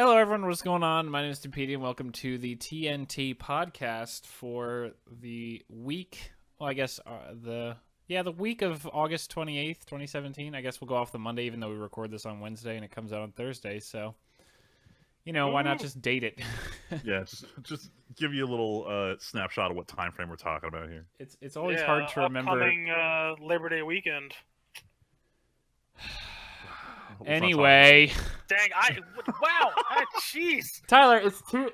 Hello, everyone. What's going on? My name is Timpedia, and welcome to the TNT podcast for the week. Well, I guess the week of August 28th, 2017. I guess we'll go off the Monday, even though we record this on Wednesday and it comes out on Thursday. So, why not just date it? Yeah, just give you a little snapshot of what time frame we're talking about here. It's always hard to remember. Upcoming Labor Day weekend. Anyway, dang! Wow! Jeez, Tyler, it's too.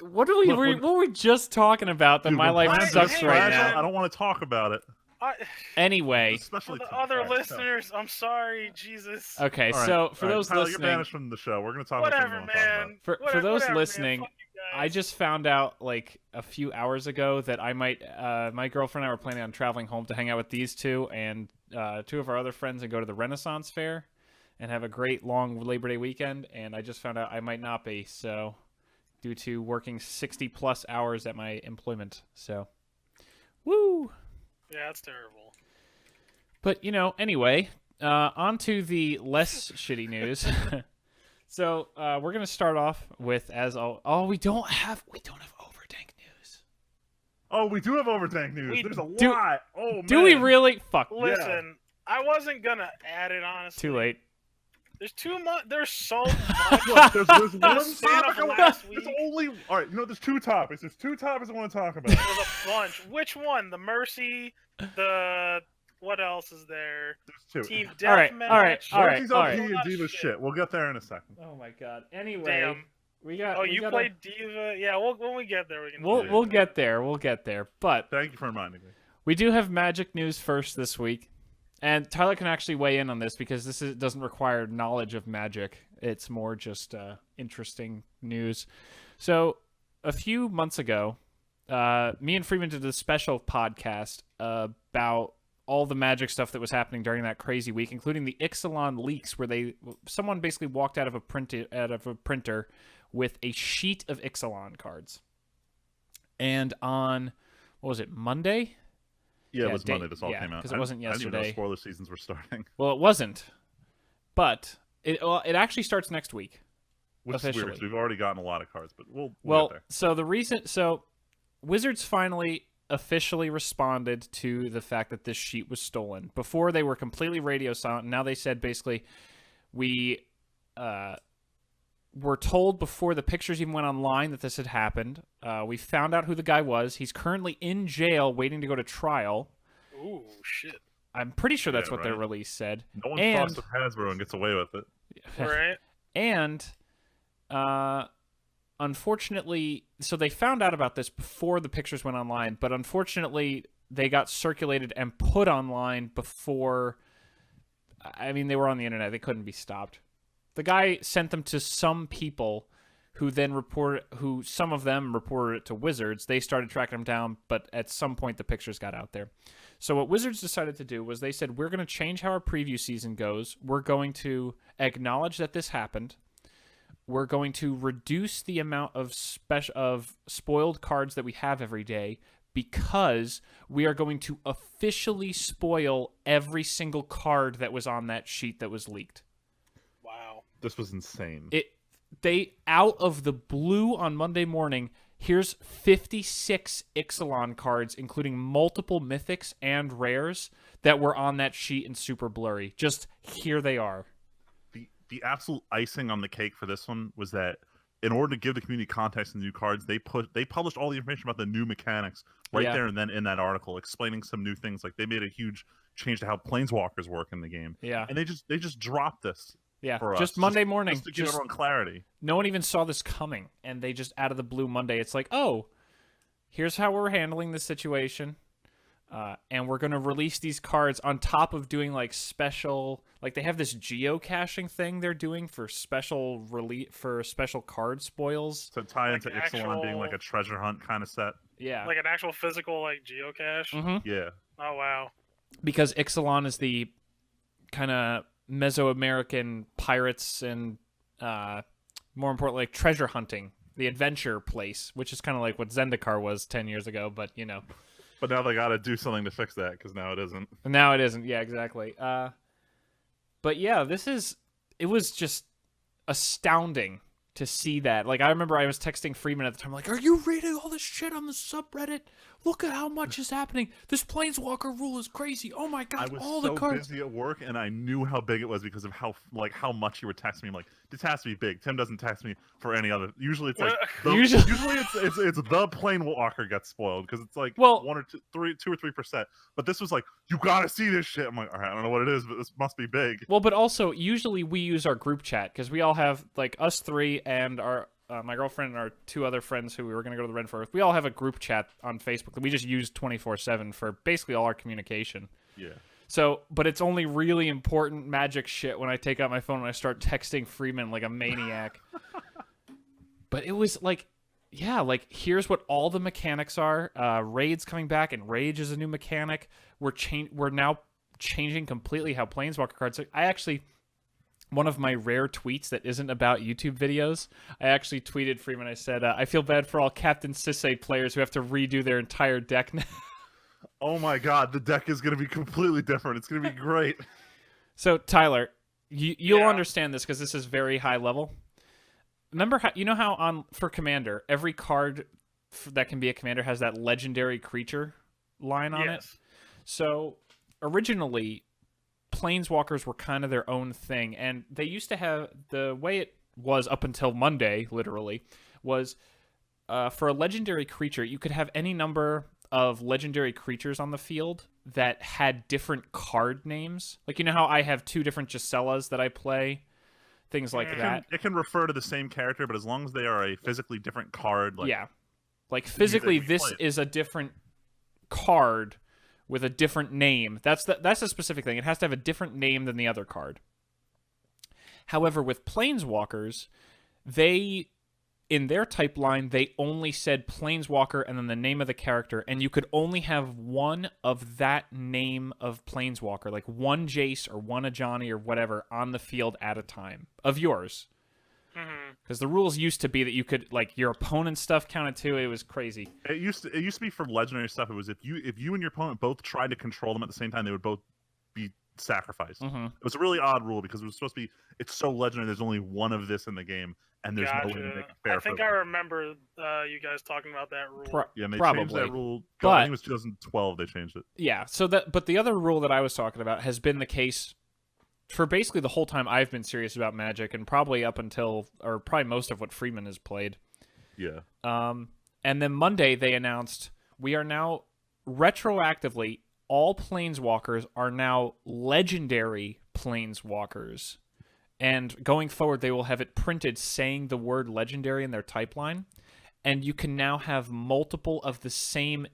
What were we just talking about? That my life sucks right now. I don't want to talk about it. Anyway, especially for the other listeners, I'm sorry, Jesus. Okay, so for those Tyler, listening, you're banished from the show. We're gonna talk whatever, about man. For those listening, I just found out like a few hours ago that I might, my girlfriend and I were planning on traveling home to hang out with these two and two of our other friends and go to the Renaissance Fair and have a great long Labor Day weekend. And I just found out I might not be, so due to working 60 plus hours at my employment. So, woo. Yeah, that's terrible. But, anyway, on to the less shitty news. So, we're going to start off with, we don't have Overtank news. Oh, we do have Overtank news. There's a lot. Oh, man. Do we really? Fuck. Listen, I wasn't going to add it, honestly. Too late. There's too much. There's so much. Look, there's one topic last week. All right, there's two topics. There's two topics I want to talk about. There's a bunch. Which one? The Mercy, what else is there? There's two. Team Deathmatch. All right. Mercy's OP and Diva's shit. We'll get there in a second. Oh my god. Anyway, damn. We got. Oh, you played Diva? Yeah. When we get there, we can. We'll get there. We'll get there. But thank you for reminding me. We do have Magic news first this week. And Tyler can actually weigh in on this because doesn't require knowledge of Magic. It's more just interesting news. So a few months ago, me and Freeman did a special podcast about all the Magic stuff that was happening during that crazy week, including the Ixalan leaks, where someone basically walked out of a printer with a sheet of Ixalan cards. And on, what was it, Monday? Yeah, it was Monday this all came out. Because it wasn't yesterday. I didn't even know spoiler seasons were starting. Well, it wasn't. But it actually starts next week. Which officially. Is weird, because we've already gotten a lot of cards, but we'll get there. So Wizards finally officially responded to the fact that this sheet was stolen. Before, they were completely radio silent, and now they said basically we were told before the pictures even went online that this had happened. We found out who the guy was. He's currently in jail waiting to go to trial. Ooh, shit. I'm pretty sure that's what their release said. No one talks to Hasbro and gets away with it. Right. And unfortunately, so they found out about this before the pictures went online, but unfortunately they got circulated and put online before, they were on the internet. They couldn't be stopped. The guy sent them to some people who then some of them reported it to Wizards. They started tracking them down, but at some point the pictures got out there. So what Wizards decided to do was they said, we're going to change how our preview season goes. We're going to acknowledge that this happened. We're going to reduce the amount of spoiled cards that we have every day because we are going to officially spoil every single card that was on that sheet that was leaked. This was insane. They out of the blue on Monday morning, here's 56 Ixalan cards, including multiple mythics and rares that were on that sheet and super blurry. Just here they are. The absolute icing on the cake for this one was that in order to give the community context to the new cards, they published all the information about the new mechanics there and then in that article, explaining some new things. Like they made a huge change to how planeswalkers work in the game. Yeah, and they just dropped this. Yeah, for just us. Monday morning. Just to give everyone clarity. No one even saw this coming, and they just out of the blue Monday. It's like, oh, here's how we're handling this situation, and we're going to release these cards on top of doing like special, like they have this geocaching thing they're doing for special card spoils. To tie into Ixalan being like a treasure hunt kind of set. Yeah, like an actual physical like geocache. Mm-hmm. Yeah. Oh wow. Because Ixalan is the kind of Mesoamerican pirates and more importantly like treasure hunting, the adventure place, which is kind of like what Zendikar was 10 years ago, but but now they got to do something to fix that because now it isn't. Yeah, exactly. But yeah, it was just astounding to see that. Like, I remember I was texting Freeman at the time, like, are you reading all this shit on the subreddit? Look at how much is happening. This Planeswalker rule is crazy. Oh my god, I was all so the cards. busy at work, and I knew how big it was because of how much you were texting me. I'm like, this has to be big. Tim doesn't text me for any other. Usually it's like usually it's the Planewalker gets spoiled because it's like 2 or 3%. But this was like, you gotta see this shit. I'm like, all right, I don't know what it is, but this must be big. Well, but also usually we use our group chat because we all have, like, us three and our my girlfriend and our 2 other friends who we were going to go to the Red Forest. We all have a group chat on Facebook that we just use 24/7 for basically all our communication. Yeah. So, but it's only really important Magic shit when I take out my phone and I start texting Freeman like a maniac. But it was like, yeah, like, here's what all the mechanics are. Raid's coming back, and Rage is a new mechanic. We're now changing completely how Planeswalker cards are. I actually, one of my rare tweets that isn't about YouTube videos, I actually tweeted Freeman. I said, I feel bad for all Captain Sisay players who have to redo their entire deck now. Oh my god, the deck is going to be completely different. It's going to be great. So, Tyler, you'll understand this because this is very high level. Remember how, you know how for Commander, every card that can be a commander has that legendary creature line on it? So, originally, Planeswalkers were kind of their own thing, and they used to have, the way it was up until Monday, literally, was for a legendary creature, you could have any number of legendary creatures on the field that had different card names. Like, you know how I have 2 different Gisellas that I play? Things like that. It can refer to the same character, but as long as they are a physically different card. Like, yeah. Like, physically, this is a different card with a different name. That's a specific thing. It has to have a different name than the other card. However, with Planeswalkers, they, in their type line, they only said Planeswalker and then the name of the character, and you could only have one of that name of Planeswalker, like one Jace or one Ajani or whatever, on the field at a time, of yours. Because the rules used to be that you could, like, your opponent's stuff counted too. It was crazy. It used to be for legendary stuff. It was if you and your opponent both tried to control them at the same time, they would both be sacrificed. It was a really odd rule because it was supposed to be, it's so legendary. There's only one of this in the game, and there's no way to make it fair. I think I remember you guys talking about that rule. Yeah, and they probably changed that rule. But, I think it was 2012 they changed it. Yeah. So but the other rule that I was talking about has been the case for basically the whole time I've been serious about Magic, and probably up until, or probably most of what Freeman has played. Yeah. And then Monday they announced we are now retroactively, all Planeswalkers are now legendary Planeswalkers. And going forward, they will have it printed saying the word legendary in their type line. And you can now have multiple of the same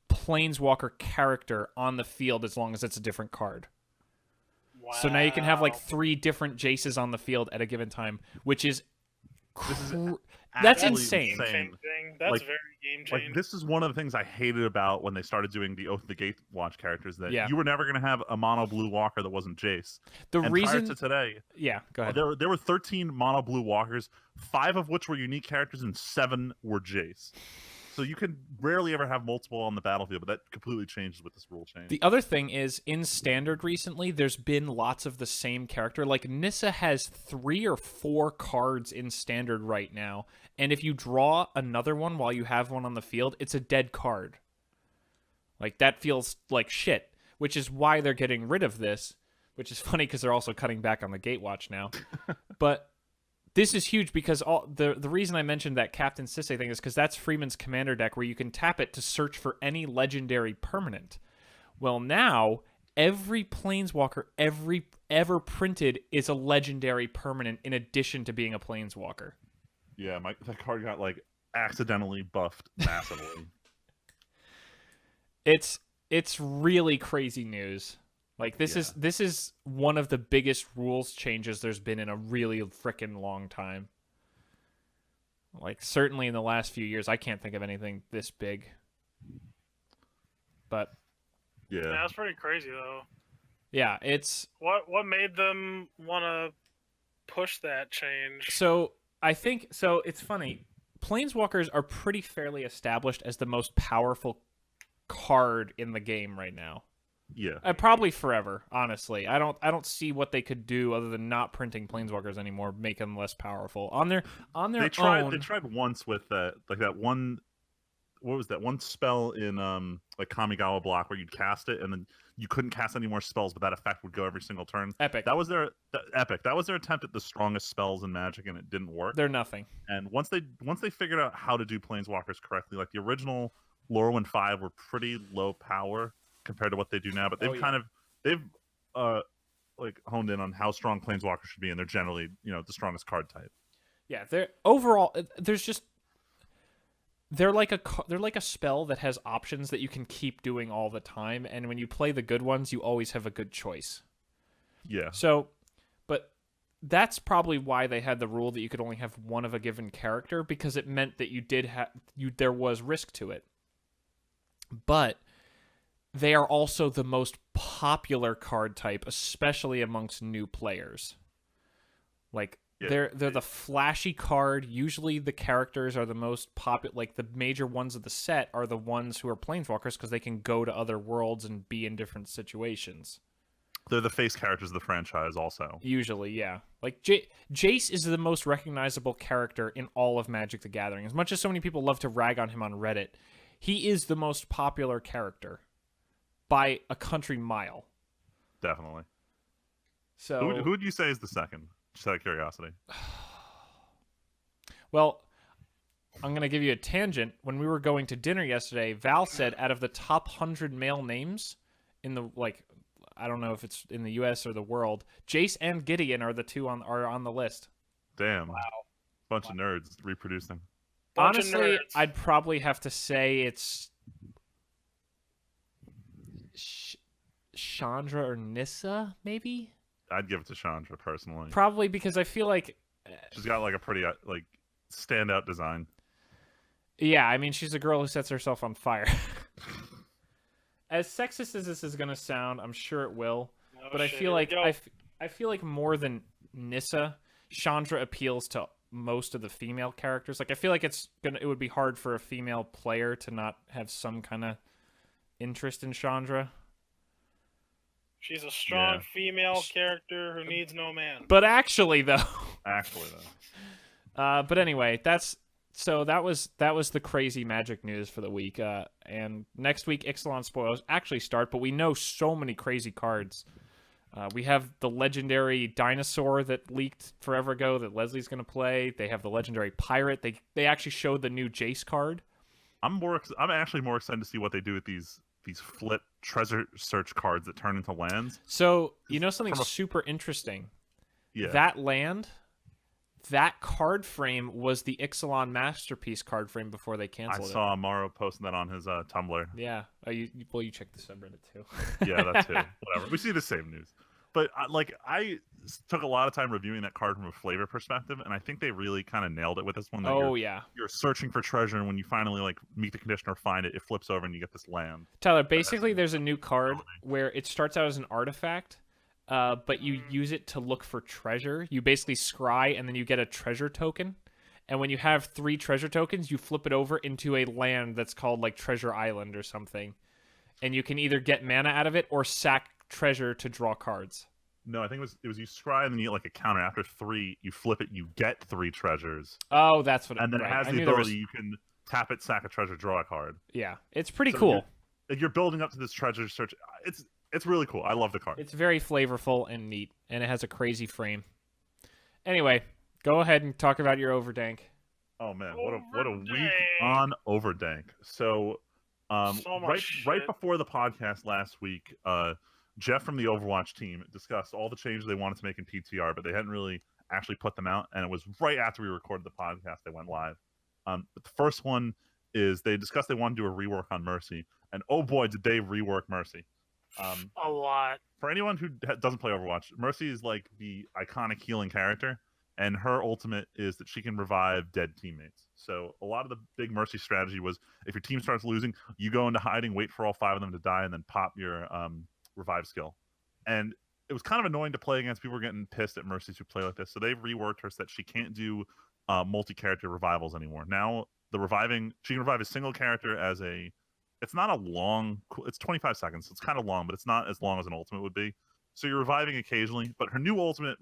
Planeswalker character on the field as long as it's a different card. Wow. So now you can have like 3 different Jaces on the field at a given time, which is that's insane. That's like, very game changing. Like, this is one of the things I hated about when they started doing the Oath of the Gatewatch characters, that you were never going to have a mono blue walker that wasn't Jace. The and reason prior to today, go ahead. There were 13 mono blue walkers, 5 of which were unique characters, and 7 were Jace. So you can rarely ever have multiple on the battlefield, but that completely changes with this rule change. The other thing is, in Standard recently, there's been lots of the same character. Like, Nissa has 3 or 4 cards in Standard right now, and if you draw another one while you have one on the field, it's a dead card. Like, that feels like shit, which is why they're getting rid of this, which is funny because they're also cutting back on the Gatewatch now. But this is huge because the reason I mentioned that Captain Sisay thing is because that's Freeman's Commander deck where you can tap it to search for any legendary permanent. Well, now every Planeswalker ever printed is a legendary permanent in addition to being a Planeswalker. Yeah, that card got like accidentally buffed massively. It's really crazy news. Like, this is one of the biggest rules changes there's been in a really freaking long time. Like, certainly in the last few years, I can't think of anything this big. But yeah, that's pretty crazy though. Yeah, it's what made them want to push that change. So I think it's funny. Planeswalkers are pretty fairly established as the most powerful card in the game right now. Yeah. Probably forever. Honestly, I don't see what they could do other than not printing planeswalkers anymore, make them less powerful on their They tried. own. They tried once with that, like that one. What was that one spell in like Kamigawa block where you'd cast it and then you couldn't cast any more spells, but that effect would go every single turn. Epic. That was their epic. That was their attempt at the strongest spells in Magic, and it didn't work. They're nothing. And once they figured out how to do planeswalkers correctly, like the original Lorwyn 5 were pretty low power compared to what they do now, but they've like honed in on how strong planeswalkers should be, and they're generally, the strongest card type. Yeah, they're overall. There's just they're like a spell that has options that you can keep doing all the time, and when you play the good ones, you always have a good choice. Yeah. So, but that's probably why they had the rule that you could only have one of a given character, because it meant that there was risk to it. But they are also the most popular card type, especially amongst new players. Like, they're the flashy card. Usually the characters are the most popular, like the major ones of the set are the ones who are planeswalkers because they can go to other worlds and be in different situations. They're the face characters of the franchise also. Usually, yeah. Like Jace is the most recognizable character in all of Magic the Gathering. As much as so many people love to rag on him on Reddit, he is the most popular character by a country mile. Definitely. So who would you say is the second? Just out of curiosity. Well, I'm going to give you a tangent. When we were going to dinner yesterday, Val said out of the top 100 male names in the, like, I don't know if it's in the U.S. or the world, Jace and Gideon are the two on the list. Damn. Wow. Bunch of nerds reproducing. Honestly, I'd probably have to say it's Chandra or Nissa, maybe? I'd give it to Chandra personally. Probably because I feel like she's got like a pretty like standout design. Yeah, I mean, she's a girl who sets herself on fire. As sexist as this is going to sound, I'm sure it will. But I feel like I feel like more than Nissa, Chandra appeals to most of the female characters. Like, I feel like it would be hard for a female player to not have some kind of interest in Chandra. She's a strong female character who needs no man. But actually, though. But anyway, that was the crazy Magic news for the week. And next week, Ixalan spoilers actually start, but we know so many crazy cards. We have the legendary dinosaur that leaked forever ago that Leslie's going to play. They have the legendary pirate. They actually showed the new Jace card. I'm actually more excited to see what they do with these flip treasure search cards that turn into lands. So, something super interesting? Yeah. That land, that card frame was the Ixalan Masterpiece card frame before they canceled it. I saw Amaro posting that on his Tumblr. Yeah. You checked the subreddit too. Yeah, that too. Whatever. We see the same news. But I took a lot of time reviewing that card from a flavor perspective, and I think they really kind of nailed it with this one. You're searching for treasure, and when you finally meet the condition or find it, it flips over and you get this land. Tyler, basically, there's a new card where it starts out as an artifact, but you use it to look for treasure. You basically scry, and then you get a treasure token. And when you have 3 treasure tokens, you flip it over into a land that's called Treasure Island or something, and you can either get mana out of it or sack treasure to draw cards. No, I think it was you scry and then you get a counter. After 3, you flip it, you get 3 treasures. Oh, that's what. And then it has the ability you can tap it, sack a treasure, draw a card. Yeah, it's pretty cool. You're building up to this treasure search. It's really cool. I love the card. It's very flavorful and neat, and it has a crazy frame. Anyway, go ahead and talk about your Overdank. Oh man, what a week on Overdank. So, right before the podcast last week, Jeff from the Overwatch team discussed all the changes they wanted to make in PTR, but they hadn't really actually put them out. And it was right after we recorded the podcast they went live. But the first one is they discussed they want to do a rework on Mercy, and oh boy, did they rework Mercy. A lot. For anyone who doesn't play Overwatch, Mercy is like the iconic healing character, and her ultimate is that she can revive dead teammates. So a lot of the big Mercy strategy was if your team starts losing, you go into hiding, wait for all 5 of them to die, and then pop your revive skill. And it was kind of annoying to play against. People were getting pissed at Mercies who play like this. So they've reworked her so that she can't do multi-character revivals anymore. Now she can revive a single character as a it's not a long. It's 25 seconds. So it's kind of long, but it's not as long as an ultimate would be. So you're reviving occasionally, but her new ultimate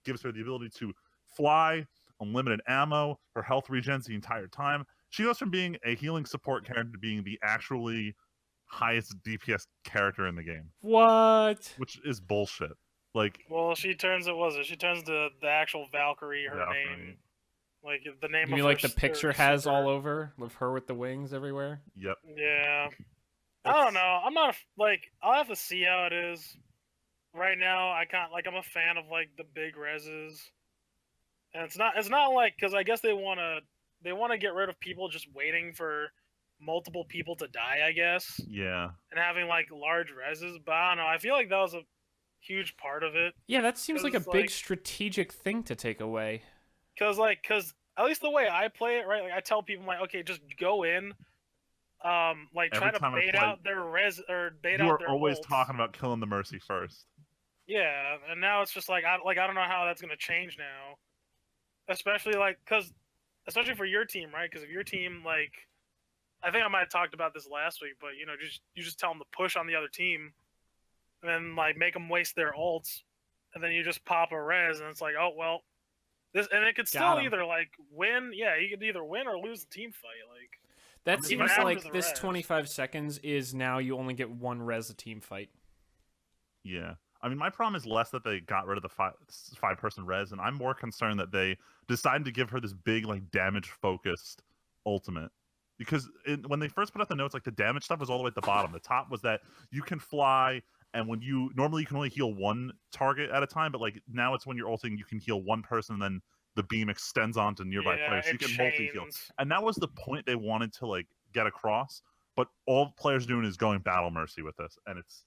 gives her the ability to fly, unlimited ammo. Her health regens the entire time. She goes from being a healing support character to being the actually highest DPS character in the game, What? which is bullshit. Like, Well, she turns to the actual Valkyrie. Her Valkyrie. name, like the name You of mean her like the picture has super. all over with her with the wings everywhere? Yep. Yeah, I don't know. I'm not like. I'll have to see how it is. Right now, I can't like. I'm a fan of like the big reses, and it's not. It's not like because I guess they want to get rid of people just waiting for multiple people to die. I guess, Yeah. and having like large reses. But I don't know. I feel like that was a huge part of it. Yeah, that seems like a 'Cause, big like- strategic thing to take away. Cause at least the way I play it, right? Like I tell people, like, okay, just go in, like Every try to time I bait play- out their res or bait You out are their always ults. talking about killing the Mercy first. Yeah, and now it's just like I don't know how that's gonna change now, especially especially for your team, right? Because if your team like, I think I might have talked about this last week, but you just tell them to push on the other team, and then like make them waste their ults, and then you just pop a res, and it's like, oh well, and it could Got still 'em. either like win, yeah, you could either win or lose the team fight, like. That Even seems after like the this res. 25 seconds is now you only get one res a team fight. Yeah. I mean, my problem is less that they got rid of the five-person res, and I'm more concerned that they decided to give her this big, like, damage-focused ultimate. Because when they first put out the notes, like, the damage stuff was all the way at the bottom. The top was that you can fly, and when normally you can only heal one target at a time, but, like, now it's when you're ulting, you can heal one person, and then the beam extends onto nearby Yeah, players. So you it can multi-heal. chains. And that was the point they wanted to, like, get across. But all players doing is going Battle Mercy with this, and it's...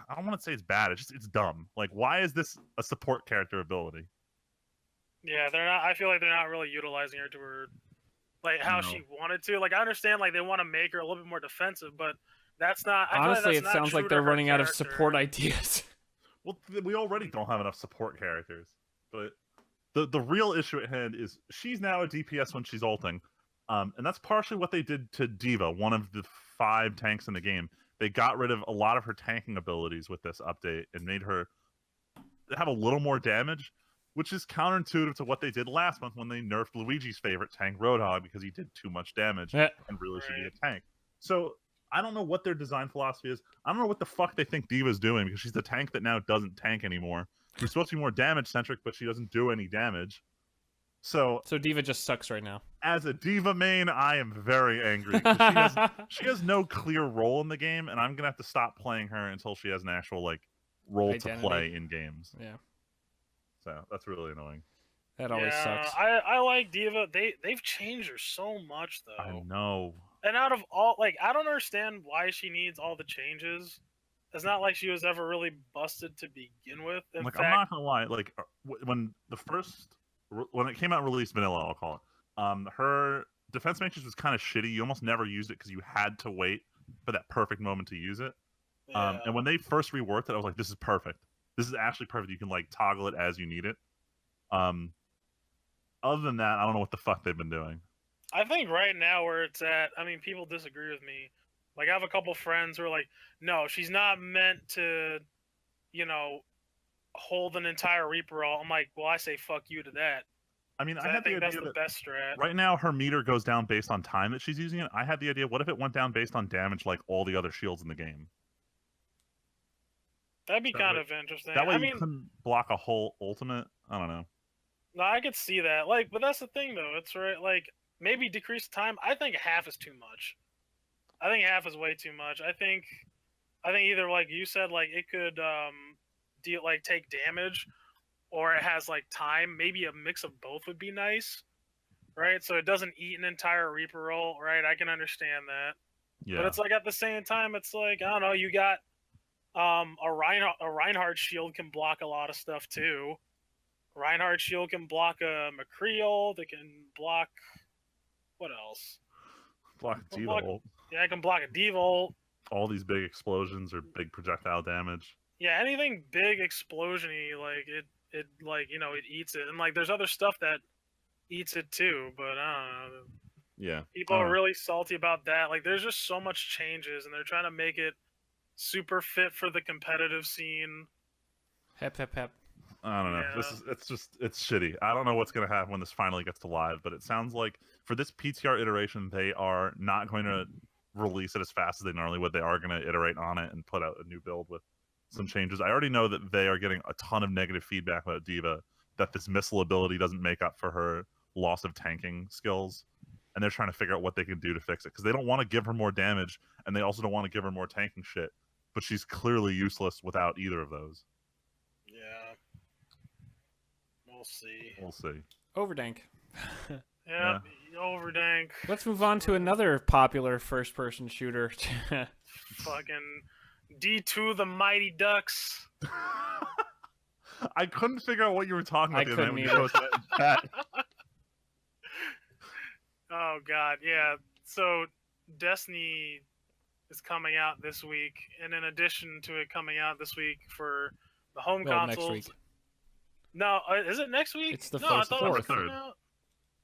I don't want to say it's bad. It's dumb. Like, why is this a support character ability? Yeah, they're not. I feel like they're not really utilizing her to her, like how No. she wanted to. Like I understand, like they want to make her a little bit more defensive, but that's not. I feel like Honestly, that's it not sounds true like to they're her running out of character. support ideas. Well, we already don't have enough support characters. But the real issue at hand is she's now a DPS when she's ulting, and that's partially what they did to Diva, one of the 5 tanks in the game. They got rid of a lot of her tanking abilities with this update and made her have a little more damage, which is counterintuitive to what they did last month when they nerfed Luigi's favorite tank, Roadhog, because he did too much damage Yeah. and really should be Right. a tank. So I don't know what their design philosophy is. I don't know what the fuck they think Diva's doing, because she's the tank that now doesn't tank anymore. She's supposed to be more damage centric, but she doesn't do any damage. So So Diva just sucks right now. as a Diva main, I am very angry. 'Cause she has no clear role in the game, and I'm gonna have to stop playing her until she has an actual like role Identity. to play in games. Yeah, So that's really annoying. that always sucks. I like Diva. They've changed her so much though. I know. And out of all, like I don't understand why she needs all the changes. It's not like she was ever really busted to begin with. In Like, fact, I'm not gonna lie. Like when it came out released vanilla, I'll call it. Her defense matrix was kind of shitty. You almost never used it because you had to wait for that perfect moment to use it. yeah. And when they first reworked it, I was like, this is perfect. This is actually perfect. You can like toggle it as you need it. Other than that, I don't know what the fuck they've been doing. I think right now where it's at, I mean, people disagree with me. Like, I have a couple friends who are like, no, she's not meant to, hold an entire Reaper all. I'm like, well, I say fuck you to that. I mean, 'Cause I I had the think that's idea the that best strat. right now her meter goes down based on time that she's using it. I had the idea, what if it went down based on damage like all the other shields in the game? That'd be That kind way- of interesting. That way I you mean, couldn't block a whole ultimate. I don't know. no, I could see that. Like, but that's the thing, though. It's right. Like, maybe decrease time. I think half is too much. I think half is way too much. I think either like you said, like it could deal like take damage, or it has like time. Maybe a mix of both would be nice, right? So it doesn't eat an entire Reaper roll, right? I can understand that. Yeah. But it's like at the same time, it's like I don't know. You got a Reinhardt shield can block a lot of stuff too. Reinhardt shield can block a McCreel. They can block what else? block Well, Diva block- ult. Yeah, I can block a Devolt. All these big explosions or big projectile damage. Yeah, anything big explosiony, like it like it eats it, and like there's other stuff that eats it too. But I don't know. Yeah. People are really salty about that. Like, there's just so much changes, and they're trying to make it super fit for the competitive scene. Hep hep hep. I don't know. Yeah. It's shitty. I don't know what's going to happen when this finally gets to live, but it sounds like for this PTR iteration, they are not going to release it as fast as they normally would. They are going to iterate on it and put out a new build with some changes. I already know that they are getting a ton of negative feedback about D.Va, that this missile ability doesn't make up for her loss of tanking skills, and they're trying to figure out what they can do to fix it because they don't want to give her more damage, and they also don't want to give her more tanking shit. But she's clearly useless without either of those. Yeah. We'll see. We'll see. Overdank. Yeah. Overdank. Let's move on to another popular first-person shooter. Fucking D2 the Mighty Ducks. I couldn't figure out what you were talking about I the other night when you couldn't posted that in chat. Oh god, yeah. So Destiny is coming out this week, and in addition to it coming out this week for the home consoles. Next week. No, is it next week? It's the no, I first, thought the it was fourth. coming out.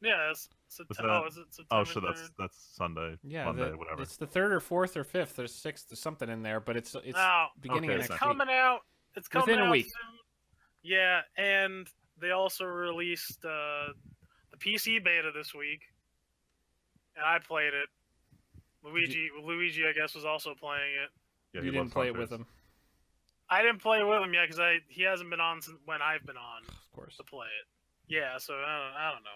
Yeah, it's Is it September Oh shit, 3rd? that's Sunday, Yeah, Monday, whatever. It's the 3rd or 4th or 5th. There's 6th. There's something in there, but it's Oh, beginning okay, of it's next coming week. out. It's coming Within a out week. soon. Yeah, and they also released the PC beta this week, and I played it. Luigi, I guess, was also playing it. Yeah, You he didn't loves play it hunters. with him, I didn't play it with him yet because he hasn't been on since when I've been on of course. to play it. Yeah, so I don't know.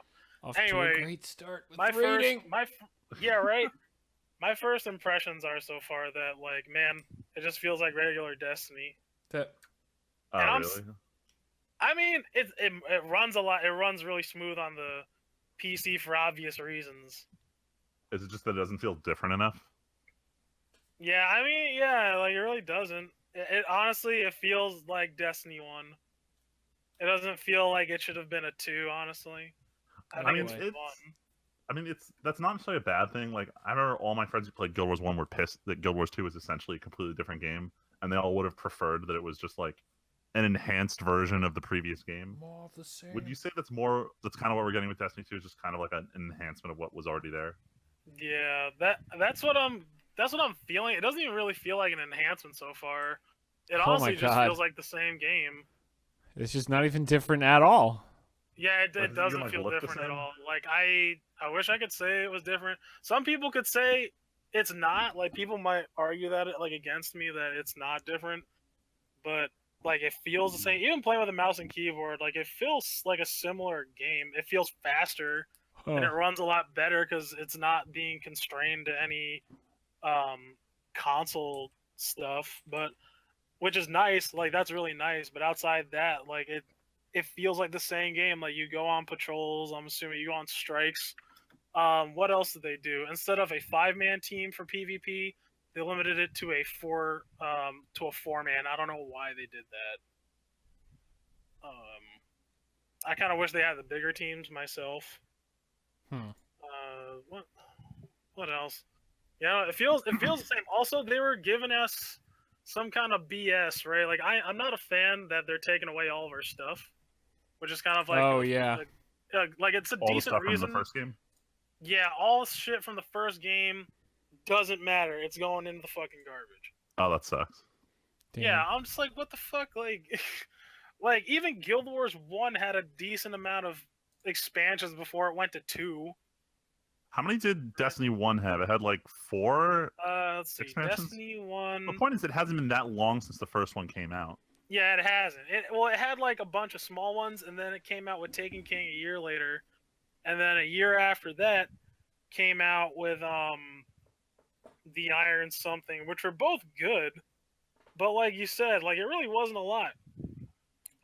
Off to Anyway, a great start with My rating. yeah, right. My first impressions are so far that, like, man, it just feels like regular Destiny. Oh, And I'm really? I mean, it runs a lot. It runs really smooth on the PC for obvious reasons. Is it just that it doesn't feel different enough? Yeah, I mean, yeah, like it really doesn't. It honestly, it feels like Destiny 1. It doesn't feel like it should have been a 2, honestly. I think it's it's- fun. I mean, that's not necessarily a bad thing. Like, I remember all my friends who played Guild Wars 1 were pissed that Guild Wars 2 was essentially a completely different game, and they all would have preferred that it was just like an enhanced version of the previous game. More of the same. Would you say that's kind of what we're getting with Destiny 2 is just kind of like an enhancement of what was already there? Yeah, that's what I'm feeling. It doesn't even really feel like an enhancement so far. It Oh honestly my just God. feels like the same game. It's just not even different at all. Yeah, Does it it even, doesn't like, feel look the different at same? all. Like I wish I could say it was different. Some people could say it's not. Like people might argue that like against me that it's not different, but like it feels the same. Even playing with a mouse and keyboard, like it feels like a similar game. It feels faster and it runs a lot better because it's not being constrained to any console stuff. But which is nice. Like that's really nice. But outside that, like it feels like the same game. Like you go on patrols. I'm assuming you go on strikes. What else did they do? Instead of a 5-man team for PvP, they limited it to a 4-man. I don't know why they did that. I kind of wish they had the bigger teams myself. What else? Yeah, it feels the same. Also, they were giving us some kind of BS, right? Like I'm not a fan that they're taking away all of our stuff, which is kind of like Oh, yeah. like it's a All the decent stuff reason. from the first game? Yeah, all shit from the first game doesn't matter. It's going into the fucking garbage. Oh, that sucks. Damn. Yeah, I'm just like, what the fuck? Like, like even Guild Wars 1 had a decent amount of expansions before it went to 2. How many did Destiny 1 have? It had like 4? Let's see. Expansions? Destiny 1. The point is, it hasn't been that long since the first one came out. Yeah, it hasn't. It had like a bunch of small ones, and then it came out with Taken King a year later. And then a year after that came out with the Iron something, which were both good. But like you said, like it really wasn't a lot.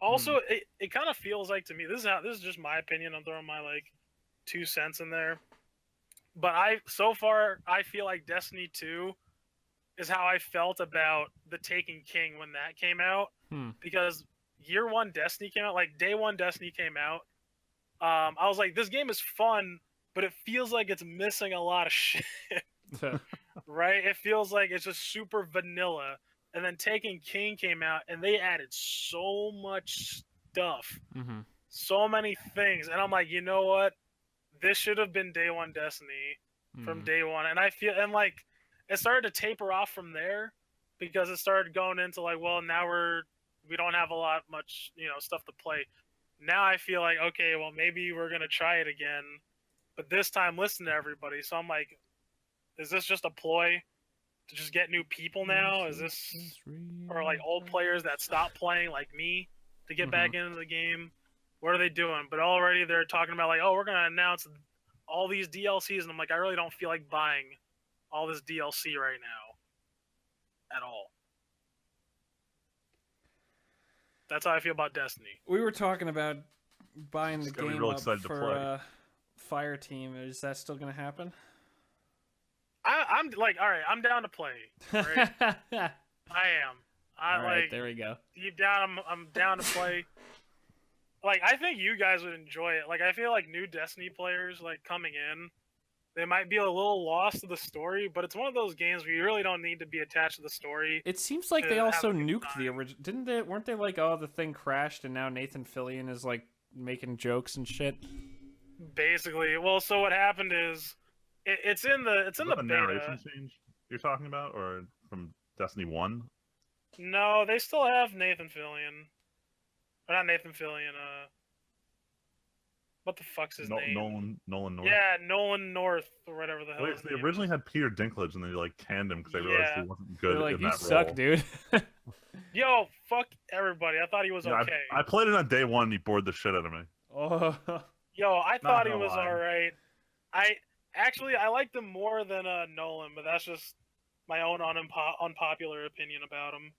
Also, it kind of feels like to me, this is just my opinion, I'm throwing my like 2 cents in there. But so far I feel like Destiny 2 is how I felt about the Taken King when that came out. Because year 1 Destiny came out, like day 1 Destiny came out. I was like, this game is fun, but it feels like it's missing a lot of shit. Right? It feels like it's just super vanilla. And then Taken King came out, and they added so much stuff. So many things. And I'm like, you know what? this should have been day one Destiny from Hmm. day one, and I feel and like it started to taper off from there because it started going into like, well, now we don't have much stuff to play. Now I feel like, okay, well, maybe we're gonna try it again, but this time listen to everybody. So I'm like, is this just a ploy to just get new people now? Is this or like old players that stopped playing like me to get back into the game? What are they doing? But already they're talking about like, oh, we're gonna announce all these DLCs, and I'm like, I really don't feel like buying all this DLC right now at all. That's how I feel about Destiny. We were talking about buying the Just gotta be game real up excited to for play. Fire Team. Is that still going to happen? I'm like, all right, I'm down to play. Right? I am. I All right, like there we go. deep down, I'm down to play. Like, I think you guys would enjoy it. Like, I feel like new Destiny players like coming in, they might be a little lost to the story, but it's one of those games where you really don't need to be attached to the story. It seems like to they have also a good nuked the time. original. Didn't they? Weren't they like, oh, the thing crashed, and now Nathan Fillion is like making jokes and shit? Basically, well, so what happened is it's in the Is that the beta. narration change you're talking about, or from Destiny 1? No, they still have Nathan Fillion. Or not Nathan Fillion, what the fuck's his name? Nolan North. Yeah, Nolan North or whatever the hell. Wait, his they name originally is. had Peter Dinklage, and they like canned him because they realized Yeah. he wasn't good They're like, in you that suck, role. dude. Yo, fuck everybody. I thought he was Yeah, okay. I played it on day one, and he bored the shit out of me. Oh, Yo, I thought he gonna was lie. alright. I liked him more than Nolan, but that's just my own unpopular opinion about him.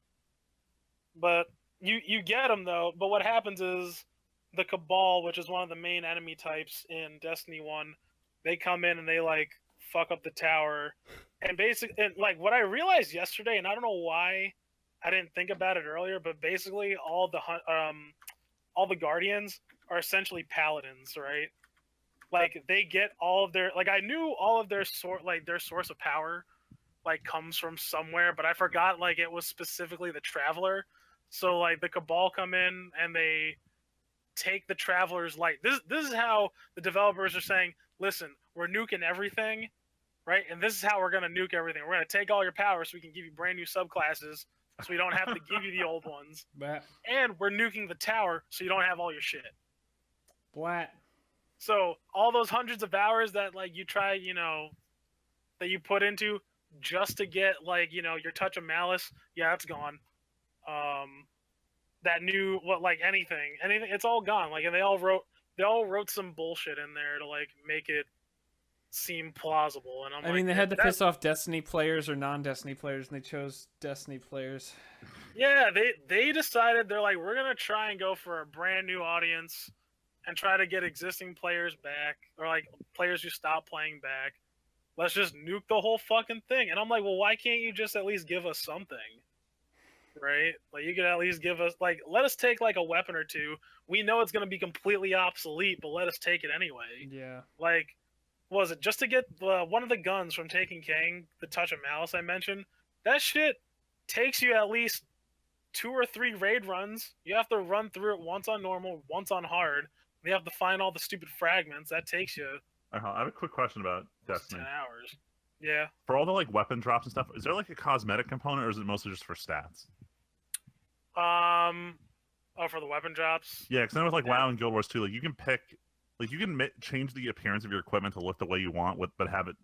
But you get him though. But what happens is the Cabal, which is one of the main enemy types in Destiny 1, they come in and they like fuck up the tower. And like what I realized yesterday, and I don't know why I didn't think about it earlier, but basically all the Guardians are essentially paladins, right? Like they get all of their I knew all of their their source of power like comes from somewhere, but I forgot like it was specifically the Traveler. So like the Cabal come in and they take the Traveler's light. This is how the developers are saying, listen, we're nuking everything, right? And this is how we're gonna nuke everything. We're gonna take all your power so we can give you brand new subclasses, so we don't have to give you the old ones. Blat. And we're nuking the tower so you don't have all your shit. Blat. So all those hundreds of hours that like you try, that you put into just to get like, your touch of malice, yeah, that's gone. That new anything, it's all gone. Like, and they all wrote some bullshit in there to like make it seem plausible. And I mean, they had to piss off Destiny players or non-Destiny players, and they chose Destiny players. Yeah, they decided they're like, we're gonna try and go for a brand new audience and try to get existing players back, or like players who stop playing back. Let's just nuke the whole fucking thing. And I'm like, well, why can't you just at least give us something? Right? Like, you could at least give us, like, let us take like a weapon or two. We know it's gonna be completely obsolete, but let us take it anyway. Yeah. Like, what was it just to get one of the guns from Taken King, the Touch of Malice I mentioned? That shit takes you at least 2 or 3 raid runs. You have to run through it once on normal, once on hard. You have to find all the stupid fragments. That takes you I have a quick question about 10 Destiny. hours. Yeah. For all the like weapon drops and stuff, is there like a cosmetic component, or is it mostly just for stats? Oh, for the weapon drops? Yeah, because I know with like Yeah. WoW and Guild Wars 2, like you can pick, like you can change the appearance of your equipment to look the way you want, but have it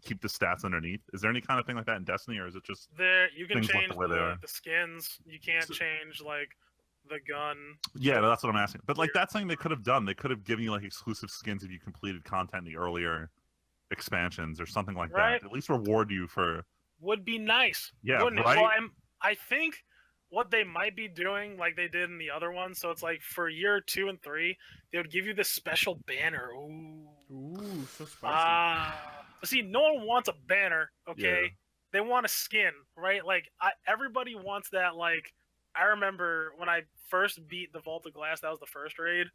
keep the stats underneath. Is there any kind of thing like that in Destiny, or is it just There, you can things look change the way they are? the skins. You can't So- change, like, the gun. Yeah, that's what I'm asking. But like that's something they could have done. They could have given you like exclusive skins if you completed content in the earlier expansions or something like Right. that. At least reward you for. Would be nice. Yeah, wouldn't it? right? Well, I think what they might be doing, like they did in the other one, so it's like for year 2 and 3, they would give you this special banner. Ooh. Ooh, so spicy. See, no one wants a banner, okay? Yeah. They want a skin, right? Like, everybody wants that. Like, I remember when I first beat the Vault of Glass, that was the first raid,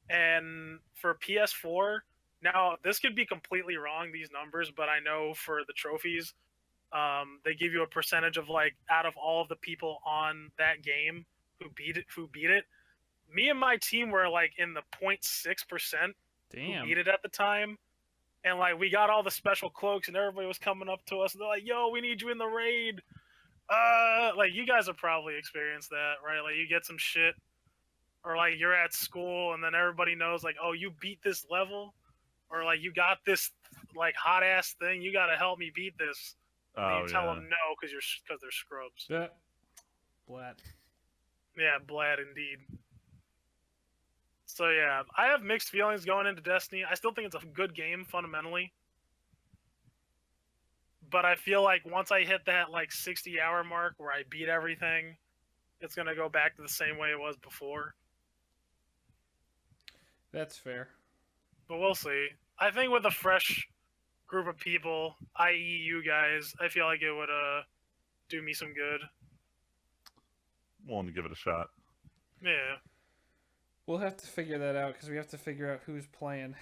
and for PS4, now this could be completely wrong, these numbers, but I know for the trophies, they give you a percentage of like out of all of the people on that game who beat it. Me and my team were like in the 0.6% who Damn. beat it at the time. and like we got all the special cloaks, and everybody was coming up to us, and they're like, "Yo, we need you in the raid." Like you guys have probably experienced that, right? Like you get some shit, or like you're at school, and then everybody knows, like, "Oh, you beat this level," or like you got this like hot ass thing. You got to help me beat this. And you tell them no because they're scrubs. Yeah. Blat. Yeah, Blad indeed. So yeah, I have mixed feelings going into Destiny. I still think it's a good game fundamentally. But I feel like once I hit that like 60-hour mark where I beat everything, it's going to go back to the same way it was before. That's fair. But we'll see. I think with a fresh group of people, i.e. you guys, I feel like it would do me some good. Willing to give it a shot. Yeah. We'll have to figure that out because we have to figure out who's playing.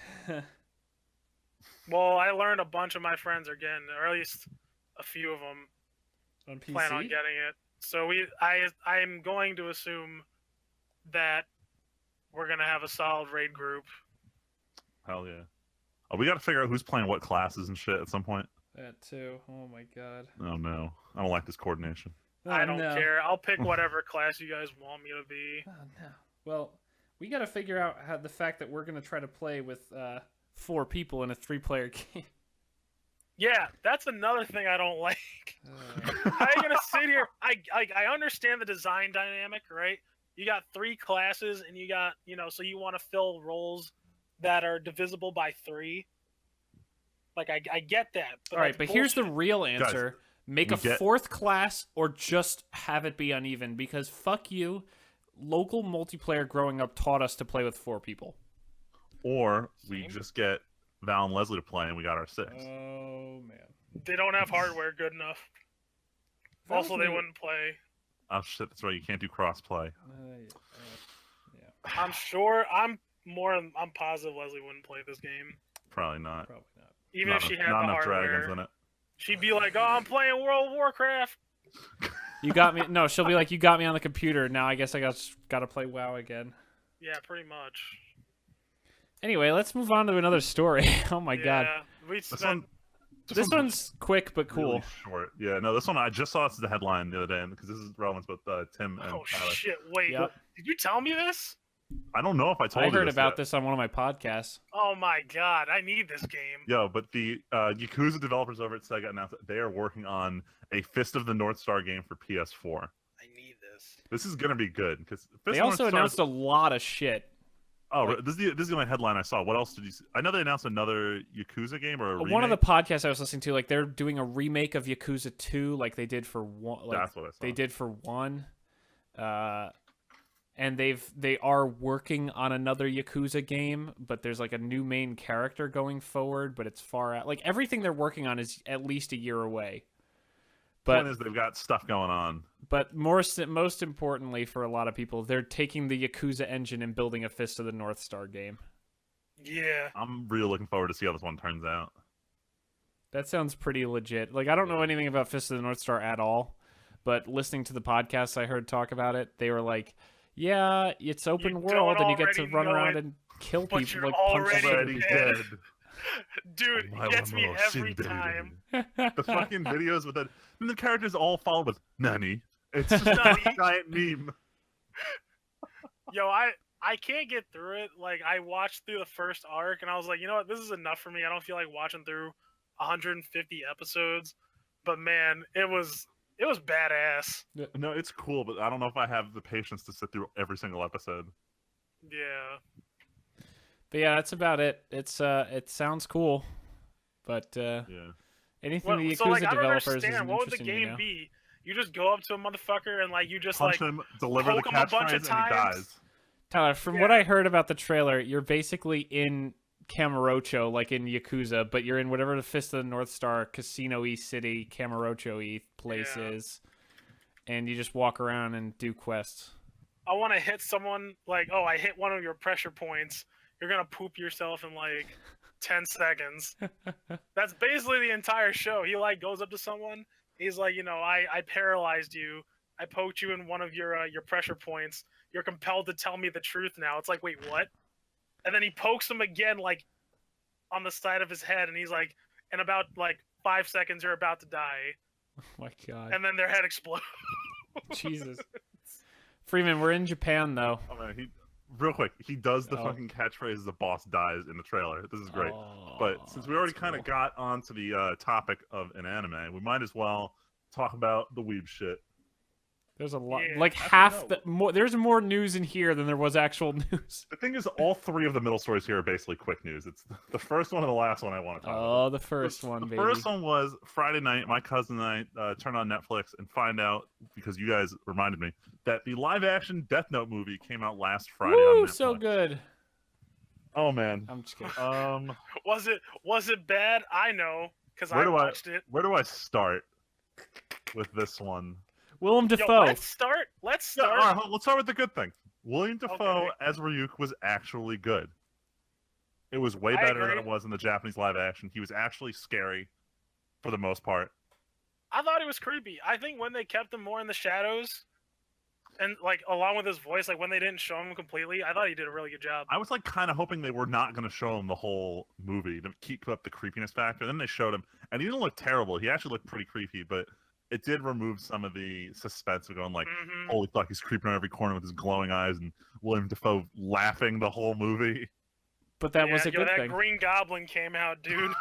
Well, I learned a bunch of my friends are getting, or at least a few of them On PC? plan on getting it. So I'm going to assume that we're gonna have a solid raid group. Hell yeah. Oh, we got to figure out who's playing what classes and shit at some point. That too. Oh my god. Oh no, I don't like this coordination. I don't care. I'll pick whatever class you guys want me to be. Oh no. Well, we got to figure out how the fact that we're gonna try to play with 4 people in a 3-player game. Yeah, that's another thing I don't like. How are you gonna sit here? I understand the design dynamic, right? You got 3 classes, and you got so you want to fill roles that are divisible by 3. Like I get that. But all right, but here's the real answer: Guys, make a 4th class, or just have it be uneven. Because fuck you, local multiplayer growing up taught us to play with 4 people. Or we just get Val and Leslie to play, and we got our 6. Oh man, they don't have hardware good enough. Also, they wouldn't play. Oh shit, that's right. You can't do cross-play. yeah. I'm sure. I'm positive Leslie wouldn't play this game. Probably not. Probably not. Even if she had not the enough hardware, dragons in it. she'd be like, "Oh, I'm playing World of Warcraft." You got me. No, she'll be like, "You got me on the computer. Now I guess I got to play WoW again." Yeah, pretty much. Anyway, let's move on to another story. Oh my god. This one's quick but cool. Really short. Yeah, no, this one I just saw this as a headline the other day because this is relevant with Tim and Oh Tyler. shit! Wait, Yep. did you tell me this? I don't know if I told I you heard this about yet. this on one of my podcasts. Oh my god, I need this game. Yo, but the Yakuza developers over at Sega announced that they are working on a Fist of the North Star game for PS4. I need this. This is gonna be good because They also announced a lot of shit. Oh, like- this is the only headline I saw. What else did you see? I know they announced another Yakuza game or a remake. One of the podcasts I was listening to, like they're doing a remake of Yakuza 2, like they did for 1. Like, That's what I saw. they did for 1. And they are working on another Yakuza game, but there's like a new main character going forward, but it's far out. Like everything they're working on is at least a year away. Point is they've got stuff going on. But most importantly for a lot of people, they're taking the Yakuza engine and building a Fist of the North Star game. Yeah. I'm really looking forward to see how this one turns out. That sounds pretty legit. Like I don't know anything about Fist of the North Star at all, but listening to the podcasts I heard talk about it, they were like, "Yeah, it's open world and you get to run around and kill but people you're like punch already them." dead. Dude, it gets me every Shinderu. time. The fucking videos with and the characters all followed with Nani. It's just a giant meme. Yo, I can't get through it. Like I watched through the first arc and I was like, you know what, this is enough for me. I don't feel like watching through 150 episodes. But man, it was badass. No, it's cool, but I don't know if I have the patience to sit through every single episode. Yeah. But yeah, that's about it. It's it sounds cool, but Yeah. anything the Yakuza So like I don't developers understand. isn't What would the interesting, game be? You just go up to a motherfucker and like you just Punch like him, deliver the poke him a bunch catchphrase, of and he times? dies. Tyler, from what I heard about the trailer, you're basically in Kamurocho, like in Yakuza, but you're in whatever the Fist of the North Star casino-y city, Kamurocho-y place is, and you just walk around and do quests. I want to hit someone like, oh, I hit one of your pressure points. You're gonna poop yourself in like 10 seconds. That's basically the entire show. He like goes up to someone. He's like, you know, I paralyzed you. I poked you in one of your pressure points. You're compelled to tell me the truth now. It's like, wait, what? And then he pokes him again like on the side of his head, and he's like, in about like 5 seconds, you're about to die, Oh my god. and then their head explodes. Jesus. Freeman, we're in Japan though. Oh man, real quick, he does the Oh. fucking catchphrase "the boss dies" in the trailer. This is great. Oh, But since we already that's kind of cool. got onto the topic of an anime, we might as well talk about the weeb shit. There's a lot, Yeah. like Actually, half no. the more. There's more news in here than there was actual news. The thing is, all three of the middle stories here are basically quick news. It's the first one and the last one I want to talk about. Oh, the first one, The baby. first one was Friday night. My cousin and I turned on Netflix and find out, because you guys reminded me, that the live-action Death Note movie came out last Friday on Woo, Netflix. so good. Oh man. I'm just kidding. Was it bad? I know, because I Where do I- watched it. Where do I start with this one? Willem Yo, Dafoe. let's start. Let's Yeah, start. all right, let's start with the good thing. William Dafoe Okay. as Ryuk was actually good. It was way I better than agree. it was in the Japanese live action. He was actually scary for the most part. I thought it was creepy. I think when they kept him more in the shadows, and like along with his voice, like when they didn't show him completely, I thought he did a really good job. I was like kind of hoping they were not going to show him the whole movie to keep up the creepiness factor. Then they showed him, and he didn't look terrible. He actually looked pretty creepy, but it did remove some of the suspense of going like, Mhm. holy fuck, he's creeping on every corner with his glowing eyes, and William Dafoe laughing the whole movie. But that was a yo, good that thing. Green Goblin came out, dude.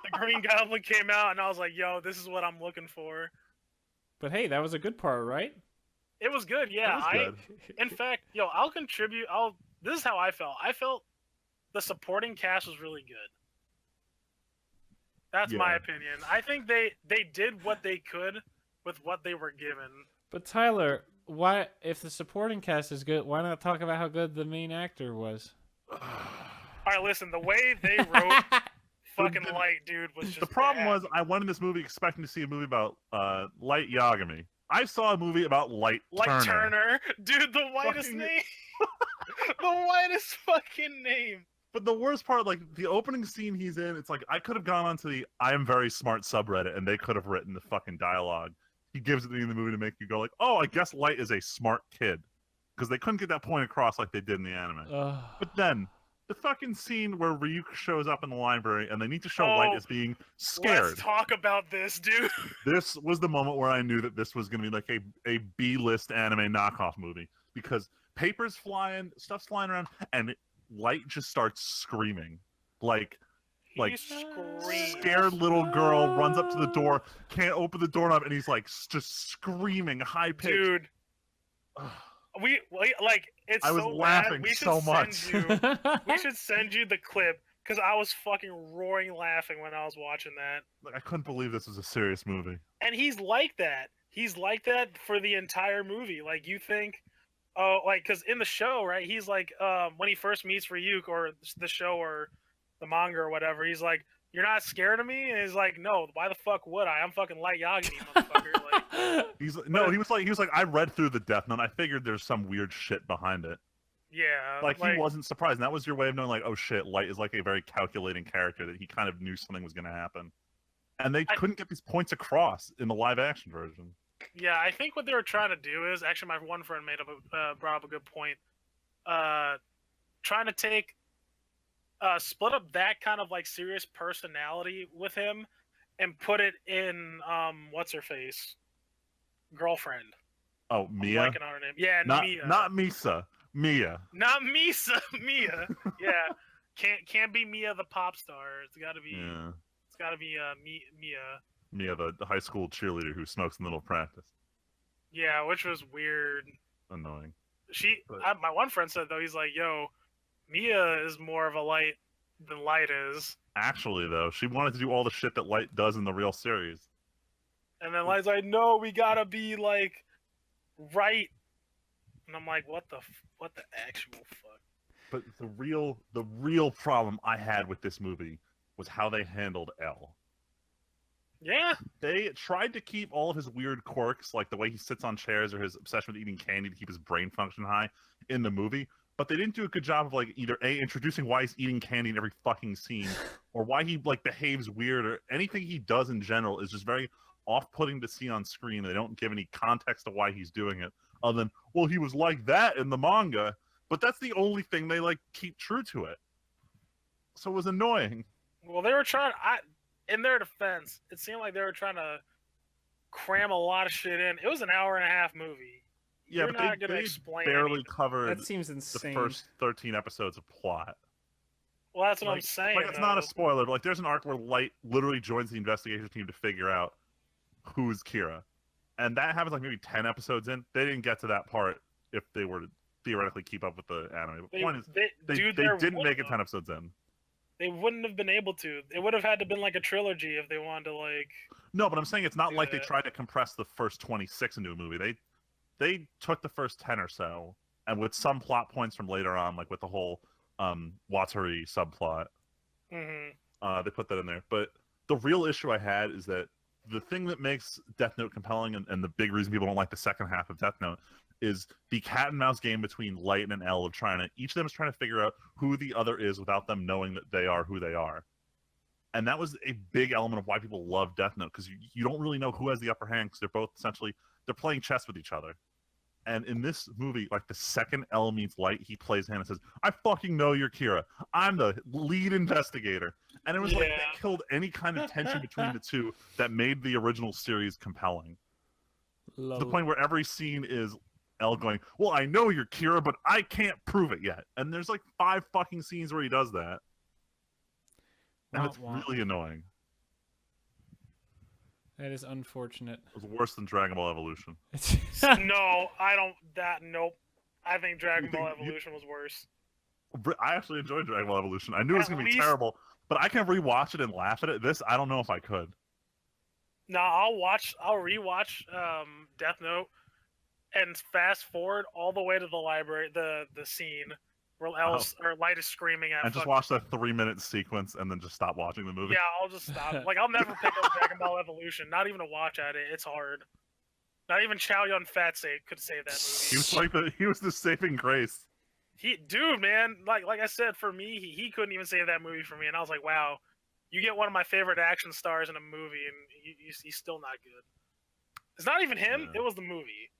The Green Goblin came out, and I was like, "Yo, this is what I'm looking for." But hey, that was a good part, right? It was good, yeah. It was good. In fact, yo, I'll contribute. This is how I felt. I felt the supporting cast was really good. That's my Yeah. opinion. I think they did what they could with what they were given. But Tyler, why? If the supporting cast is good, why not talk about how good the main actor was? All right, listen. The way they wrote fucking The- Light, dude, was just The problem bad. was I went in this movie expecting to see a movie about Light Yagami. I saw a movie about Light Turner, dude, the whitest Fucking- name, the whitest fucking name. But the worst part, like the opening scene he's in, it's like I could have gone onto the "I am very smart" subreddit and they could have written the fucking dialogue. He gives it in the movie to make you go like, "Oh, I guess Light is a smart kid," because they couldn't get that point across like they did in the anime. Ugh. But then the fucking scene where Ryuk shows up in the library and they need to show Oh, Light as being scared. Let's talk about this, dude. This was the moment where I knew that this was going to be like a B-list anime knockoff movie, because papers flying, stuff's flying around, and Light just starts screaming. Like He screams. scared little girl runs up to the door, can't open the doorknob, and he's like just screaming high pitched. Dude, we like it's I was so laughing bad. We should so send much. you. We should send you the clip because I was fucking roaring laughing when I was watching that. Like, I couldn't believe this was a serious movie. And he's like that. He's like that for the entire movie. Like you think, oh, like because in the show, right? He's like, when he first meets Ryuk or the show or the manga or whatever, he's like, "You're not scared of me?" And he's like, "No, why the fuck would I? I'm fucking Light Yagami, motherfucker." Like, He was like, I read through the Death Note. I figured there's some weird shit behind it. yeah, Like he wasn't surprised. And that was your way of knowing, like, oh shit, Light is like a very calculating character, that he kind of knew something was going to happen. And they couldn't get these points across in the live action version. Yeah, I think what they were trying to do is actually my one friend brought up a good point. Trying to take split up that kind of like serious personality with him and put it in what's her face girlfriend. Oh, I'm Mia, blanking on her name. Yeah, not Mia. not Misa, Mia. Not Misa. Mia. Yeah, can't be Mia the pop star. It's got to be. Yeah, It's got to be Mia. Mia, the high school cheerleader who smokes in the middle of practice. Yeah, which was weird. Annoying. But- My one friend said though, he's like, "Yo, Mia is more of a Light than Light is," Actually, though, she wanted to do all the shit that Light does in the real series. and then Light's like, "No, we gotta be like right," and I'm like, "What the actual fuck?" But the real problem I had with this movie was how they handled L. Yeah, They tried to keep all of his weird quirks, like the way he sits on chairs or his obsession with eating candy to keep his brain function high, in the movie. But they didn't do a good job of like either A, introducing why he's eating candy in every fucking scene, or why he like behaves weird, or anything he does in general is just very off-putting to see on screen. They don't give any context to why he's doing it, other than, well, he was like that in the manga. But that's the only thing they like keep true to it. So it was annoying. Well, they were trying. In their defense, it seemed like they were trying to cram a lot of shit in. It was an hour-and-a-half movie. Yeah, You're but not gonna they explain barely anything. covered That seems the insane. first 13 episodes of plot. Well, that's what I'm saying. Like, it's not a spoiler, but like, there's an arc where Light literally joins the investigation team to figure out who's Kira, and that happens like maybe 10 episodes in. They didn't get to that part if they were to theoretically keep up with the anime. But the point is, they didn't make it 10 episodes in. They wouldn't have been able to. It would have had to been like a trilogy if they wanted to like. No, but I'm saying it's not like they tried to compress the first 26 into a movie. They took the first 10 or so, and with some plot points from later on, like with the whole Watari subplot, they put that in there. But the real issue I had is that the thing that makes Death Note compelling, and the big reason people don't like the second half of Death Note, is the cat and mouse game between Light and L of each of them is trying to figure out who the other is without them knowing that they are who they are. And that was a big element of why people love Death Note, because you don't really know who has the upper hand, because they're both essentially, they're playing chess with each other. And in this movie, like, the second L meets Light, he plays hand and says, I fucking know you're Kira. I'm the lead investigator. And it was like, they killed any kind of tension between the two that made the original series compelling. To the point where every scene is L going, well, I know you're Kira, but I can't prove it yet. And there's like 5 fucking scenes where he does that. And it's really annoying. That is unfortunate. It was worse than Dragon Ball Evolution. No, I don't. Nope. I think Dragon Ball Evolution was worse. I actually enjoyed Dragon Ball Evolution. I knew it was going to be terrible, but I can rewatch it and laugh at it. This, I don't know if I could. No, I'll rewatch Death Note and fast forward all the way to the library, the scene where Light is screaming at. And just watch that 3-minute sequence and then just stop watching the movie. Yeah, I'll just stop. Like, I'll never pick up Dragon Ball Evolution. Not even to watch at it. It's hard. Not even Chow Yun Fat could save that movie. He was the saving grace. Dude, man, like I said, for me, he couldn't even save that movie for me, and I was like, wow, you get one of my favorite action stars in a movie, and he's still not good. It's not even him. Yeah. It was the movie.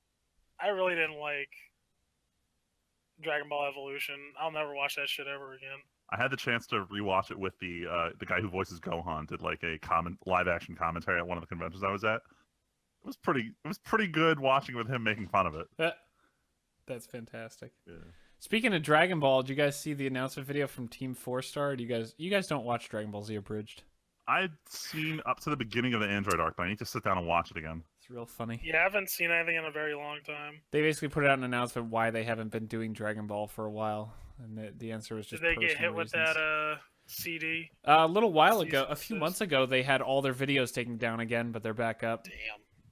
I really didn't like Dragon Ball Evolution. I'll never watch that shit ever again. I had the chance to rewatch it with the guy who voices Gohan. Did like a live action commentary at one of the conventions I was at. It was pretty good watching with him making fun of it. That's fantastic. Yeah. Speaking of Dragon Ball, did you guys see the announcement video from Team 4-Star? You guys don't watch Dragon Ball Z Abridged? I'd seen up to the beginning of the Android arc, but I need to sit down and watch it again. It's real funny. Yeah, I haven't seen anything in a very long time. They basically put out an announcement why they haven't been doing Dragon Ball for a while, and the answer was just Did they get hit reasons. with that CD? A little while ago, a few months ago, they had all their videos taken down again, but they're back up. Damn.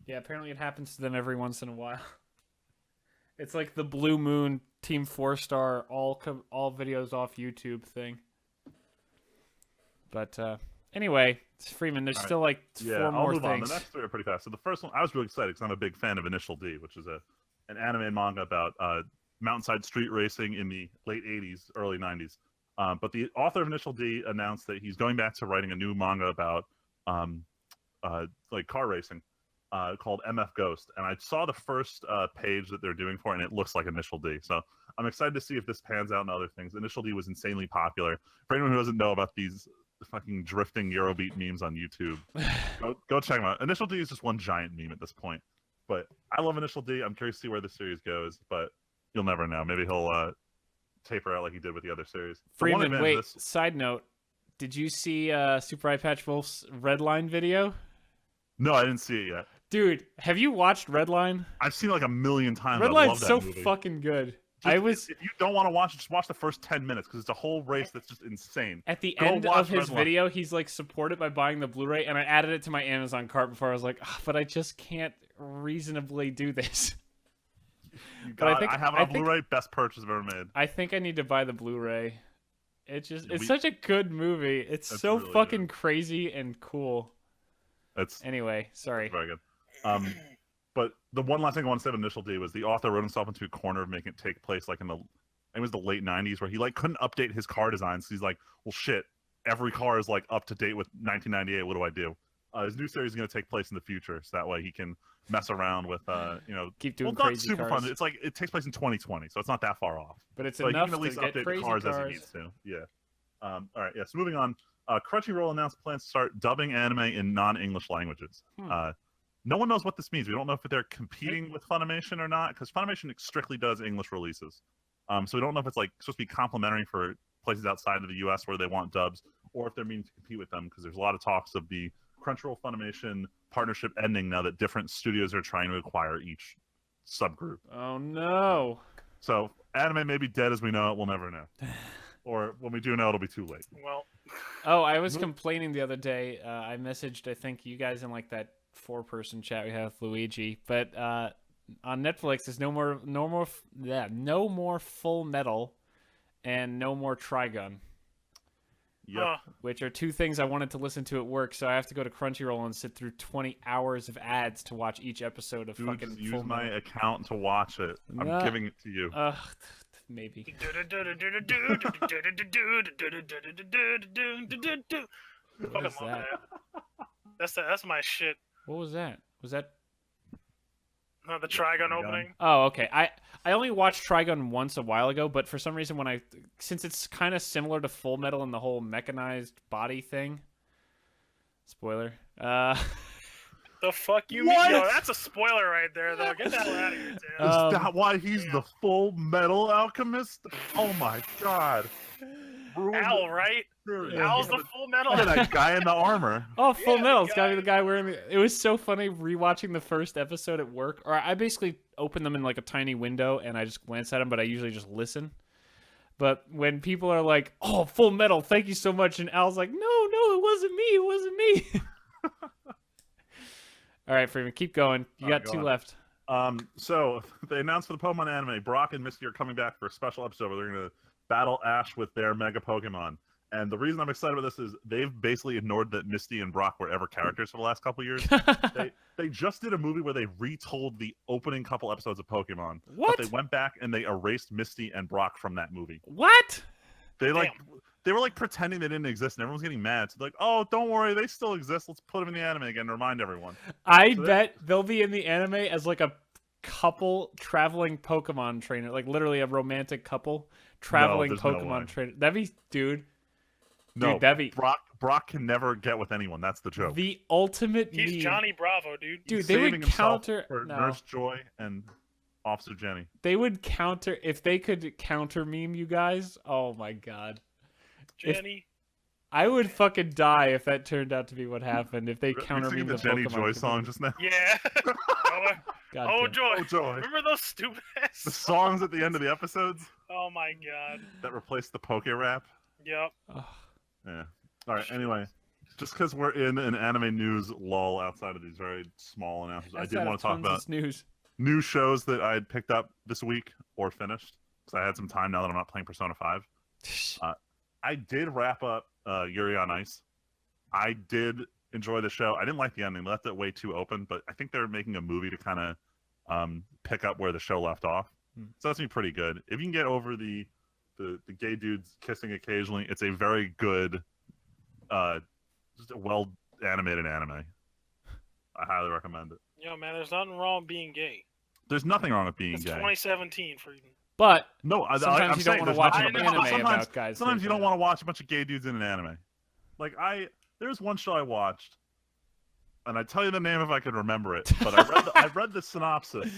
Yeah, apparently it happens to them every once in a while. It's like the Blue Moon Team 4-Star all videos off YouTube thing. But anyway, Freeman, there's still like 4 more move things. On. The next 3 are pretty fast. So the first one, I was really excited because I'm a big fan of Initial D, which is an anime and manga about mountainside street racing in the late 80s, early 90s. But the author of Initial D announced that he's going back to writing a new manga about like car racing. Called MF Ghost, and I saw the first page that they're doing for it, and it looks like Initial D. So I'm excited to see if this pans out in other things. Initial D was insanely popular. For anyone who doesn't know about these fucking drifting Eurobeat memes on YouTube, go check them out. Initial D is just one giant meme at this point. But I love Initial D. I'm curious to see where the series goes, but you'll never know. Maybe he'll taper out like he did with the other series. Freeman, wait, side note. Did you see Super Eye Patch Wolf's Redline video? No, I didn't see it yet. Dude, have you watched Redline? I've seen it like a million times. Redline's so fucking good. If you don't want to watch it, just watch the first 10 minutes because it's a whole race that's just insane. At the end of his video, he's like supported by buying the Blu-ray, and I added it to my Amazon cart before I was like, but I just can't reasonably do this. I have it on Blu-ray. Best purchase I've ever made. I think I need to buy the Bluray. It's such a good movie. It's so really fucking good. Crazy and cool. Anyway, sorry. Very good. But the one last thing I want to say about Initial D was the author wrote himself into a corner of making it take place like it was the late 90s where he like couldn't update his car designs. So he's like, well, shit, every car is like up to date with 1998. What do I do? His new series is going to take place in the future, so that way he can mess around with, keep doing crazy super cars. Fun. It's like it takes place in 2020, so it's not that far off. But it's so enough he can at least to get update crazy the cars cars as he needs to. Yeah. All right, yes. Moving on. Crunchyroll announced plans to start dubbing anime in non-English languages. No one knows what this means. We don't know if they're competing with Funimation or not, because Funimation strictly does English releases. So we don't know if it's like supposed to be complimentary for places outside of the U.S. where they want dubs, or if they're meaning to compete with them, because there's a lot of talks of the Crunchyroll Funimation partnership ending now that different studios are trying to acquire each subgroup. Oh no! So anime may be dead as we know it. We'll never know. Or when we do know, it'll be too late. Well, Oh, I was complaining the other day. I messaged, I think, you guys in like that 4-person chat we have with Luigi, but on Netflix, there's no more Full Metal, and no more Trigun. Yep. Which are two things I wanted to listen to at work, so I have to go to Crunchyroll and sit through 20 hours of ads to watch each episode of fucking just use Full my Metal. account to watch it. I'm giving it to you. Maybe. What is that? That's my shit. What was that? Was that? No, the Trigun opening. Oh, okay. I only watched Trigun once a while ago, but for some reason since it's kind of similar to Full Metal in the whole mechanized body thing. Spoiler. The fuck you What? mean? Yo, that's a spoiler right there, though. Get the hell out of here, Is Tim. that why he's the Full Metal Alchemist? Oh my god. Al, right? Al's the Full Metal. Look at that guy in the armor. Oh, Full Yeah, Metal. the It's gotta be guy- the guy wearing the... It was so funny rewatching the first episode at work. Or I basically open them in like a tiny window and I just glance at them, but I usually just listen. But when people are like, "Oh, Full Metal, thank you so much," and Al's like, "No, it wasn't me. It wasn't me." All right, Freeman, keep going. You got go 2 on. left. So they announced for the Pokemon anime, Brock and Misty are coming back for a special episode where they're going to battle Ash with their Mega Pokemon. And the reason I'm excited about this is they've basically ignored that Misty and Brock were ever characters for the last couple years. They just did a movie where they retold the opening couple episodes of Pokemon. What? But they went back and they erased Misty and Brock from that movie. What? They they were like pretending they didn't exist, and everyone's getting mad. So they're like, "Oh, don't worry, they still exist. Let's put them in the anime again to remind everyone." I So bet they'll be in the anime as like a couple traveling Pokemon trainer, like literally a romantic couple traveling there's no way. Pokemon trainer. That'd be, dude, No, that'd be Brock can never get with anyone. That's the joke. the ultimate He's meme. Johnny Bravo, dude. Dude, He's they would saving himself counter. for No. Nurse Joy and Officer Jenny. They would counter if they could counter meme you guys. Oh my god. Jenny. I would fucking die if that turned out to be what happened. If they We're counter singing meme the the Jenny Pokemon Joy song community. just now. Yeah. God Oh damn. joy. Oh, joy. Remember those stupid ass? The songs at the end of the episodes Oh my god. that replaced the Poke Rap. Yep. Ugh. Yeah. All right. Anyway, just because we're in an anime news lull outside of these very small announcements, I That's did out want of to talk tons about of news. new shows that I had picked up this week or finished because I had some time now that I'm not playing Persona 5. I did wrap up Yuri on Ice. I did enjoy the show. I didn't like the ending. They left it way too open, but I think they're making a movie to kind of pick up where the show left off. So that's gonna be pretty good. If you can get over the gay dudes kissing occasionally, it's a very good, just a well animated anime. I highly recommend it. Yo, man, there's nothing wrong with being gay. There's nothing wrong with being It's gay. 2017 for you. But No, sometimes I'm you saying don't want to there's watch nothing an about- anime sometimes- about guys. Sometimes you don't sleeping. want to watch a bunch of gay dudes in an anime. Like there's one show I watched, and I'd tell you the name if I could remember it. But I read the synopsis,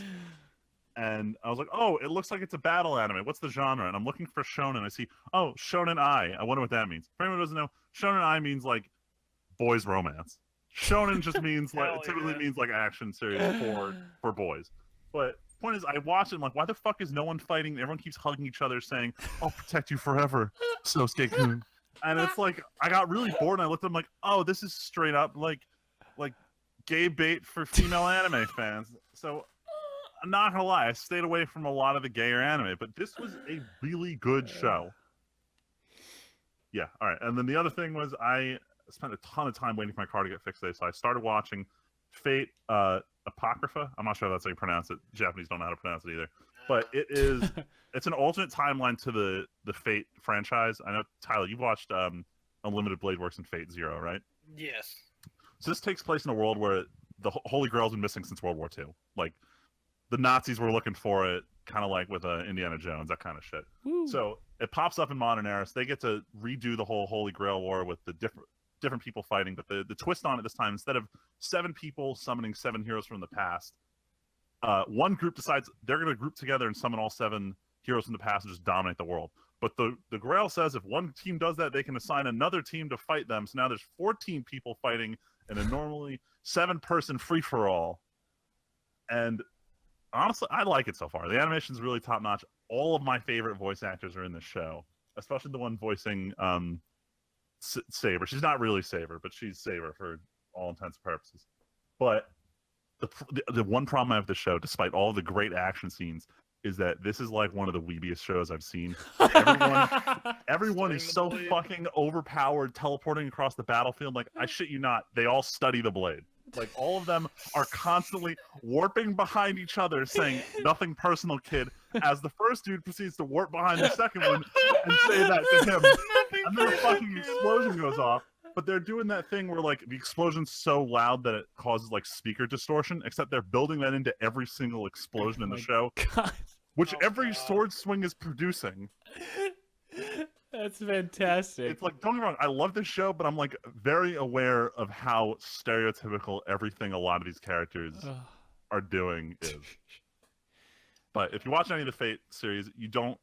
and I was like, oh, it looks like it's a battle anime. What's the genre? And I'm looking for shonen. I see, oh, shonen ai. I wonder what that means. For anyone who doesn't know, shonen ai means like boys romance. Shonen just means like Hell it typically yeah. means like action series for boys. But point is, I watched it. I'm like, why the fuck is no one fighting? Everyone keeps hugging each other, saying, "I'll protect you forever, Sosuke-kun." And it's like I got really bored, and I looked at them like, "Oh, this is straight up like gay bait for female anime fans." So I'm not gonna lie, I stayed away from a lot of the gayer anime, but this was a really good show. Yeah, all right. And then the other thing was I spent a ton of time waiting for my car to get fixed today, so I started watching Fate Apocrypha. I'm not sure if that's how you pronounce it. Japanese don't know how to pronounce it either. But it's an alternate timeline to the Fate franchise. I know, Tyler, you've watched Unlimited Blade Works and Fate Zero, right? Yes. So this takes place in a world where the Holy Grail's been missing since World War II. Like, the Nazis were looking for it. kind of like with Indiana Jones, that kind of shit. Woo. So it pops up in Modern Era. So they get to redo the whole Holy Grail War with the different people fighting. But the twist on it this time, instead of 7 people summoning 7 heroes from the past, one group decides they're going to group together and summon all 7 heroes from the past and just dominate the world. But the Grail says if one team does that, they can assign another team to fight them. So now there's 14 people fighting in a normally 7-person free-for-all. And honestly, I like it so far. The animation's really top-notch. All of my favorite voice actors are in this show, especially the one voicing Saber. She's not really Saber, but she's Saber for all intents and purposes. But the one problem I have with the show, despite all the great action scenes, is that this is like one of the weebiest shows I've seen. Everyone is so fucking overpowered, teleporting across the battlefield. Like, I shit you not, they all study the blade. Like, all of them are constantly warping behind each other, saying, "Nothing personal, kid," as the first dude proceeds to warp behind the second one and say that to him. And then a fucking explosion goes off. But they're doing that thing where, like, the explosion's so loud that it causes, like, speaker distortion, except they're building that into every single explosion in the show, God. which every sword swing is producing. That's fantastic. It's like, don't get me wrong, I love this show, but I'm, like, very aware of how stereotypical everything a lot of these characters are doing is. But if you watch any of the Fate series, you don't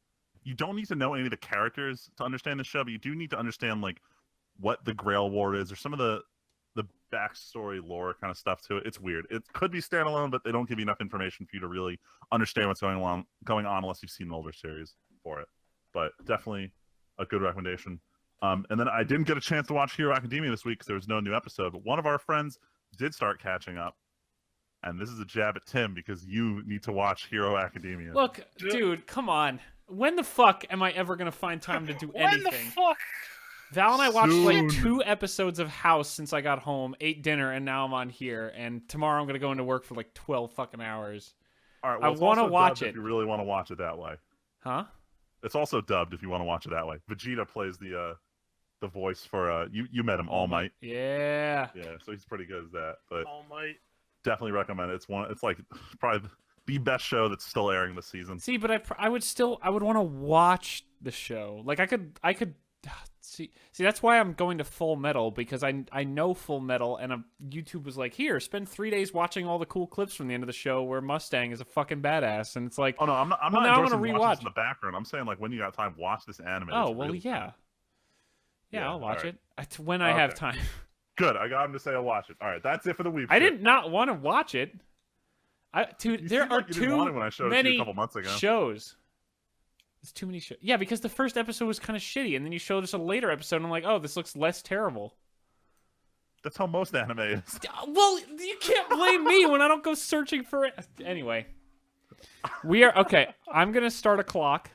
need to know any of the characters to understand the show, but you do need to understand, like, what the Grail War is, or some of the backstory lore kind of stuff to it. It's weird. It could be standalone, but they don't give you enough information for you to really understand what's going on unless you've seen an older series for it. But definitely a good recommendation. And then I didn't get a chance to watch Hero Academia this week because there was no new episode, but one of our friends did start catching up. And this is a jab at Tim because you need to watch Hero Academia. Look, dude, come on. When the fuck am I ever going to find time to do anything? When the fuck? Val and I watched like Soon. 2 episodes of House since I got home, ate dinner, and now I'm on here. And tomorrow I'm gonna go into work for like 12 fucking hours. All right, well, I it's want to also watch dubbed it. if you really want to watch it that way. Huh? It's also dubbed if you want to watch it that way. Vegeta plays the voice for you met him, All Might. Yeah. Yeah, so he's pretty good at that. But All Might. definitely recommend it. It's like probably the best show that's still airing this season. See, but I would want to watch the show. Like I could see that's why I'm going to Full Metal, because I know Full Metal, and YouTube was like, here, spend 3 days watching all the cool clips from the end of the show where Mustang is a fucking badass, and it's like, Oh no, I'm not now I'm endorsing gonna watching rewatch. this in the background. I'm saying like when you got time, watch this anime. oh It's well, really yeah, I'll watch alright. it when I have Okay. time. good. I got him to say I'll watch it. All right, that's it for the week. I did not want to watch it. Dude, You there seemed are like you didn't want it too when I showed it to you a many couple months ago. shows. There's too many shows. Yeah, because the first episode was kind of shitty, and then you showed us a later episode, and I'm like, oh, this looks less terrible. That's how most anime is. Well, you can't blame me when I don't go searching for it. Anyway, we are okay. I'm gonna start a clock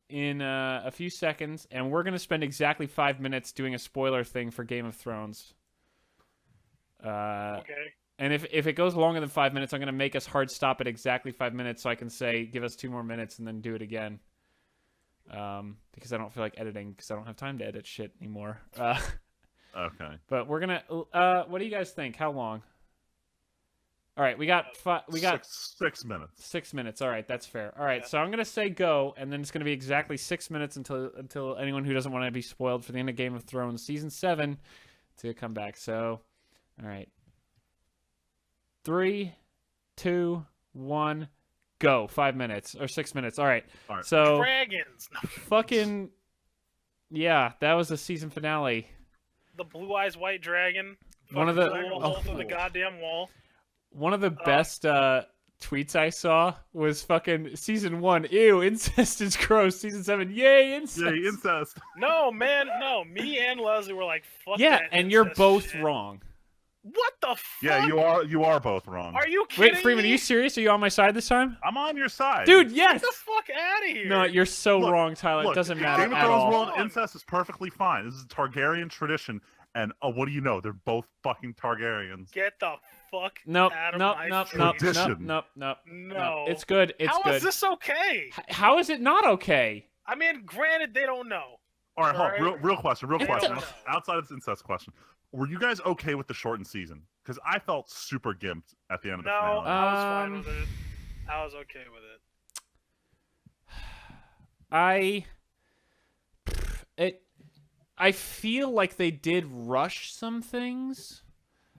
in a few seconds, and we're gonna spend exactly 5 minutes doing a spoiler thing for Game of Thrones. Okay. And if it goes longer than 5 minutes, I'm going to make us hard stop at exactly 5 minutes so I can say, give us 2 more minutes and then do it again. Because I don't feel like editing, because I don't have time to edit shit anymore. Okay. But we're going to, what do you guys think? How long? All right, we got 6 minutes. 6 minutes. All right, that's fair. All right, so I'm going to say go, and then it's going to be exactly 6 minutes until anyone who doesn't want to be spoiled for the end of Game of Thrones Season 7 to come back. So, all right. 3, 2, 1, go. 5 minutes or 6 minutes. All right. All right. So Dragons. fucking yeah, that was the season finale. The blue eyes white dragon. One of the- fucking blew a hole through the goddamn wall. One of the best tweets I saw was fucking season 1. Ew, incest is gross. Season 7. Yay, incest. Yay, incest. No, man, no. Me and Leslie were like, fuck Yeah, that and you're incest both shit. wrong. What the fuck? Yeah, you are both wrong. Are you kidding Wait, Freeman, me? are you serious? Are you on my side this time? I'm on your side. Dude, yes. Get the fuck out of here. No, you're so Look, wrong, Tyler. Look, It doesn't matter Game of at Thrones all. world, incest is perfectly fine. This is a Targaryen tradition, and what do you know? They're both fucking Targaryens. Get the fuck Nope, out of nope, my nope, face. nope, Tradition. nope, nope, No. no. It's good. It's How good. is this okay? How is it not okay? I mean, granted, they don't know. All right, hold on. Alright. Real question. They don't know. Outside of this incest question, were you guys okay with the shortened season? Because I felt super gimped at the end of the No, finale. I was fine with it. I was okay with it. I feel like they did rush some things.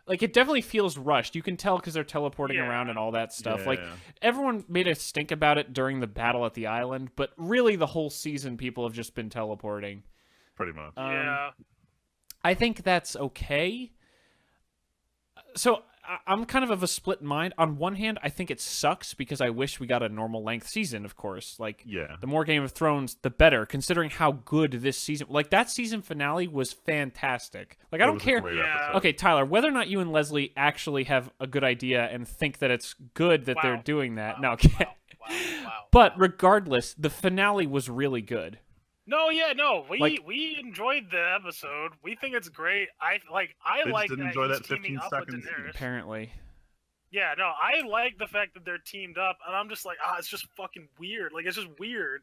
Like, it definitely feels rushed. You can tell because they're teleporting around and all that stuff. Like, everyone made a stink about it during the battle at the island, but really the whole season people have just been teleporting. Pretty much. Yeah. I think that's okay. So I'm kind of a split mind. On one hand, I think it sucks because I wish we got a normal length season, of course. Like, the more Game of Thrones, the better, considering how good this season... Like, that season finale was fantastic. Like, I don't care... Okay, Tyler, whether or not you and Leslie actually have a good idea and think that it's good that they're doing that... No, okay. But regardless, the finale was really good. No, we enjoyed the episode. We think it's great. I like didn't that enjoy he's that 15 teaming up seconds. with Daenerys. Apparently. Yeah, no, I like the fact that they're teamed up, and I'm just like, it's just fucking weird. Like, it's just weird,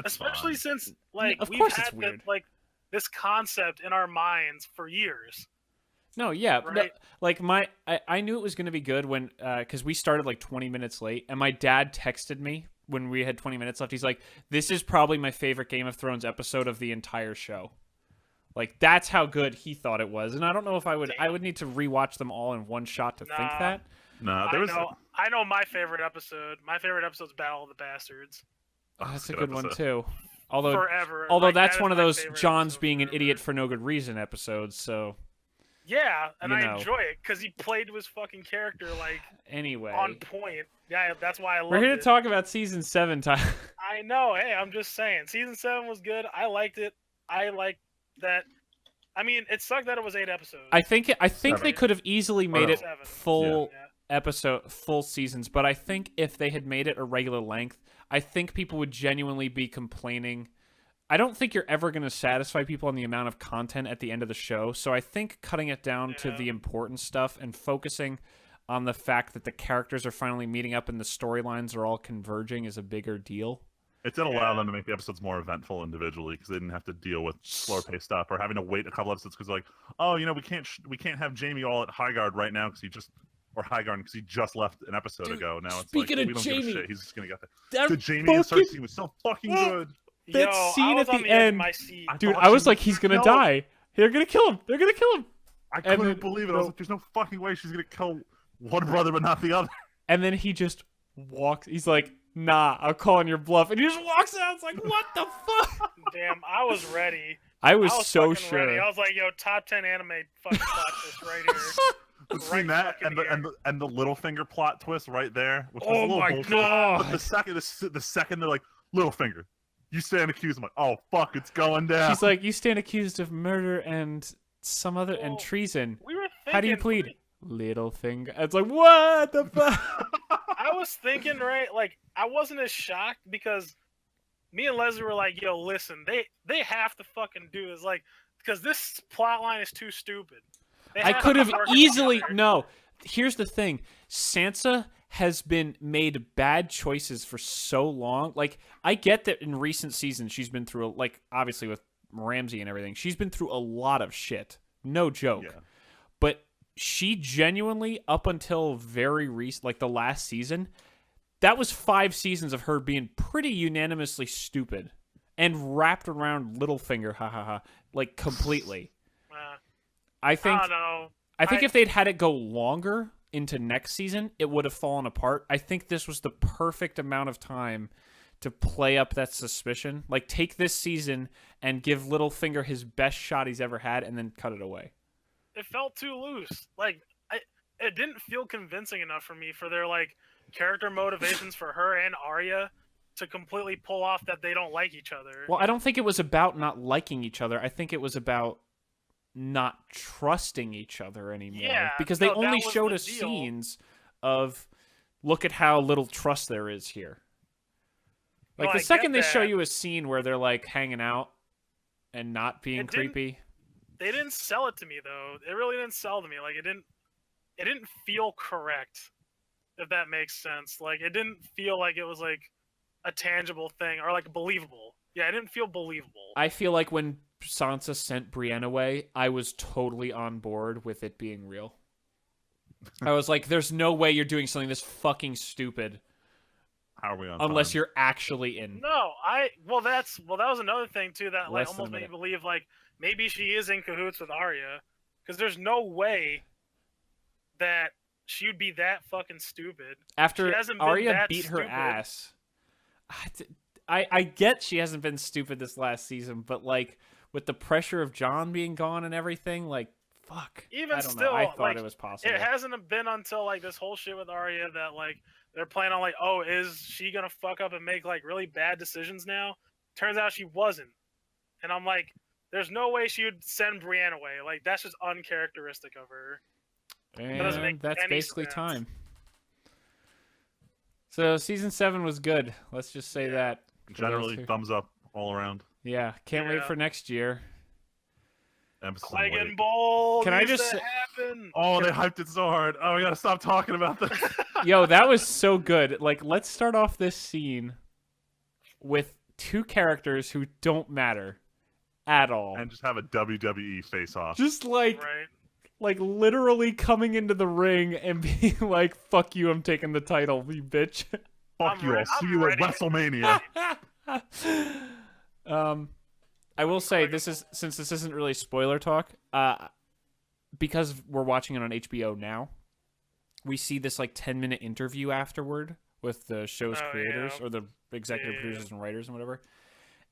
especially since we've had this concept in our minds for years. No, yeah, right? Like I knew it was going to be good when because we started like 20 minutes late, and my dad texted me when we had 20 minutes left. He's like, "This is probably my favorite Game of Thrones episode of the entire show." Like, that's how good he thought it was, and I don't know if I would. I would need to rewatch them all in one shot to think that. No, I know my favorite episode. My favorite episode's Battle of the Bastards. Oh, that's a good one too. Although, Forever. That's one of those John's being an forever. idiot for no good reason episodes. So. Yeah, and I enjoy it because he played to his fucking character anyway on point. Yeah, that's why I love it. We're here to talk about season 7, Tyler. I know. Hey, I'm just saying. Season 7 was good. I liked it. I liked that. I mean, it sucked that it was 8 episodes. I think they could have easily made it full full seasons, but I think if they had made it a regular length, I think people would genuinely be complaining. I don't think you're ever going to satisfy people on the amount of content at the end of the show, so I think cutting it down to the important stuff and focusing on the fact that the characters are finally meeting up and the storylines are all converging is a bigger deal. It did allow them to make the episodes more eventful individually because they didn't have to deal with slower paced stuff or having to wait a couple episodes because like, oh, we can't have Jamie all at Highgarden right now because he just left an episode ago. Now it's like, we don't give a shit. He's just gonna get there. The Jamie and Cersei scene was so fucking good. That scene at the end, dude, I was like, he's gonna die. They're gonna kill him. They're gonna kill him. I couldn't believe it. I was like, there's no fucking way she's gonna kill one brother but not the other. And then he just walks. He's like, nah, I'm calling your bluff. And he just walks out. It's like, what the fuck? Damn, I was ready. I was so sure. Ready. I was like, yo, top 10 anime fucking plot twist right here. Between that and the Littlefinger plot twist right there, which was a little bullshit. God. But the second they're like, Littlefinger, you stand accused. I'm like, oh fuck, it's going down. She's like, you stand accused of murder and some other and treason. We were thinking, how do you plead? Littlefinger. It's like, what the fuck? I was thinking, right? Like, I wasn't as shocked because me and Leslie were like, yo, listen, they have to fucking do this, like, because this plot line is too stupid. I could have easily no. Here's the thing: Sansa has been made bad choices for so long. Like, I get that in recent seasons she's been through, like, obviously with Ramsay and everything, she's been through a lot of shit. No joke. Yeah. But she genuinely, up until very recent, like the last season, that was 5 seasons of her being pretty unanimously stupid and wrapped around Littlefinger, like completely. I think if they'd had it go longer into next season, it would have fallen apart. I think this was the perfect amount of time to play up that suspicion. Like, take this season and give Littlefinger his best shot he's ever had and then cut it away. It felt too loose. Like, it didn't feel convincing enough for me for their, like, character motivations for her and Arya to completely pull off that they don't like each other. Well, I don't think it was about not liking each other. I think it was about not trusting each other anymore. Yeah, because they only showed us scenes of, look at how little trust there is here. Like, the second they show you a scene where they're, like, hanging out and not being creepy. They didn't sell it to me, though. It really didn't sell to me. Like, it didn't feel correct, if that makes sense. Like, it didn't feel like it was, like, a tangible thing or, like, believable. Yeah, it didn't feel believable. I feel like when Sansa sent Brienne away, I was totally on board with it being real. I was like, there's no way you're doing something this fucking stupid How are we on unless time? you're actually in. No, that was another thing too that like Less than almost a made me minute. believe like maybe she is in cahoots with Arya, because there's no way that she would be that fucking stupid. She After hasn't been Arya that beat her stupid. ass, I get she hasn't been stupid this last season, but like with the pressure of Jon being gone and everything, like fuck. Even I don't still, know. I thought like, it was possible. it hasn't been until like this whole shit with Arya that like they're planning on like, oh, is she gonna fuck up and make like really bad decisions now? Turns out she wasn't, and I'm like, there's no way she would send Brienne away. Like that's just uncharacteristic of her. doesn't make And that's any basically sense. time. So season 7 was good. Let's just say that. for those Generally, who- thumbs up all around. Yeah, can't wait Yeah. for next year. Emphasis on Dragon wait. Ball. Can I needs just to say- happen? Oh, they hyped it so hard. Oh, we gotta stop talking about this. Yo, that was so good. Like, let's start off this scene with 2 characters who don't matter at all. And just have a WWE face-off. Just like Right. like literally coming into the ring and being like, "Fuck you, I'm taking the title, you bitch." Fuck you, I'll I'm see you at ready. WrestleMania. I will say this is, since this isn't really spoiler talk, because we're watching it on HBO now, we see this like 10-minute interview afterward with the show's Oh, creators yeah. or the executive Yeah. producers and writers and whatever.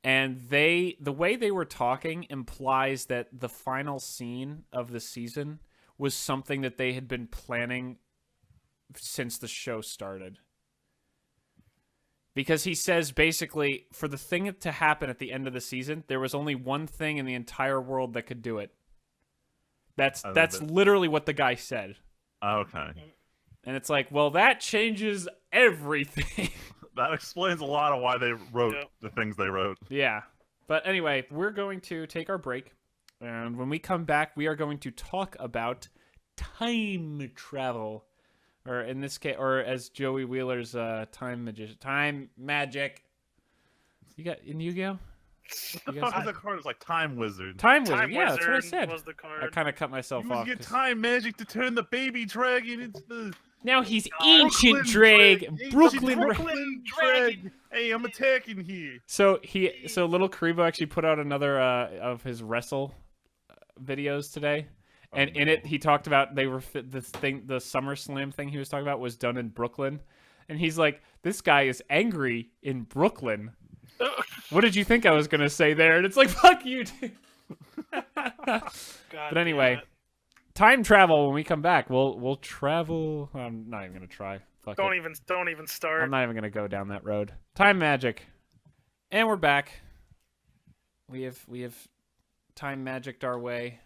And the way they were talking implies that the final scene of the season was something that they had been planning since the show started. Because he says basically, for the thing to happen at the end of the season, there was only one thing in the entire world that could do it. That's literally what the guy said. Okay. And it's like, well, that changes everything. That explains a lot of why they wrote Yep. the things they wrote. Yeah. But anyway, we're going to take our break. And when we come back, we are going to talk about time travel. Or in this case, or as Joey Wheeler's time magic. You got in Yu-Gi-Oh? The fuck was that card? It was like Time Wizard. Time Wizard. Time Yeah, that's what I Wizard said. was the card. I kind of cut myself You off. get 'cause- time magic to turn the baby dragon into the Now he's Brooklyn ancient drag. Ancient Brooklyn. Brooklyn dragon. Hey, I'm attacking here. So little Karibo actually put out another of his wrestle videos today, and in it he talked about the SummerSlam thing he was talking about was done in Brooklyn, and he's like, this guy is angry in Brooklyn. What did you think I was gonna say there? And it's like, fuck you, dude. But anyway, time travel. When we come back, we'll travel. I'm not even gonna try. Fuck Don't it. even start. I'm not even gonna go down that road. Time magic, and we're back. We have time magicked our way.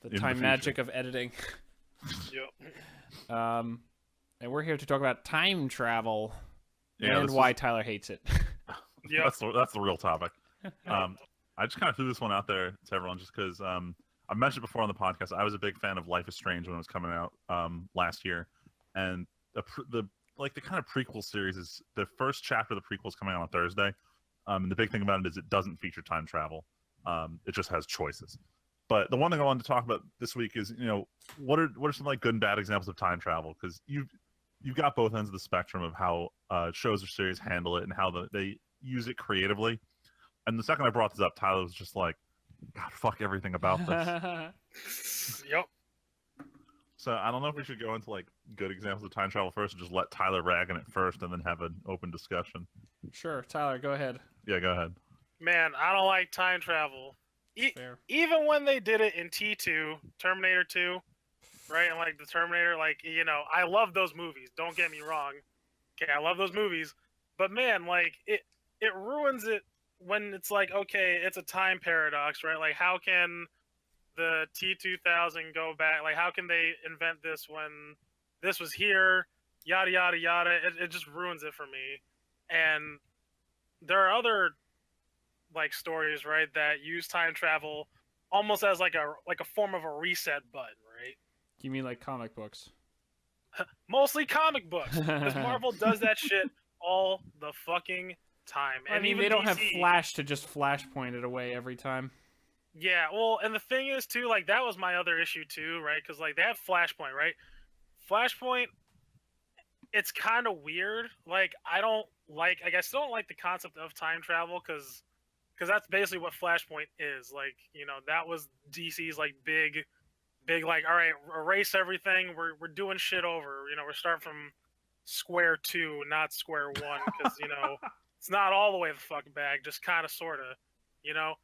The In the time future. magic of editing. Yep. And we're here to talk about time travel Yeah, and this why is- Tyler hates it. Yep. That's the real topic. I just kind of threw this one out there to everyone just because I mentioned before on the podcast I was a big fan of Life is Strange when it was coming out last year, and the kind of prequel series is the first chapter of the prequel is coming out on Thursday. And the big thing about it is it doesn't feature time travel. It just has choices. But the one thing I wanted to talk about this week is, what are some like good and bad examples of time travel? Because you've got both ends of the spectrum of how shows or series handle it and how they use it creatively. And the second I brought this up, Tyler was just like, God, fuck everything about this. Yep. So I don't know if we should go into like good examples of time travel first, or just let Tyler rag on it first, and then have an open discussion. Sure, Tyler, go ahead. Yeah, go ahead. Man, I don't like time travel. Fair. Even when they did it in T2, Terminator 2, right? And like the Terminator, like, I love those movies. Don't get me wrong. Okay, I love those movies. But man, like it ruins it when it's like, okay, it's a time paradox, right? Like how can the T2000 go back? Like how can they invent this when this was here? Yada yada yada. It just ruins it for me. And there are other like stories, right, that use time travel almost as like a form of a reset button, right? You mean like comic books? Mostly comic books, because Marvel does that shit all the fucking time. I And mean, even they don't have DC. Flash to just flashpoint it away every time. Yeah, well, and the thing is too, like that was my other issue too, right? Because like they have Flashpoint, right? Flashpoint, it's kind of weird. Like I still don't like the concept of time travel because that's basically what Flashpoint is. Like, you know, that was DC's like big like, all right, erase everything. We're doing shit over. You know, we're starting from square two, not square one, because you know it's not all the way the fucking bag, just kind of, sort of, you know.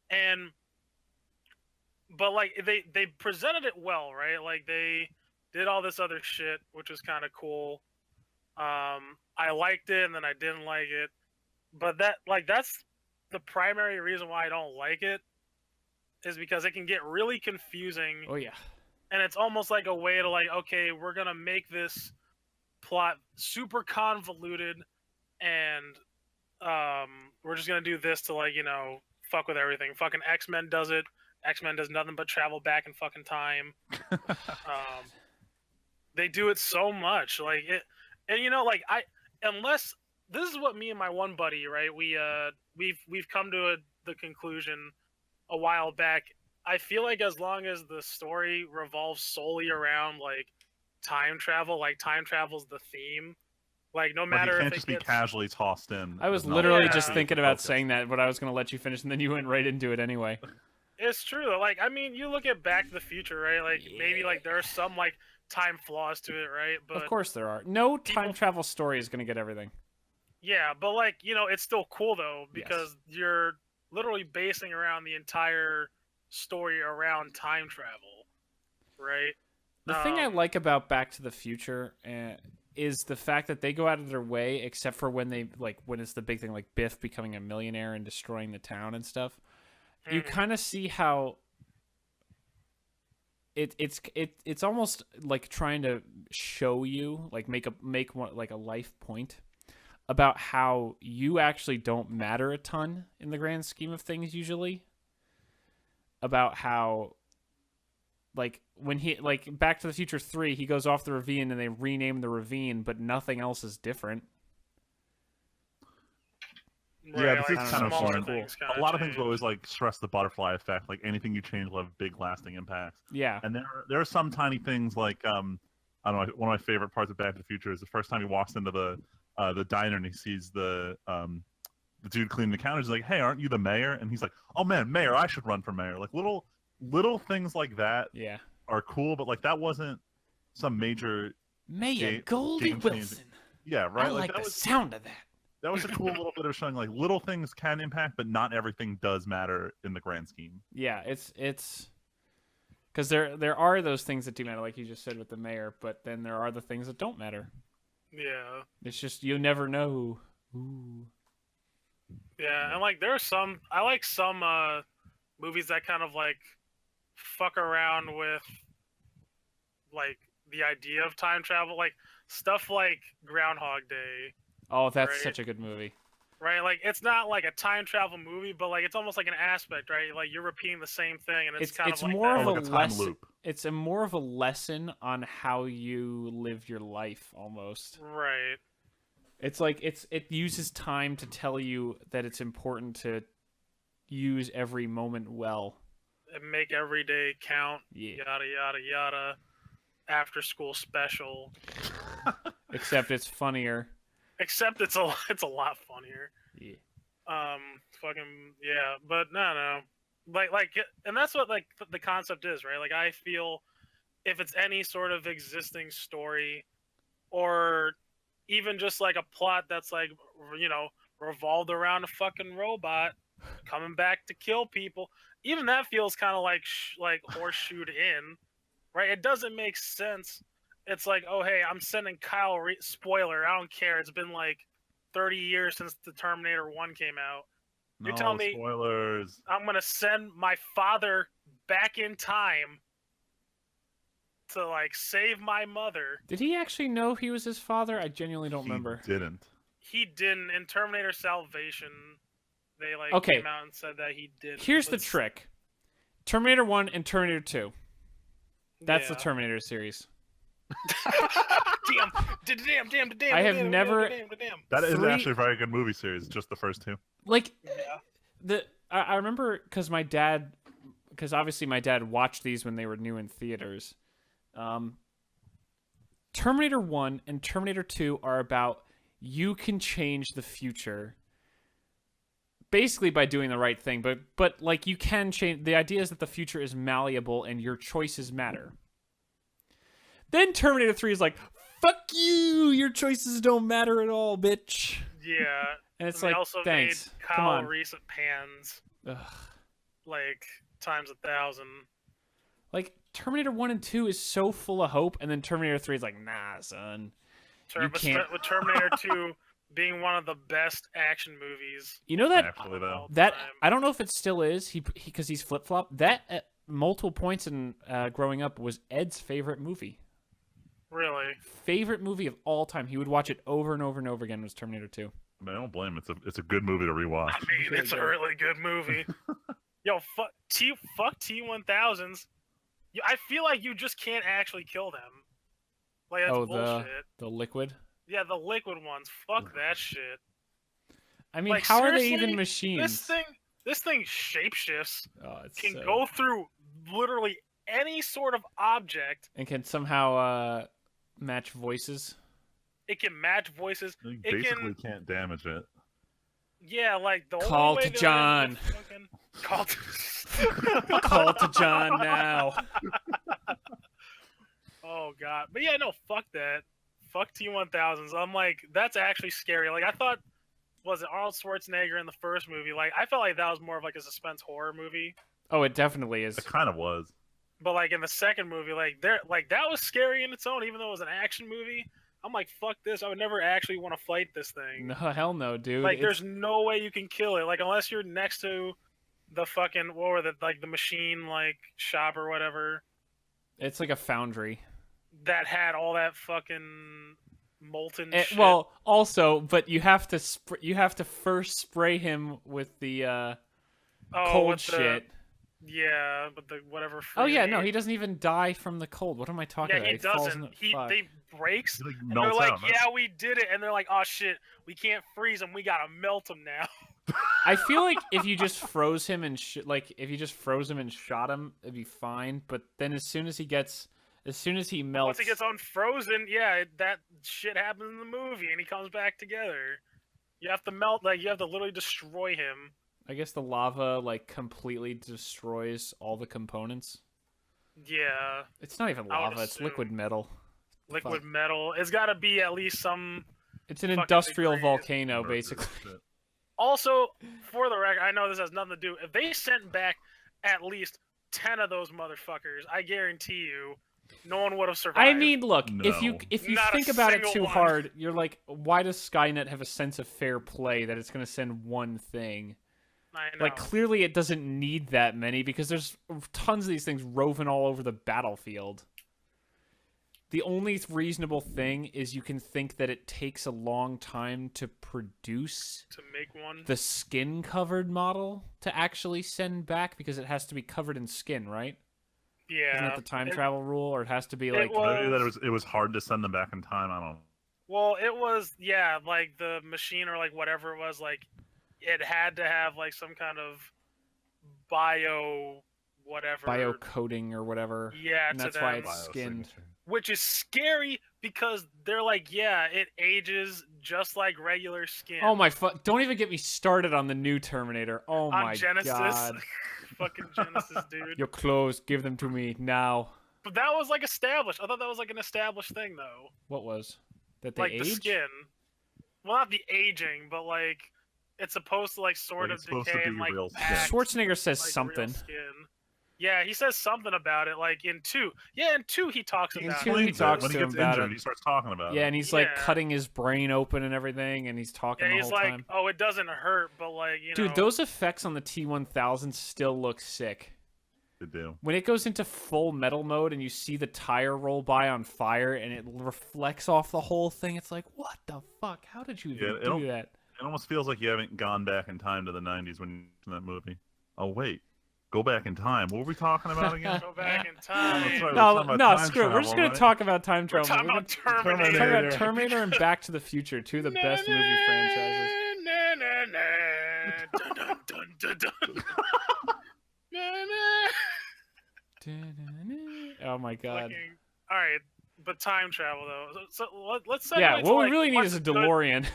And but like they presented it well, right? Like they did all this other shit, which was kind of cool. I liked it, and then I didn't like it, but that's the primary reason why I don't like it is because it can get really confusing. Oh yeah. And it's almost like a way to like, okay, we're gonna make this plot super convoluted, and we're just gonna do this to like, you know, fuck with everything. Fucking X-Men does it. X-Men does nothing but travel back in fucking time. They do it so much, like it, and you know, like unless this is what me and my one buddy, right? We've come to the conclusion a while back. I feel like as long as the story revolves solely around like time travel, like time travel's the theme, like no matter Like, it if can't it just gets... be casually tossed in. I was as not literally Yeah. just thinking about focused. saying that, but I was going to let you finish, and then you went right into it anyway. It's true. Like, I mean, you look at Back to the Future, right? Like, maybe like there are some like time flaws to it, right? But Of course there are. No time people- travel story is going to get everything. yeah, but like, you know, it's still cool though because you're literally basing around the entire story around time travel, right? The thing I like about Back to the Future is the fact that they go out of their way, except for when when it's the big thing, like Biff becoming a millionaire and destroying the town and stuff. You kind of see how it's almost like trying to show you, like make a life point about how you actually don't matter a ton in the grand scheme of things usually. About how, like, when he, like, Back to the Future 3, he goes off the ravine and they rename the ravine, but nothing else is different. Yeah, Right, this like is kind of smaller fun. things A kinda lot of things change. always like stress the butterfly effect. Like anything you change will have big lasting impacts. Yeah. And there are some tiny things like I don't know. One of my favorite parts of Back to the Future is the first time he walks into the diner and he sees the dude cleaning the counters. He's like, "Hey, aren't you the mayor?" And he's like, "Oh man, mayor, I should run for mayor." Like little things like that Yeah. are cool, but like that wasn't some major. Mayor Goldie game changing. Wilson. Yeah, right. I like that the was sound of that. that was a cool little bit of showing like little things can impact, but not everything does matter in the grand scheme. Yeah, it's because there are those things that do matter, like you just said with the mayor, but then there are the things that don't matter. Yeah. It's just you never know. Ooh. Yeah, and like I like some movies that kind of like fuck around with like the idea of time travel, like stuff like Groundhog Day, Oh, that's Right. such a good movie. right? Like it's not like a time travel movie, but like it's almost like an aspect, right? Like you're repeating the same thing, and it's kind It's of like more that. of Like a a time lesson. loop. It's more of a lesson on how you live your life, almost. Right. It's like it uses time to tell you that it's important to use every moment well. And make every day count. Yeah. Yada yada yada. After school special. Except it's funnier. Except it's a lot funnier. Yeah. Fucking yeah, but no, like, and that's what like the concept is, right? Like I feel if it's any sort of existing story, or even just like a plot that's like, you know, revolved around a fucking robot coming back to kill people, even that feels kind of like like horseshoed in, right? It doesn't make sense. It's like, oh hey, I'm sending Kyle. Spoiler, I don't care. It's been like 30 years since the Terminator 1 came out. You're No telling me spoilers. I'm gonna send my father back in time to like save my mother? Did he actually know he was his father? I genuinely don't He remember. didn't. He didn't. In Terminator Salvation, they like Okay. came out and said that he did. Here's the trick. Terminator 1 and Terminator 2. That's the Yeah. Terminator series. Damn. I have never- That is Three- actually a very good movie series. Just the first two. Like Yeah. I remember because obviously my dad watched these when they were new in theaters. Terminator 1 and Terminator 2 are about you can change the future basically by doing the right thing, but like you can change. The idea is that the future is malleable and your choices matter. Then Terminator 3 is like, fuck you, your choices don't matter at all, bitch. Yeah. And it's they like, also thanks. made Come Kyle on. Reese at Pans Ugh. like times 1,000. Like Terminator 1 and 2 is so full of hope, and then Terminator 3 is like, nah, son. You can't. With Terminator 2 being one of the best action movies. You know that Actually, though. that I don't know if it still is. Because he's flip flop. That at multiple points in growing up was Ed's favorite movie. Really? Favorite movie of all time. He would watch it over and over and over again. Was Terminator 2. I mean, I don't blame him. It's a good movie to rewatch. I mean, it's a really good movie. Yo, fuck T-1000s. I feel like you just can't actually kill them. Like, that's bullshit. The liquid. Yeah, the liquid ones. Fuck that shit. I mean, Like, how are they seriously? even machines? This thing shapeshifts. Oh, it's Can so... go through literally any sort of object. and can somehow match voices. It can match voices. You It basically can't damage it. Yeah, like the Call only way to they're John. able to fucking- Call to. Call to John now. Oh god, but yeah, no, fuck that. Fuck T-1000s. I'm like, that's actually scary. Like I thought, was it Arnold Schwarzenegger in the first movie? Like I felt like that was more of like a suspense horror movie. Oh, it definitely is. It kind of was. But like in the second movie, like that was scary in its own, even though it was an action movie. I'm like, fuck this. I would never actually want to fight this thing. No, hell no, dude. Like, there's no way you can kill it. Like, unless you're next to the fucking, the machine, like, shop or whatever. It's like a foundry. That had all that fucking molten shit. Well, also, but you have to first spray him with the cold with shit. Yeah, but the whatever. Oh yeah, no, he doesn't even die from the cold. What am I talking about? He doesn't. They breaks. He, like, And they're melts like, out, man. yeah, we did it. And they're like, oh shit, we can't freeze him. We gotta melt him now. I feel like if you just froze him and shot him, it'd be fine. But then as soon as he melts, Once he gets unfrozen, yeah, that shit happens in the movie, and he comes back together. You have to melt, like you have to literally destroy him. I guess the lava like completely destroys all the components. Yeah, It's not even I would lava; it's assume. liquid metal. liquid metal. It's got to be at least some. It's an fucking industrial degrees. volcano, basically. Also, for the record, I know this has nothing to do. If they sent back at least 10 of those motherfuckers, I guarantee you, no one would have survived. I mean, look, No. if you Not a think about it single too one. hard, you're like, why does Skynet have a sense of fair play that it's going to send one thing? I know. Like, clearly it doesn't need that many because there's tons of these things roving all over the battlefield. The only reasonable thing is you can think that it takes a long time to produce to make one. the skin-covered model to actually send back because it has to be covered in skin, right? Yeah. Isn't that the time travel rule? Or it has to be like... Maybe that it was hard to send them back in time. I don't know. Well, it was, yeah, like the machine or like whatever it was, like it had to have like some kind of bio coating or whatever. Yeah, and to that's why them. it's skinned. Which is scary because they're like, yeah, it ages just like regular skin. Oh my don't even get me started on the new Terminator. Oh On my Genesis. god. Fucking Genesis, dude. Your clothes, give them to me now. But that was like established. I thought that was like an established thing though. What was? That they Like age? the skin. Well, not the aging, but like it's supposed to like sort Like, of it's supposed to decay be and like real skin. act Schwarzenegger says like real something. skin. Yeah, he says something about it, like in 2. Yeah, in 2 he talks In about 2 it. he talks when to he him gets about injured, it. he starts talking about Yeah, it. and he's like Yeah. cutting his brain open and everything, and he's talking Yeah, the he's whole like, time. oh, it doesn't hurt, but like, you know. Dude, those effects on the T-1000 still look sick. They do. When it goes into full metal mode and you see the tire roll by on fire and it reflects off the whole thing, it's like, what the fuck? How did you even do that? It almost feels like you haven't gone back in time to the 90s when you're in that movie. Oh, wait. Go back in time. What were we talking about again? Go back in That's time. right. We're No, talking about no, time screw it. We're just travel, going to right? talk about time We're travel. talking about Talk Terminator. about Terminator and Back to the Future, two of the best movie franchises. Na, na, na. Dun, dun, dun, dun, dun. Na, na. Oh my god. All right, But time travel though. So let's segue Yeah, to, what we like, really need what's is a good- DeLorean.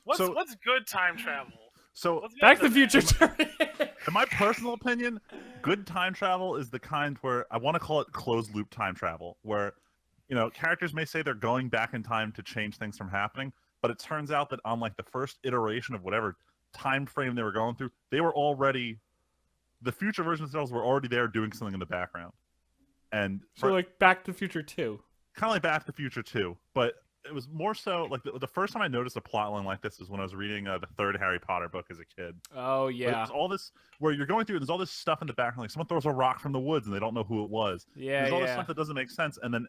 What's good time travel? So, Let's get Back to the into Future. that. in my personal opinion, good time travel is the kind where I want to call it closed loop time travel, where characters may say they're going back in time to change things from happening, but it turns out that on like the first iteration of whatever time frame they were going through, they were already the future versions of themselves were already there doing something in the background. And So like Back to the Future 2. kind of like Back to the Future too, but it was more so like the first time I noticed a plot line like this is when I was reading the third Harry Potter book as a kid. Oh But yeah. there's all this where you're going through. There's all this stuff in the background. Like someone throws a rock from the woods and they don't know who it was. Yeah, There's all this yeah. stuff that doesn't make sense. And then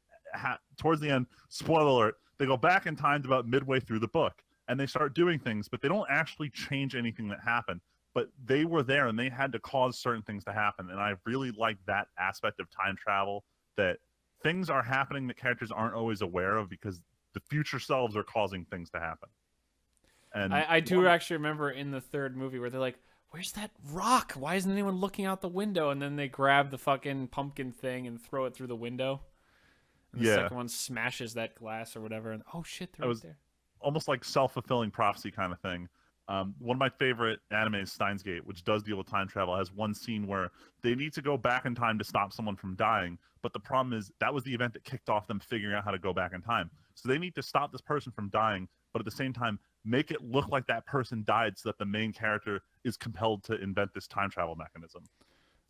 towards the end, spoiler alert, they go back in time to about midway through the book and they start doing things, but they don't actually change anything that happened. But they were there and they had to cause certain things to happen. And I really like that aspect of time travel, that things are happening that characters aren't always aware of because the future selves are causing things to happen. And I do actually remember in the third movie where they're like, where's that rock? Why isn't anyone looking out the window? And then they grab the fucking pumpkin thing and throw it through the window. And the Yeah. second one smashes that glass or whatever. And oh shit, they're right there. almost like self-fulfilling prophecy kind of thing. One of my favorite animes, Steins Gate, which does deal with time travel, has one scene where they need to go back in time to stop someone from dying. But the problem is that was the event that kicked off them figuring out how to go back in time. So they need to stop this person from dying, but at the same time, make it look like that person died so that the main character is compelled to invent this time travel mechanism.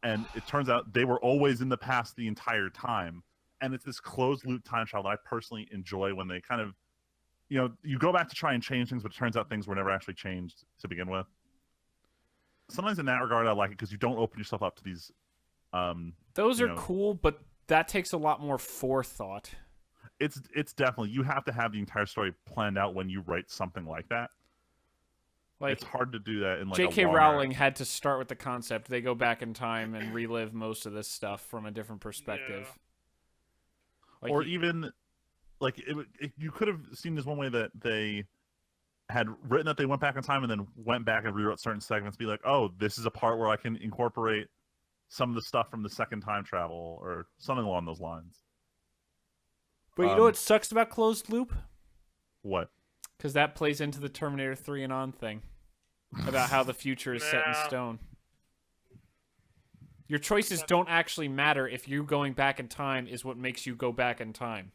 And it turns out they were always in the past the entire time. And it's this closed loop time travel that I personally enjoy when they kind of, you go back to try and change things, but it turns out things were never actually changed to begin with. Sometimes in that regard, I like it because you don't open yourself up to these. Those are cool, but that takes a lot more forethought. It's definitely, you have to have the entire story planned out when you write something like that. Like, it's hard to do that in like J.K. a long Rowling had to start with the concept. They go back in time and relive most of this stuff from a different perspective. Yeah. Like or even like you could have seen this one way that they had written that they went back in time and then went back and rewrote certain segments, be like, oh, this is a part where I can incorporate some of the stuff from the second time travel or something along those lines. But you know what sucks about closed loop? What? Because that plays into the Terminator 3 and on thing about how the future is set in Yeah. stone. Your choices don't actually matter if you going back in time is what makes you go back in time.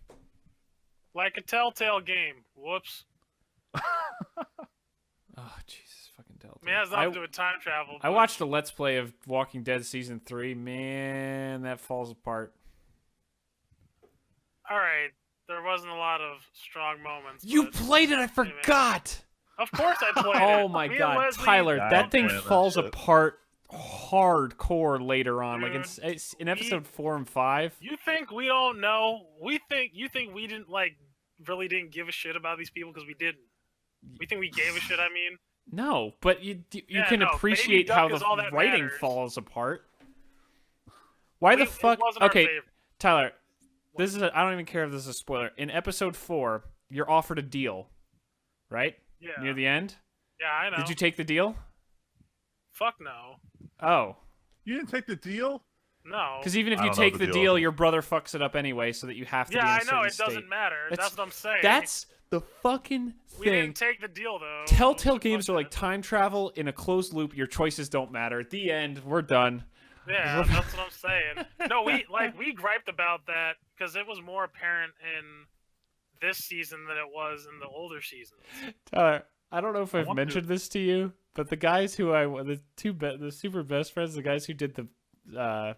Like a Telltale game. Whoops. Oh, Jesus fucking Delta. I mean, it has nothing to do with time travel. I but- watched a Let's Play of Walking Dead Season 3. Man, that falls apart. All right, there wasn't a lot of strong moments. You but- played it, I forgot! Of course I played it. Oh my Me and god, Leslie- Tyler, I that don't thing play that falls shit. apart hardcore later on. Like Dude, it's in episode 4 and 5. You think we don't know? You think we didn't really didn't give a shit about these people because we didn't. We think we gave a shit. I mean, No, but you Yeah, can no, appreciate Baby how Duck is all the that writing matters. falls apart. Why the it fuck? wasn't our Okay, favorite. Tyler, this is I don't even care if this is a spoiler. In episode 4, you're offered a deal, right? Yeah, Near the end. yeah, I know. Did you take the deal? Fuck no, Oh, You didn't take the deal? no. because even if I you don't know take what the the deal, deal is. your brother fucks it up anyway, so that you have to Yeah, be in a I know. certain It state. doesn't matter. That's- That's what I'm saying. That's the fucking we thing. didn't take the deal though. Telltale Fuck games are like that. time travel in a closed loop. Your choices don't matter. At the end, we're done. Yeah, that's what I'm saying. No, we griped about that because it was more apparent in this season than it was in the older seasons. Tyler, I don't know if I've want to- mentioned this to you, but the guys who the super best friends, the guys who did the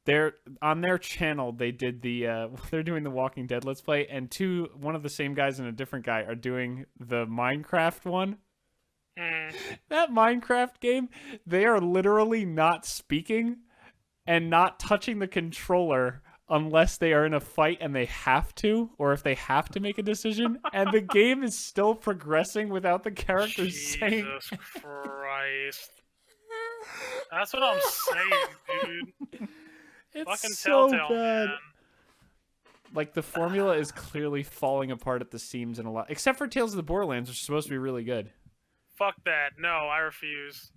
they're on their channel. They did the they're doing the Walking Dead Let's Play, and one of the same guys and a different guy are doing the Minecraft one. That Minecraft game, they are literally not speaking and not touching the controller unless they are in a fight and they have to, or if they have to make a decision, and the game is still progressing without the characters saying. Jesus Christ. That's what I'm saying, dude. It's Fucking so Telltale, bad. man. Like, the formula is clearly falling apart at the seams in a lot, except for Tales of the Borderlands, which is supposed to be really good. Fuck that. No, I refuse.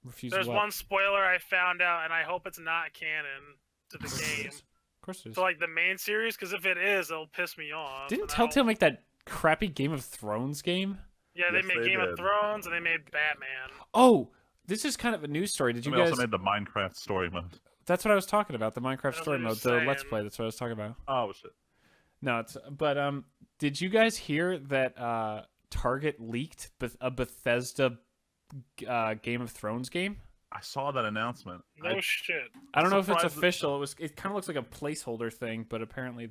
Refuse There's what? one spoiler I found out, and I hope it's not canon to the game. Of course it is. to like the main series? Because if it is, it'll piss me off. Didn't and I Telltale don't- make that crappy Game of Thrones game? Yeah, they Yes, made they Game of did. Thrones and they made Batman. Oh, this is kind of a news story. Did you And they guys? also made the Minecraft story mode. That's what I was talking about. The Minecraft That's story what mode, you're the Let's saying. Play. That's what I was talking about. Oh shit. No, it's but did you guys hear that Target leaked a Bethesda Game of Thrones game? I saw that announcement. No shit. I don't know if it's Surprised that- official. It kind of looks like a placeholder thing, but apparently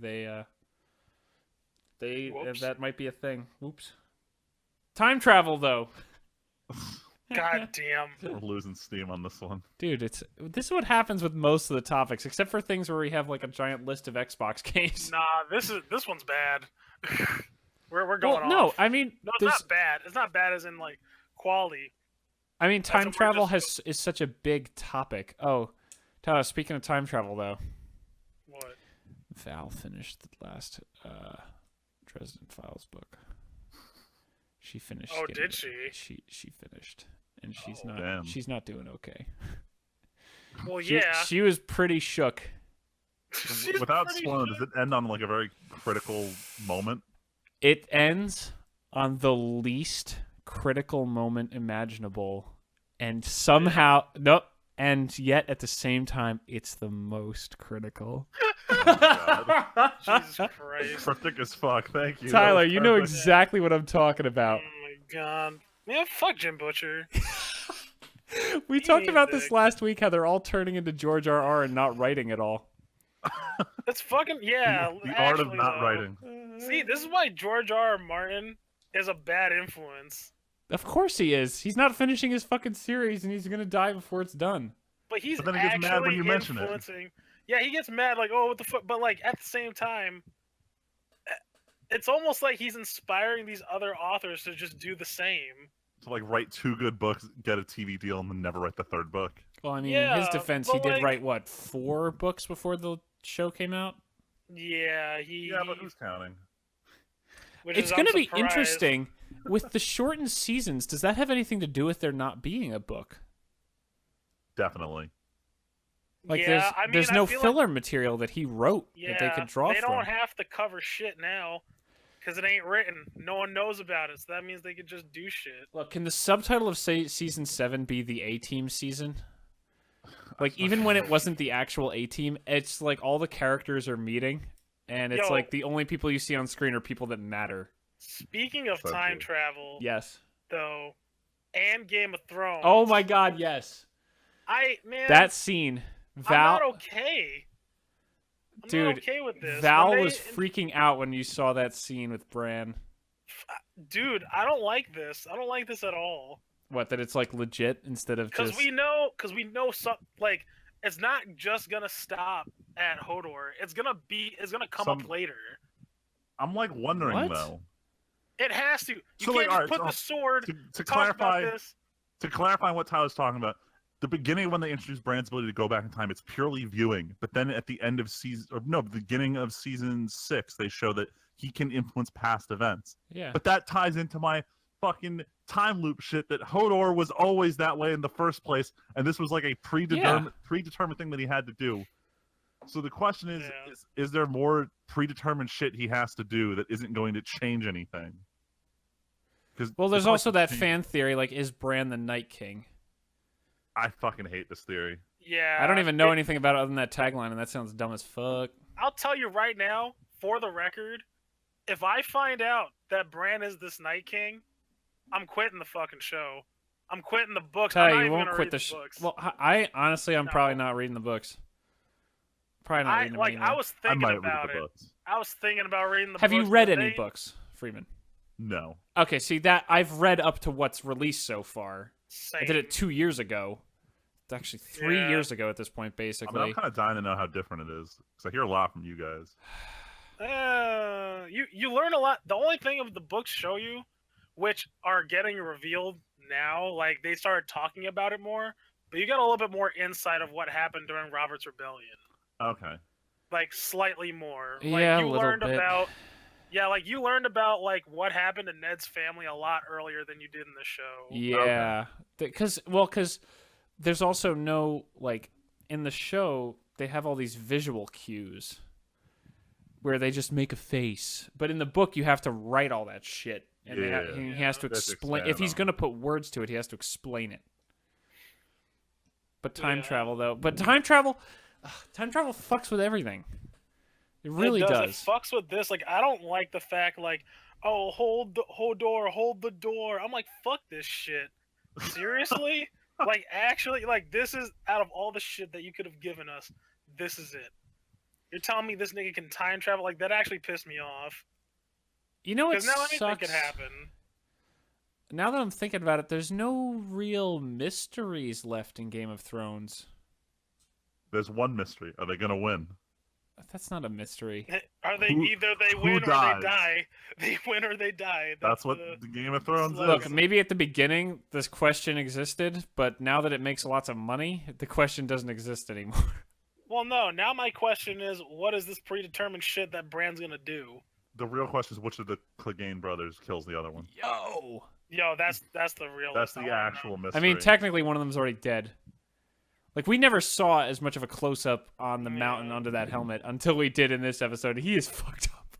Whoops. that might be a thing. Oops. Time travel though. God damn. We're losing steam on this one. Dude, this is what happens with most of the topics, except for things where we have like a giant list of Xbox games. Nah, this one's bad. we're going Well, no, off. I mean, No, it's there's- not bad. It's not bad as in like quality. I mean, time what we're travel just- is such a big topic. Oh, Tyler, speaking of time travel, though, What? Val finished the last Dresden Files book. She finished. Oh, getting did it. she? She finished, and she's Oh. not. Damn. She's not doing okay. Well, She, yeah. she was pretty shook. She's Without pretty spoiling, shook. does it end on like a very critical moment? It ends on the least critical moment imaginable, and somehow nope. And yet, at the same time, it's the most critical. God. Jesus Christ. Cryptic as fuck. Thank you. Tyler, That was you know perfect. exactly what I'm talking about. Oh my god. Man, fuck Jim Butcher. We talked about this Dick. last week, how they're all turning into George R.R. and not writing at all. That's fucking yeah. The art of actually, not though. writing. See, this is why George R. Martin is a bad influence. Of course he is. He's not finishing his fucking series, and he's gonna die before it's done. But he's But then he gets actually mad when you mention it. influencing. Yeah, he gets mad like, oh, what the fuck? But like at the same time, it's almost like he's inspiring these other authors to just do the same. To like write 2 good books, get a TV deal, and then never write the 3rd book. Well, I mean, in his Yeah, defense, he but, did like- write what 4 books before the show came out. Yeah, he. Yeah, but who's counting? which It's is, gonna I'm be surprised. interesting with the shortened seasons. Does that have anything to do with there not being a book? Definitely. Like, Yeah, I mean, there's I no feel filler material that he wrote Yeah, that they could draw they from. don't have to cover shit now because it ain't written. No one knows about it, so that means they could just do shit. Look, can the subtitle of season 7 be the A-Team season? Like, even when it wasn't the actual A-Team, it's like all the characters are meeting, and it's Yo. like the only people you see on screen are people that matter. Speaking of So time true. travel, Yes. though, and Game of Thrones. Oh my god, yes. Man, That scene. I'm Val, not okay. I'm Dude, not okay with this. Val When they- was freaking out when you saw that scene with Bran. Dude, I don't like this. I don't like this at all. What, that it's like legit instead of Because just... we know some like it's not just gonna stop at Hodor. It's gonna come up Some- later. I'm like wondering What? though. It has to. You So, can't like, just alright, put so the sword. To Talk about clarify, this. to clarify what Tyler's talking about, the beginning when they introduced Bran's ability to go back in time, it's purely viewing. But then at the end of beginning of season 6, they show that he can influence past events. Yeah. But that ties into my fucking time loop shit that Hodor was always that way in the first place, and this was like a predetermined thing that he had to do. So the question is, Yeah. is there more predetermined shit he has to do that isn't going to change anything? Well, there's the also that question- fan theory, like, is Bran the Night King? I fucking hate this theory. Yeah. I don't even know anything about it other than that tagline, and that sounds dumb as fuck. I'll tell you right now, for the record, if I find out that Bran is this Night King, I'm quitting the fucking show. I'm quitting the books. I'm Ty, not you even won't gonna quit read the the books. Well, I honestly, I'm probably No. not reading the books. Probably not reading them anymore. I was I thinking might about read the it. books. I was thinking about reading the Have books. you read but any they- books, Freeman? No. Okay, see that I've read up to what's released so far. Same. I did it 2 years ago. It's actually 3 Yeah. years ago at this point, I mean, basically. I'm kind of dying to know how different it is because I hear a lot from you guys. You learn a lot. The only thing of the books show you, which are getting revealed now, like they started talking about it more, but you got a little bit more insight of what happened during Robert's Rebellion. Okay. Like slightly more. Yeah, like a you little learned bit. about like you learned about like what happened to Ned's family a lot earlier than you did in the show. Yeah, because there's also no like in the show they have all these visual cues where they just make a face. But in the book, you have to write all that shit, and he has to explain. If he's gonna put words to it, he has to explain it. But time travel, though. But time travel fucks with everything. It really does. It fucks with this. Like, I don't like the fact, like, oh, hold the door. I'm like, fuck this shit. Seriously? Like, actually, like, this is, out of all the shit that you could have given us, this is it. You're telling me this nigga can time travel? Like, that actually pissed me off. You know what Because now anything sucks? could happen. Now that I'm thinking about it, there's no real mysteries left in Game of Thrones. There's one mystery. Are they gonna win? That's not a mystery. Are they either they win or they die? They win or they die. That's what the Game of Thrones is. Look, maybe at the beginning this question existed, but now that it makes lots of money, the question doesn't exist anymore. Well, no. Now my question is, what is this predetermined shit that Bran's gonna do? The real question is which of the Clegane brothers kills the other one. Yo, that's the real. That's the actual mystery. I mean, technically, one of them's already dead. Like, we never saw as much of a close-up on the mountain under that helmet until we did in this episode. He is fucked up.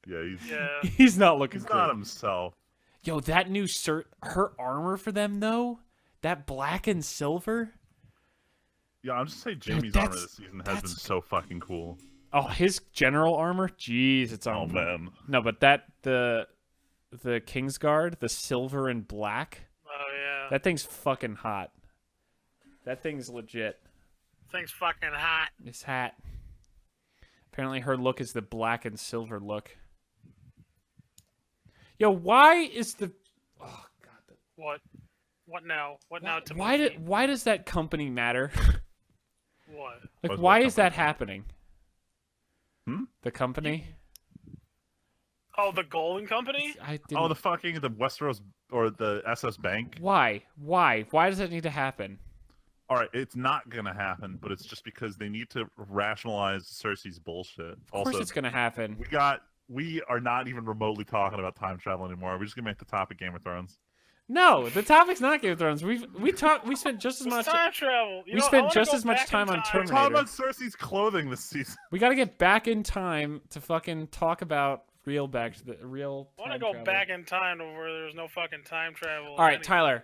Yeah, he's not looking he's good. not himself. Yo, that new her armor for them, though, that black and silver. Yeah, I'm just saying Jamie's armor this season has been so fucking cool. Oh, his general armor? Jeez, it's on. Oh, man. No, but the Kingsguard, the silver and black. Oh, yeah. That thing's fucking hot. That thing's legit. Thing's fucking hot. This hat. Apparently her look is the black and silver look. Yo, why is the... Oh, God. What? What now? What now to why does that company matter? What? Like, why is that happening? The company? Oh, the Golden Company? Oh, the Westeros or the SS Bank? Why? Why does that need to happen? All right, it's not gonna happen, but it's just because they need to rationalize Cersei's bullshit. Of course it's gonna happen. We are not even remotely talking about time travel anymore. We're just gonna make the topic Game of Thrones. No, the topic's not Game of Thrones. We spent just as much time travel. We spent just as much time on Terminator. We're talking about Cersei's clothing this season. We got to get back in time to fucking talk about real I want to go back in time to where there's no fucking time travel. All right, Tyler,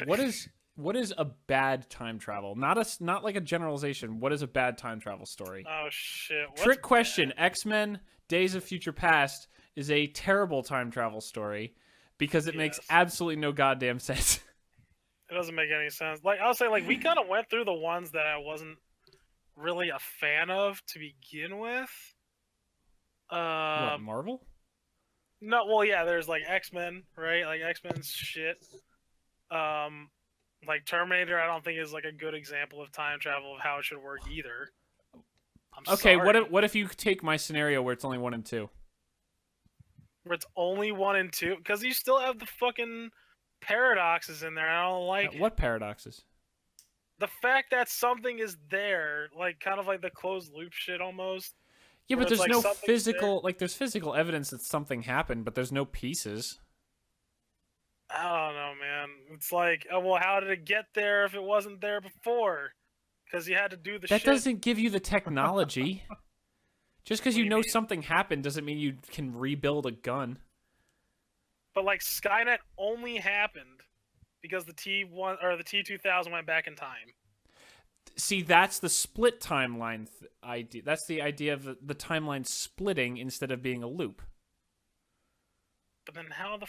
what is a bad time travel? Not like a generalization. What is a bad time travel story? Oh shit! Trick question. X-Men: Days of Future Past is a terrible time travel story because it makes absolutely no goddamn sense. It doesn't make any sense. Like, I'll say, like, we kind of went through the ones that I wasn't really a fan of to begin with. What, Marvel? No, well, yeah, there's like X-Men, right? Like X-Men's shit. Like Terminator, I don't think is like a good example of time travel of how it should work either. Okay, sorry. what if you take my scenario where it's only 1 and 2? Where it's only 1 and 2, because you still have the fucking paradoxes in there. I don't like what paradoxes. The fact that something is there, like kind of like the closed loop shit almost. Yeah, but there's like no physical like there's physical evidence that something happened, but there's no pieces. I don't know, man. It's like, oh, well, how did it get there if it wasn't there before? Because you had to do the shit. That doesn't give you the technology. Just because you know something happened doesn't mean you can rebuild a gun. But like Skynet only happened because the T1 or the T2000 went back in time. See, that's the split timeline idea. That's the idea of the timeline splitting instead of being a loop. But then how the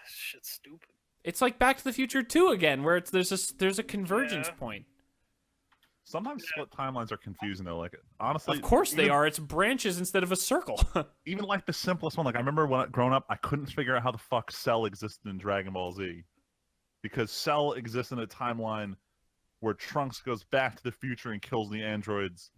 shit's stupid. It's like Back to the Future 2 again, where there's a convergence point. Sometimes split timelines are confusing though. Like honestly, of course they are. It's branches instead of a circle. Even like the simplest one. Like I remember when growing up, I couldn't figure out how the fuck Cell existed in Dragon Ball Z, because Cell exists in a timeline where Trunks goes back to the future and kills the androids,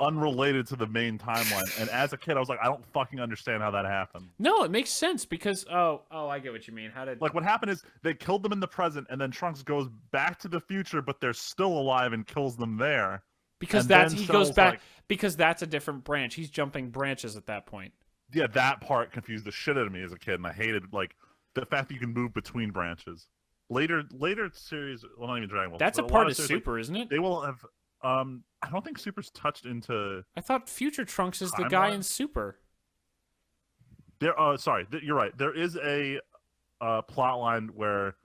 unrelated to the main timeline. And as a kid, I was like, I don't fucking understand how that happened. No, it makes sense because I get what you mean. Like what happened is they killed them in the present, and then Trunks goes back to the future, but they're still alive and kills them there. Because he goes back because that's a different branch. He's jumping branches at that point. Yeah, that part confused the shit out of me as a kid, and I hated like the fact that you can move between branches. Later series, well, not even Dragon Ball. That's a part of Super, isn't it? They will have. I don't think Super's touched into I thought Future Trunks is the guy in timeline. Super. There. Sorry, you're right. There is a plot line where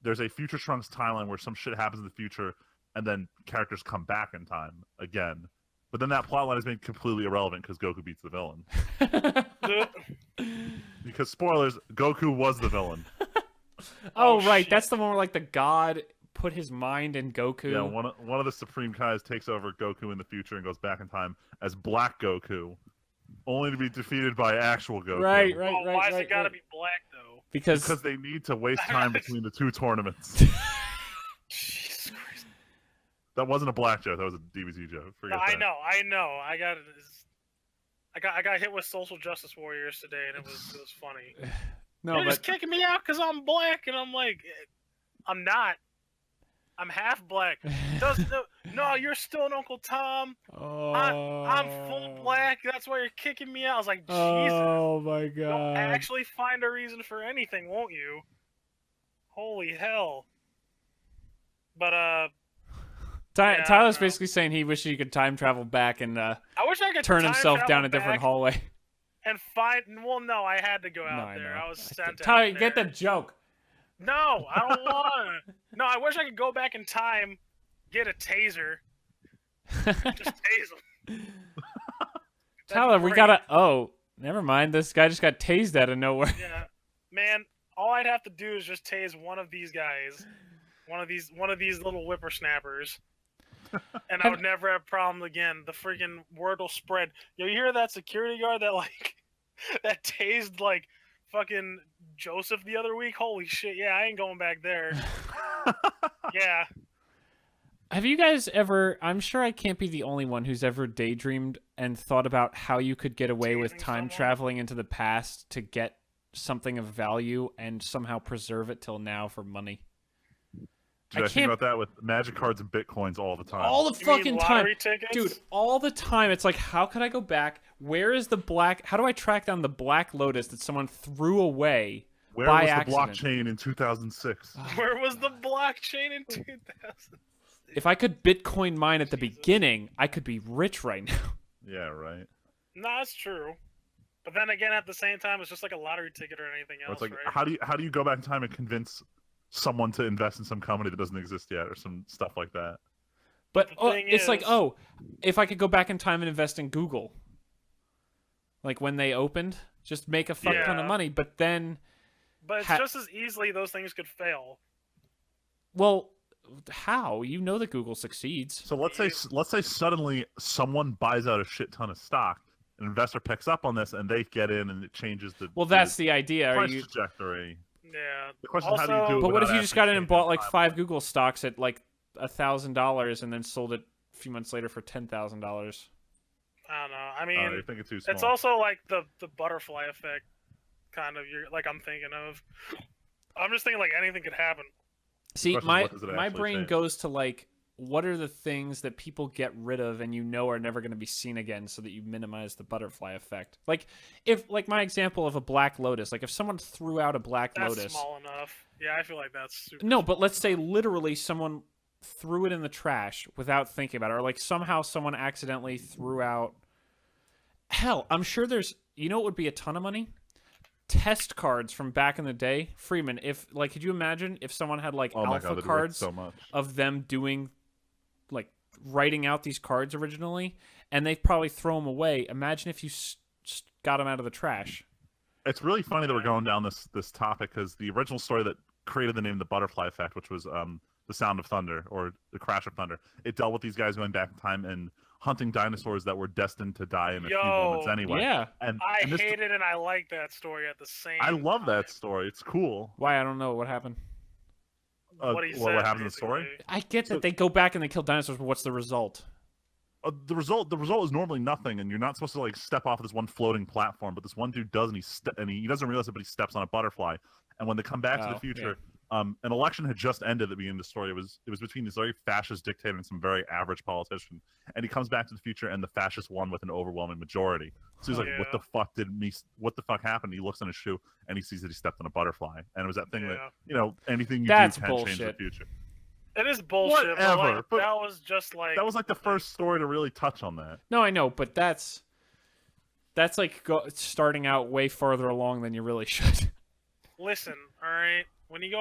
there's a Future Trunks timeline where some shit happens in the future, and then characters come back in time again. But then that plot line is made completely irrelevant because Goku beats the villain. Because spoilers, Goku was the villain. Oh, right, shit. that's the one where like the god put his mind in Goku. Yeah, one of the Supreme Kais takes over Goku in the future and goes back in time as Black Goku, only to be defeated by actual Goku. Right. Why has it got to be black though? Because they need to waste time between the two tournaments. Jesus Christ. That wasn't a black joke. That was a DBZ joke. Forget I that. know. I got hit with social justice warriors today, and it was funny. no, They're but just kicking me out because I'm black, and I'm like, I'm not. I'm half black. No, you're still an Uncle Tom. I'm full black. That's why you're kicking me out. I was like, Jesus. Oh my You'll god. actually find a reason for anything, won't you? Holy hell. But yeah, Tyler's I don't know. basically saying he wishes he could time travel back and I wish I could turn time himself travel down a different back hallway. and find. Well, no, I had to go No, out I there. know. I was sent Tyler, out you get there. the joke. No, I don't want to. No, I wish I could go back in time, get a taser, just tase him. Tyler, we gotta. Oh, never mind. This guy just got tased out of nowhere. Yeah, man. All I'd have to do is just tase one of these guys, one of these little whippersnappers, and I would never have problems again. The freaking word will spread. Yo, you hear that security guard that like that tased like fucking Joseph the other week? Holy shit! Yeah, I ain't going back there. Yeah. Have you guys ever? I'm sure I can't be the only one who's ever daydreamed and thought about how you could get away with Tasing time someone? traveling into the past to get something of value and somehow preserve it till now for money. Dude, I think can't- about that with magic cards and bitcoins all the time. All the You mean fucking time. lottery tickets? Dude, all the time. It's like, how could I go back? Where is the black? How do I track down the Black Lotus that someone threw away Where by was accident? the blockchain in 2006? Where was the blockchain in 2000? If I could Bitcoin mine at the Jesus. beginning, I could be rich right now. Yeah, right. No, that's true. But then again, at the same time, it's just like a lottery ticket or anything Or else, it's like, right? how do you go back in time and convince someone to invest in some company that doesn't exist yet, or some stuff like that? But The thing it's like, is- oh, if I could go back in time and invest in Google, like when they opened, just make a fuck ton of Yeah. money. But then, But it's just as easily those things could fail. well, how? You know that Google succeeds. So let's say suddenly someone buys out a shit ton of stock, an investor picks up on this, and they get in, and it changes the Well, that's the idea. Are price you? trajectory. Yeah. The question is, how do you do it? But what if without you just got in and actually bought like changing 5 the Google stocks at like $1,000 and then sold it a few months later for $10,000? I don't know. I timeline? mean, You think it's too small. it's also like the butterfly effect, kind of. You're like I'm thinking of. I'm just thinking like anything could happen. See, question is, my what does it actually brain change? goes to like, what are the things that people get rid of and you know are never going to be seen again, so that you minimize the butterfly effect. Like, if like my example of a Black Lotus, like if someone threw out a Black That's Lotus, small enough. Yeah, I feel like that's super. no, but let's say literally someone threw it in the trash without thinking about it, or like somehow someone accidentally threw out. Hell, I'm sure there's. You know what would be a ton of money? Test cards from back in the day, Freeman. If like, could you imagine if someone had like Oh my alpha god, that'd be worth cards so much. of them doing, like, writing out these cards originally, and they probably throw them away. Imagine if you got them out of the trash. It's really funny that we're going down this topic because the original story that created the name The Butterfly Effect, which was The Sound of Thunder or The Crash of Thunder, it dealt with these guys going back in time and hunting dinosaurs that were destined to die in a few moments anyway. Yeah. And I this, hate it and I like that story at the same. I love that time. story. It's cool. Why? I don't know what happened. What he what said, happens in the story? basically. I get that they go back and they kill dinosaurs, but what's the result? The result is normally nothing, and you're not supposed to like step off of this one floating platform. But this one dude does, and he doesn't realize it, but he steps on a butterfly. And when they come back to Oh, the future, an election had just ended at the beginning of the story. It was between this very fascist dictator and some very average politician. And he comes back to the future, and the fascist won with an overwhelming majority. So he's like, Yeah. what the fuck happened? He looks on his shoe, and he sees that he stepped on a butterfly. And it was that thing that Yeah. anything you That's do can change the bullshit. future. It is bullshit. Whatever, but that was just like that was like the first story to really touch on that. No, I know, but that's like starting out way farther along than you really should. Listen, all right. When did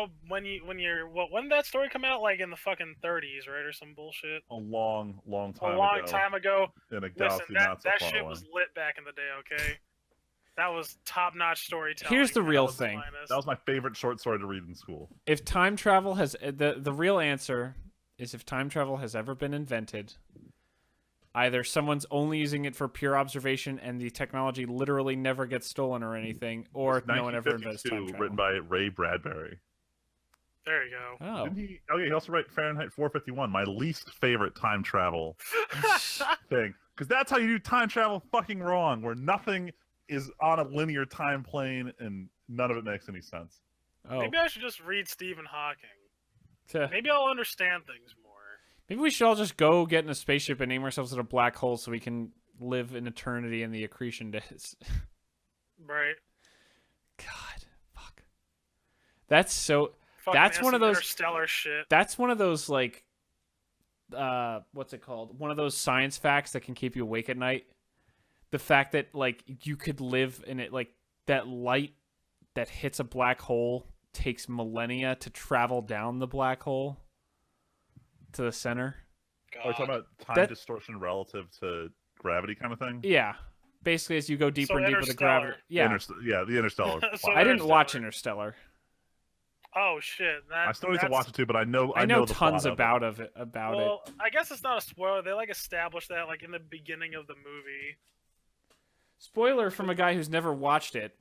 that story come out? Like in the fucking 30s, right, or some bullshit? A long time ago. In a Listen, galaxy not so that far shit away. was lit back in the day. Okay, that was top-notch storytelling. Here's the real at its thing. finest. That was my favorite short story to read in school. If time travel has the real answer is if time travel has ever been invented, either someone's only using it for pure observation and the technology literally never gets stolen or anything, or no one ever invents time travel. Written by Ray Bradbury. There you go. Oh. Didn't he? Oh yeah, he also wrote Fahrenheit 451, my least favorite time travel thing, because that's how you do time travel fucking wrong, where nothing is on a linear time plane and none of it makes any sense. Oh. Maybe I should just read Stephen Hawking. Tuh. Maybe I'll understand things more. Maybe we should all just go get in a spaceship and name ourselves at a black hole so we can live in eternity in the accretion days. Right. God, fuck. That's so. Fucking That's one of those interstellar shit. That's one of those like, what's it called? One of those science facts that can keep you awake at night. The fact that like you could live in it, like that light that hits a black hole takes millennia to travel down the black hole to the center. God. Are you talking about time distortion relative to gravity kind of thing? Yeah, basically as you go deeper So and deeper with the gravity. Yeah, The Interstellar. So I didn't watch Interstellar. Interstellar. Oh shit! I still need to watch it too, but I know the tons plot about it. it. Well, I guess it's not a spoiler. They like established that like in the beginning of the movie. Spoiler from a guy who's never watched it.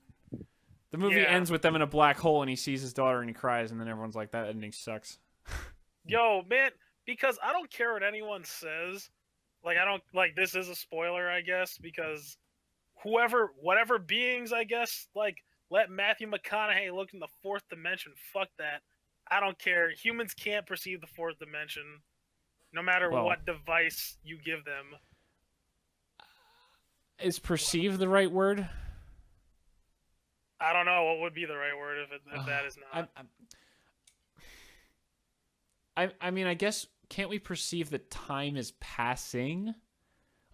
The movie ends with them in a black hole and he sees his daughter and he cries and then everyone's like, that ending sucks. Yo, man, because I don't care what anyone says. Like, I don't, like, this is a spoiler, I guess, because whatever beings, I guess, like, let Matthew McConaughey look in the fourth dimension. Fuck that. I don't care. Humans can't perceive the fourth dimension, no matter what device you give them. Is perceive the right word? I don't know what would be the right word if that is not. I mean, I guess, can't we perceive that time is passing?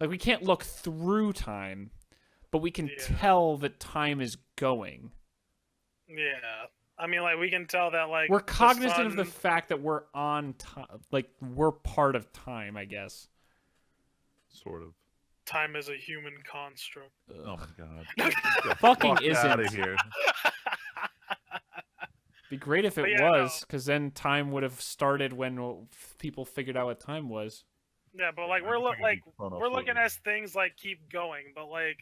Like, we can't look through time, but we can tell that time is going. Yeah. I mean, like, we can tell that, like... We're cognizant of the fact that we're on time. Like, we're part of time, I guess. Sort of. Time is a human construct. Oh my god. Fucking isn't. Out of here. Be great if it was, because then time would have started when people figured out what time was. Yeah, but like we're looking at things like keep going, but like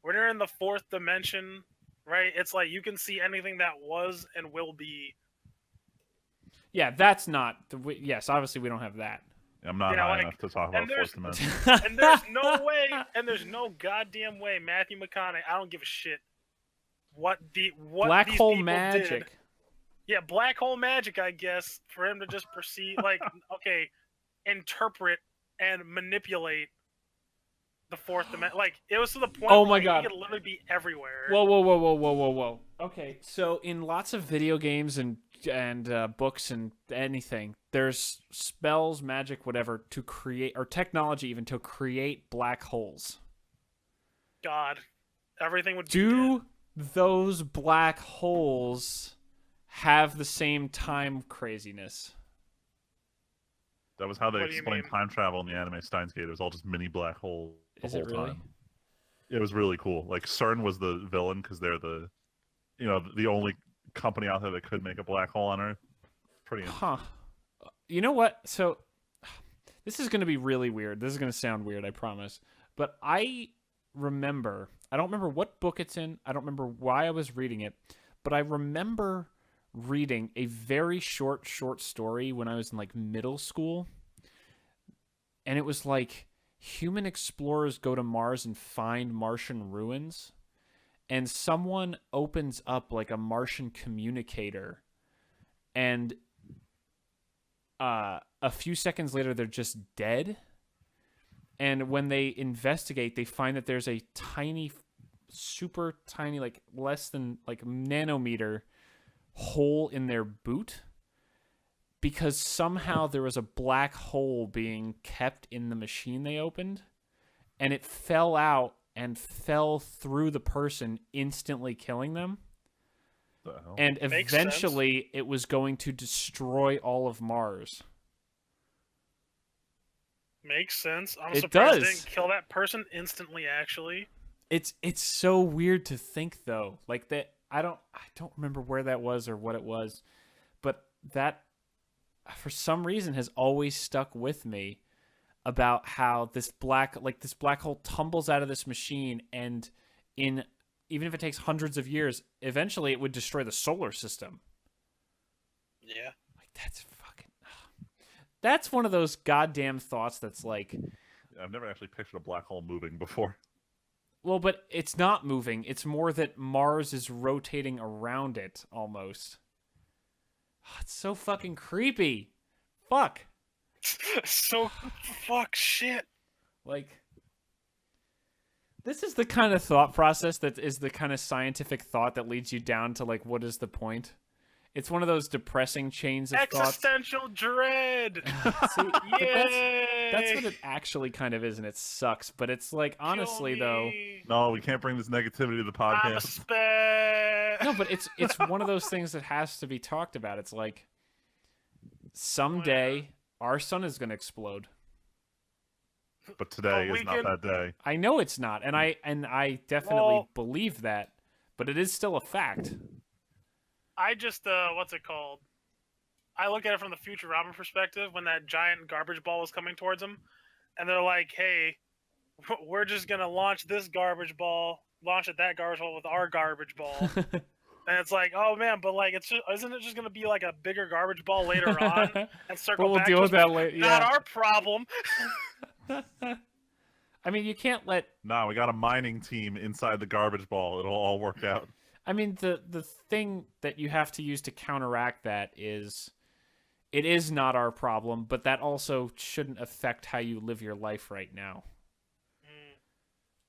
when you're in the fourth dimension, right? It's like you can see anything that was and will be. Yeah, that's not the. Yes, obviously we don't have that. I'm not high enough to talk about fourth dimension. And there's no way, and there's no goddamn way Matthew McConaughey. I don't give a shit. What black these hole people magic. Did. Yeah, black hole magic, I guess, for him to just perceive, like, okay, interpret and manipulate the fourth dimension. Like, it was to the point where he could literally be everywhere. Whoa. Okay, so in lots of video games and books and anything, there's spells, magic, whatever, to create, or technology even, to create black holes. God, everything would be Do those black holes have the same time craziness? That was how they explained time travel in the anime Steins Gate. It was all just mini black holes the whole time. It was really cool. Like CERN was the villain because they're the only company out there that could make a black hole on Earth. Pretty interesting. You know what? So this is going to be really weird. This is going to sound weird, I promise. But I don't remember what book it's in. I don't remember why I was reading it, but I remember reading a very short story when I was in like middle school, and it was like human explorers go to Mars and find Martian ruins, and someone opens up like a Martian communicator, and a few seconds later they're just dead. And when they investigate, they find that there's a tiny, super tiny, like less than like nanometer hole in their boot, because somehow there was a black hole being kept in the machine they opened, and it fell out and fell through the person, instantly killing them. The hell? And Makes eventually it was going to destroy all of Mars. Makes sense. I'm It surprised it does. didn't kill that person instantly. Actually, It's so weird to think though. Like that I don't remember where that was or what it was, but that for some reason has always stuck with me about how this black hole tumbles out of this machine, and even if it takes hundreds of years, eventually it would destroy the solar system. yeah. Like that's one of those goddamn thoughts that's like, I've never actually pictured a black hole moving before. well, but it's not moving. It's more that Mars is rotating around it almost. It's so fucking creepy. Fuck. So fuck shit. Like, this is the kind of thought process that is the kind of scientific thought that leads you down to, like, what is the point? It's one of those depressing chains of thoughts. Existential dread. See, but Yay! that's what it actually kind of is, and it sucks. But it's like, honestly, though, No, we can't bring this negativity to the I'm a podcast. spec. no, but it's one of those things that has to be talked about. It's like, someday our sun is going to explode. But today But is not that day. I know it's not, and I definitely Well- believe that, but it is still a fact. I just what's it called? I look at it from the Futurama perspective when that giant garbage ball was coming towards them, and they're like, "Hey, we're just gonna launch this garbage ball, launch at that garbage ball with our garbage ball." And it's like, oh man, but like, isn't it just gonna be like a bigger garbage ball later on and circle But we'll back? deal to with us? that later. Not Yeah. our problem. I mean, you can't let. Nah, we got a mining team inside the garbage ball. It'll all work out. I mean, the thing that you have to use to counteract that is, it is not our problem, but that also shouldn't affect how you live your life right now.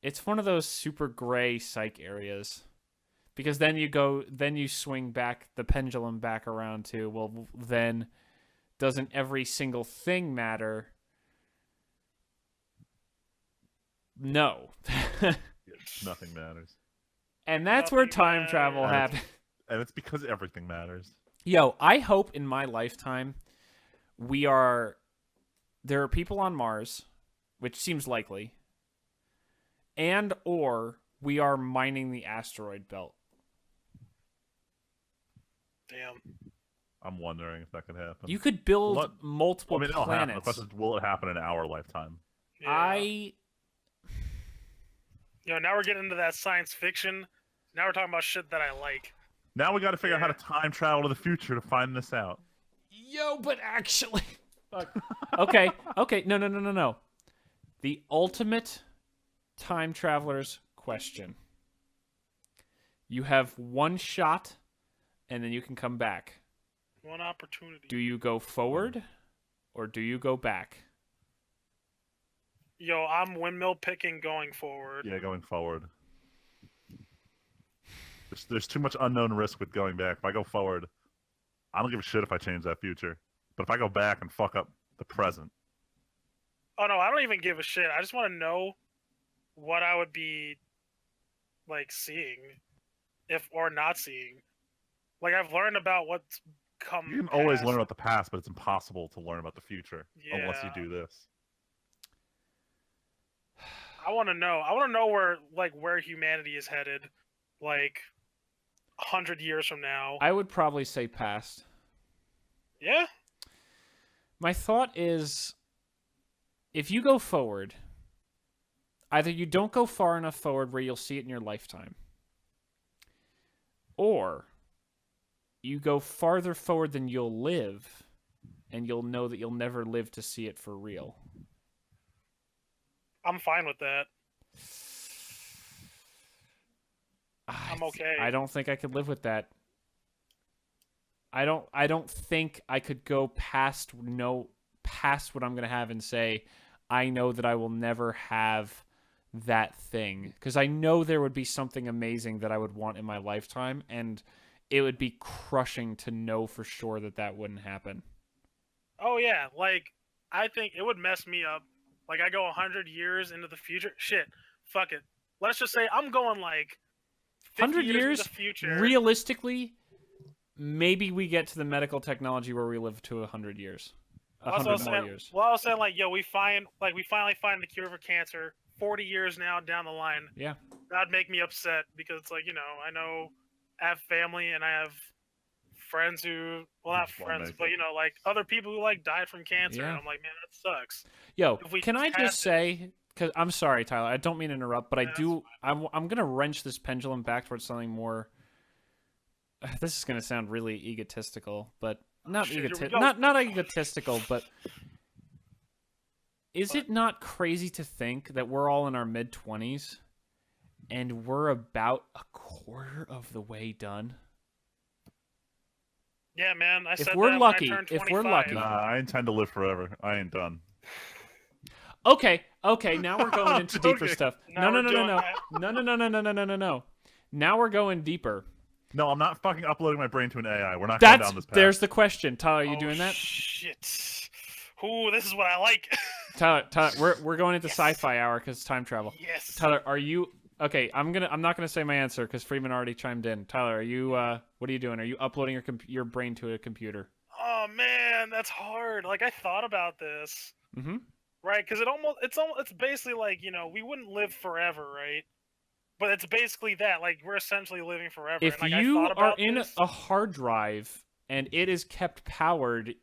It's one of those super gray psych areas, because then you swing back the pendulum back around to, well, then doesn't every single thing matter? No. Nothing matters. And that's where Nothing time travel matters. happens. And it's because everything matters. Yo, I hope in my lifetime there are people on Mars, which seems likely, and or we are mining the asteroid belt. Damn. I'm wondering if that could happen. You could build What- multiple I mean, it'll happen. The planets. question is, will it happen in our lifetime? Yeah. Now we're getting into that science fiction. Now we're talking about shit that I like. Now we got to figure out how Yeah. to time travel to the future to find this out. Yo, but actually, fuck. Okay, no. The ultimate time traveler's question. You have one shot, and then you can come back. One opportunity. Do you go forward, or do you go back? Yo, I'm windmill picking going forward. Yeah, going forward. There's too much unknown risk with going back. If I go forward, I don't give a shit if I change that future. But if I go back and fuck up the present, Oh no, I don't even give a shit. I just want to know what I would be like seeing, if or not seeing. Like I've learned about what's come. you can always past. learn about the past, but it's impossible to learn about the future unless you Yeah. do this. I want to know. I want to know where humanity is headed, like 100 years from now. I would probably say past. Yeah. My thought is, if you go forward, either you don't go far enough forward where you'll see it in your lifetime, or you go farther forward than you'll live, and you'll know that you'll never live to see it for real. I'm fine with that. I'm okay. I don't think I could live with that. I don't think I could go past what I'm going to have and say, I know that I will never have that thing, because I know there would be something amazing that I would want in my lifetime, and it would be crushing to know for sure that that wouldn't happen. Oh yeah, like I think it would mess me up. Like I go 100 years into the future. Shit, fuck it. Let's just say I'm going like 50 100 years into years, the future. realistically, maybe we get to the medical technology where we live to 100 years. That's 100 what I was more saying. years. Well, I was saying like, yo, we finally find the cure for cancer. 40 years now down the line. Yeah. That'd make me upset because it's like, I know I have family and I have friends who, well, not Just wanna friends, make but it. like other people who like died from cancer. Yeah. And I'm like, man, that sucks. Yo, If we can I passed just say, because I'm sorry, Tyler, I don't mean to interrupt, but Yeah, I'm going to wrench this pendulum back towards something more. This is going to sound really egotistical, but not shit, here we go. not egotistical, but is it not crazy to think that we're all in our mid-20s and we're about a quarter of the way done? Yeah, man. I said we're that lucky- when I turned if we're 25. lucky- Nah, I intend to live forever. I ain't done. Okay, now we're going into deeper Okay. stuff. Now No. we're doing No. Now we're going deeper. No, I'm not fucking uploading my brain to an AI. We're not going down this path. There's the question. Tyler, are you Oh, doing that? Shit. Ooh, this is what I like. Tyler, we're going into Yes. sci-fi hour because time travel. Yes. Tyler, are you okay? I'm not gonna say my answer because Freeman already chimed in. Tyler, are you? What are you doing? Are you uploading your brain to a computer? Oh man, that's hard. Like I thought about this, Mm-hmm. right? Because it's basically like we wouldn't live forever, right? But it's basically that. Like we're essentially living forever. If and, like, you I thought are about in this. a hard drive and it is kept powered,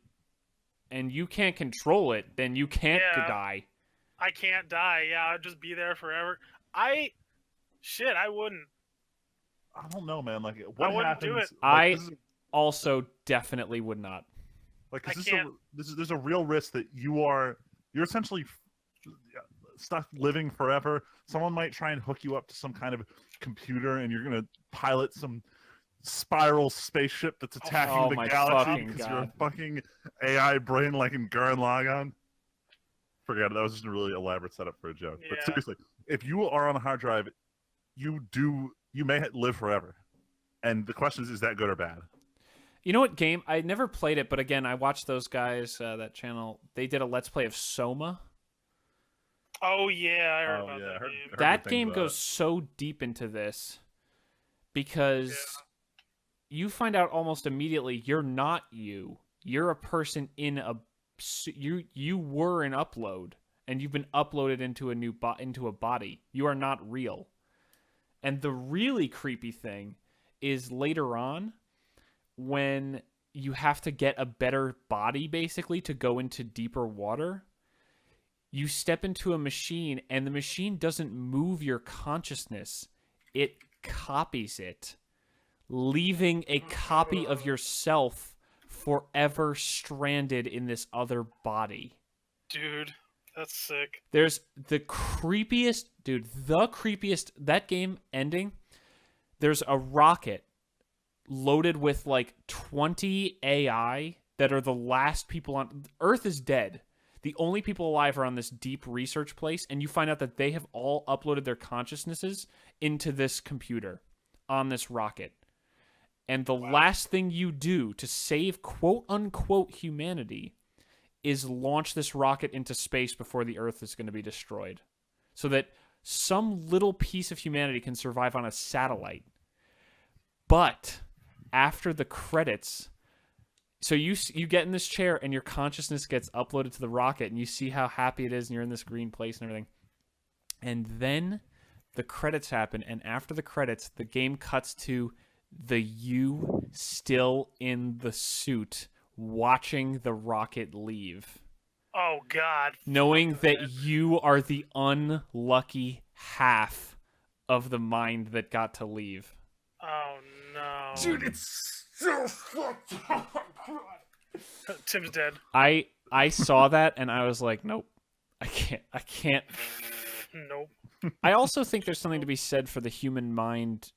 and you can't control it, then you can't Yeah. die. I can't die. Yeah, I'd just be there forever. I wouldn't. I don't know, man. Like, what I wouldn't happens? do it. Like, Also, definitely would not. like, I is can't. there's a real risk that you're essentially stuck living forever. Someone might try and hook you up to some kind of computer, and you're gonna pilot some spiral spaceship that's attacking Oh the my galaxy fucking because you're a God. fucking AI brain like in Gurren Lagann. Forget it. That was just a really elaborate setup for a joke. But Yeah. seriously, if you are on a hard drive, you may live forever. And the question is that good or bad? You know what game? I never played it, but again, I watched those guys, that channel. They did a Let's Play of Soma. Oh yeah, I heard Oh, about yeah, I that heard- game. heard That good things game about goes it. so deep into this because you find out almost immediately you're not you. You're a person in a you were an upload and you've been uploaded into into a body. You are not real. And the really creepy thing is later on when you have to get a better body basically to go into deeper water. You step into a machine and the machine doesn't move your consciousness. It copies it, leaving a copy of yourself forever stranded in this other body. Dude, that's sick. There's the creepiest, that game ending. There's a rocket loaded with like 20 AI that are the last people on Earth is dead. The only people alive are on this deep research place, and you find out that they have all uploaded their consciousnesses into this computer on this rocket. And the last thing you do to save quote-unquote humanity is launch this rocket into space before the Earth is going to be destroyed. So that some little piece of humanity can survive on a satellite. But after the credits... So you get in this chair and your consciousness gets uploaded to the rocket and you see how happy it is and you're in this green place and everything. And then the credits happen, and after the credits, the game cuts to the you still in the suit watching the rocket leave. Oh God. Knowing Fuck that you are the unlucky half of the mind that got to leave. Oh no. Dude, it's so fucked up. Tim's dead. I saw that and I was like, nope. I can't. Nope. I also think there's something to be said for the human mind.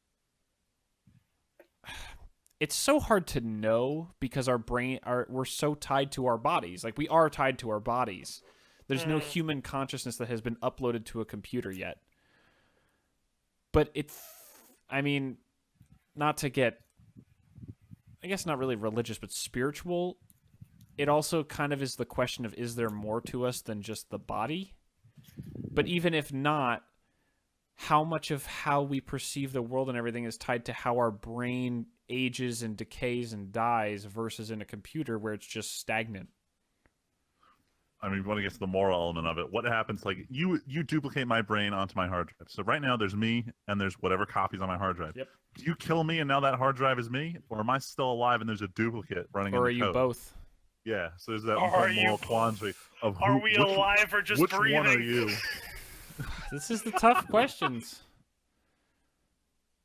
It's so hard to know because we're so tied to our bodies. Like we are tied to our bodies. There's no human consciousness that has been uploaded to a computer yet. But I mean, not to get, I guess not really religious, but spiritual. it also kind of is the question of, is there more to us than just the body? But even if not, how much of how we perceive the world and everything is tied to how our brain ages and decays and dies versus in a computer where it's just stagnant? I mean, when it gets to the moral element of it, what happens? Like you duplicate my brain onto my hard drive. So right now there's me and there's whatever copies on my hard drive. Yep. Do you kill me and now that hard drive is me, or am I still alive and there's a duplicate running? Or in the are you code? both? Yeah. So there's that Are whole you moral both? quandary of who, Are we alive or just which breathing? one are you? This is the tough questions.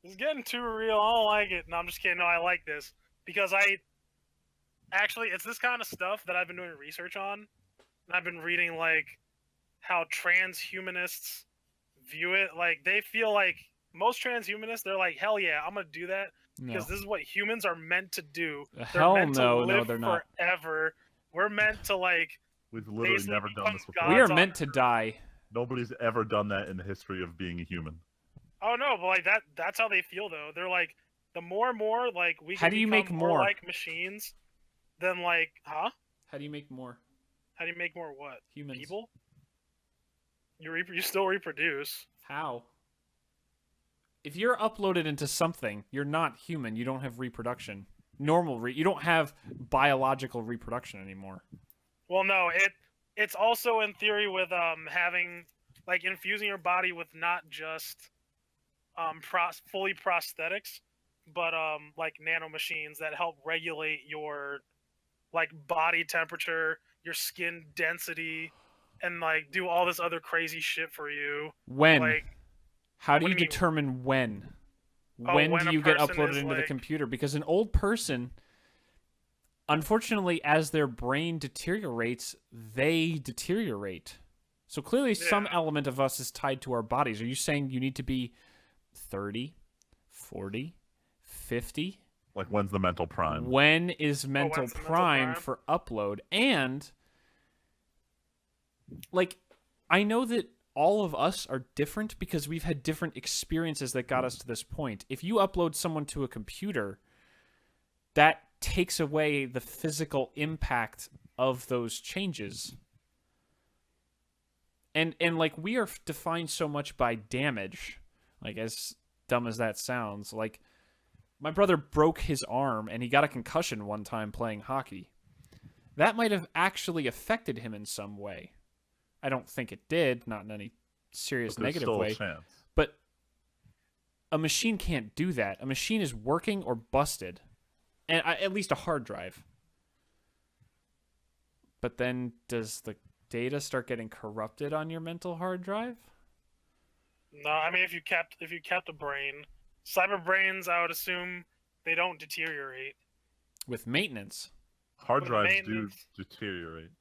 It's getting too real. I don't like it. No, I'm just kidding. No, I like this because it's this kind of stuff that I've been doing research on. And I've been reading like how transhumanists view it. Like they feel like most transhumanists, they're like, hell yeah, I'm gonna do that because this is what humans are meant to do. They're Hell meant no, to live no, they're not. forever. We're meant to like. We've literally basically never done become this before. We are gods on meant to die. Nobody's ever done that in the history of being a human. Oh no, but like that's how they feel though. They're like the more and more like we How can do you become make more more? like machines, then like How do you make more how do you make more what? humans? People? You still reproduce. How? If you're uploaded into something, you're not human. You don't have reproduction. You don't have biological reproduction anymore. Well, no, it's also in theory with having like infusing your body with not just fully prosthetics, but like nanomachines that help regulate your like body temperature, your skin density, and like do all this other crazy shit for you. When? Like, How do what you do you mean? determine when? Oh, When when do a you get person uploaded is, into the like- computer? Because an old person, unfortunately, as their brain deteriorates, they deteriorate. So clearly some Yeah. element of us is tied to our bodies. Are you saying you need to be 30, 40, 50? Like, when's the mental prime? When is mental when's the mental prime prime? for upload? And like, I know that all of us are different because we've had different experiences that got us to this point. If you upload someone to a computer, that takes away the physical impact of those changes. And like, we are defined so much by damage. Like, as dumb as that sounds, like, my brother broke his arm and he got a concussion one time playing hockey. That might have actually affected him in some way. I don't think it did, not in any serious But there's negative still way. a chance. But a machine can't do that. A machine is working or busted. And at least a hard drive. But then does the data start getting corrupted on your mental hard drive? No, I mean if you kept a brain, cyber brains, I would assume they don't deteriorate. With maintenance. Hard With drives maintenance. do deteriorate.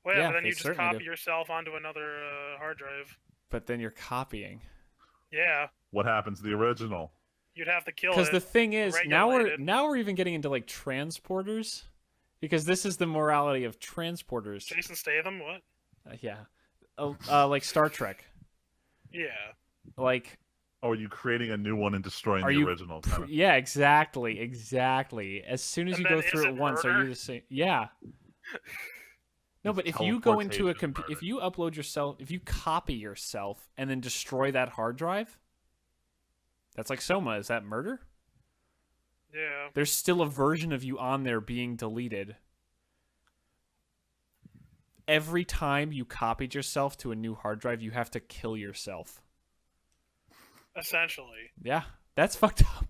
Well, Yeah, but then they you just certainly copy do. yourself onto another hard drive. But then you're copying. Yeah, What happens to the original? you'd have to kill it. Because the thing is, now regulate we're even getting into like transporters. Because this is the morality of transporters. Jason Statham, what? Yeah. Like Star Trek. Yeah. Like, Oh, are you creating a new one and destroying are the you original? Kind of. Yeah, exactly. As soon as And you go then through is it it once, are murder? you the same? Yeah. No, It's but if you go into a teleportation murder. if you upload yourself, if you copy yourself and then destroy that hard drive, that's like Soma. Is that murder? Yeah. There's still a version of you on there being deleted. Every time you copied yourself to a new hard drive, you have to kill yourself. Essentially. Yeah, that's fucked up.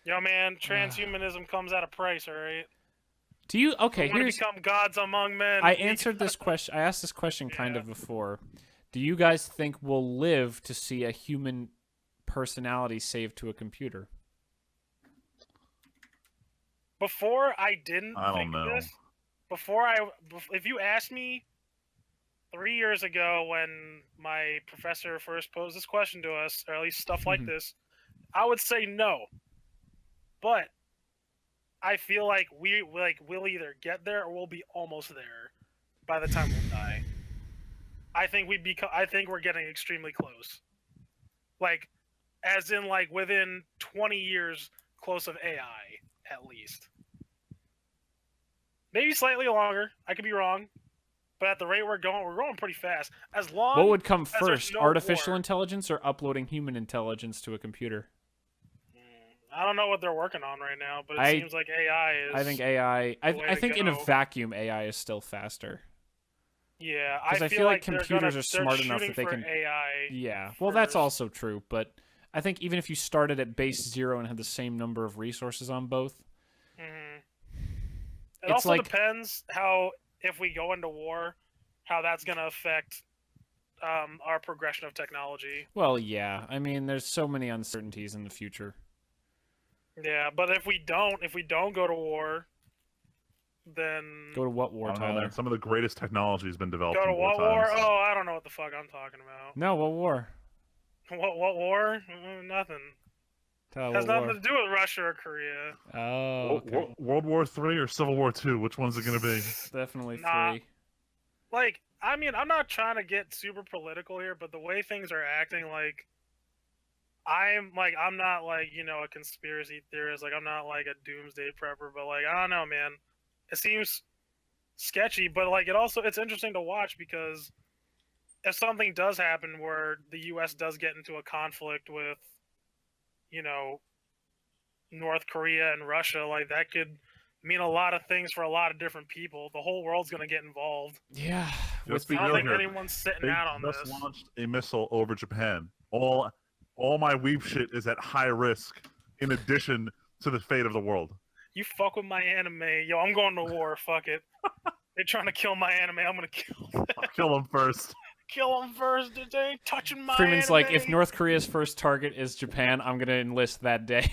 Yo, man, transhumanism comes at a price, all right? Do you? Okay, We want to here's. become gods among men. I answered this question. I asked this question kind of before. Do you guys think we'll live to see a human personality saved to a computer? Before I didn't I don't think know. this. If you asked me 3 years ago when my professor first posed this question to us, or at least stuff like Mhm. this, I would say no. But I feel like we'll either get there or we'll be almost there by the time we'll die. I think we're getting extremely close. Like, as in like within 20 years, close of AI at least. Maybe slightly longer. I could be wrong. But at the rate we're going pretty fast. As long What would come as there's first, no artificial war. intelligence or uploading human intelligence to a computer? I don't know what they're working on right now, but it seems like AI is. I think AI. I think in a go. vacuum, AI is still faster. Yeah, Because I feel like they're computers are smart they're enough that they shooting can. for AI. Yeah, well, that's first. also true. But I think even if you started at base 0 and had the same number of resources on both, It it's also like depends how, if we go into war, how that's going to affect our progression of technology. well, yeah. I mean, there's so many uncertainties in the future. Yeah, but if we don't go to war, then Go to what war, I don't know, Tyler? man. Some of the greatest technology has been developed go to in what war? wartimes. Oh, I don't know what the fuck I'm talking about. No, what war? What war? Nothing. Tyler, Has what nothing war? to do with Russia or Korea. Oh, okay. World War III or Civil War II? Which one's it going to be? Definitely Nah. 3. Like, I mean, I'm not trying to get super political here, but the way things are acting, like, I'm not like, a conspiracy theorist. Like, I'm not like a doomsday prepper, but like, I don't know, man. It seems sketchy, but like, it's interesting to watch because if something does happen where the U.S. does get into a conflict with, North Korea and Russia, like that could mean a lot of things for a lot of different people. The whole world's gonna get involved. Yeah, Let's with be I don't real think here. anyone's sitting They out on just this. launched a missile over Japan. All my weeb shit is at high risk. In addition to the fate of the world. You fuck with my anime, yo, I'm going to war. Fuck it. They're trying to kill my anime. I'm gonna kill them. I'll kill them first. Kill them first. They ain't touching my Freeman's anime. like, if North Korea's first target is Japan, I'm gonna enlist that day.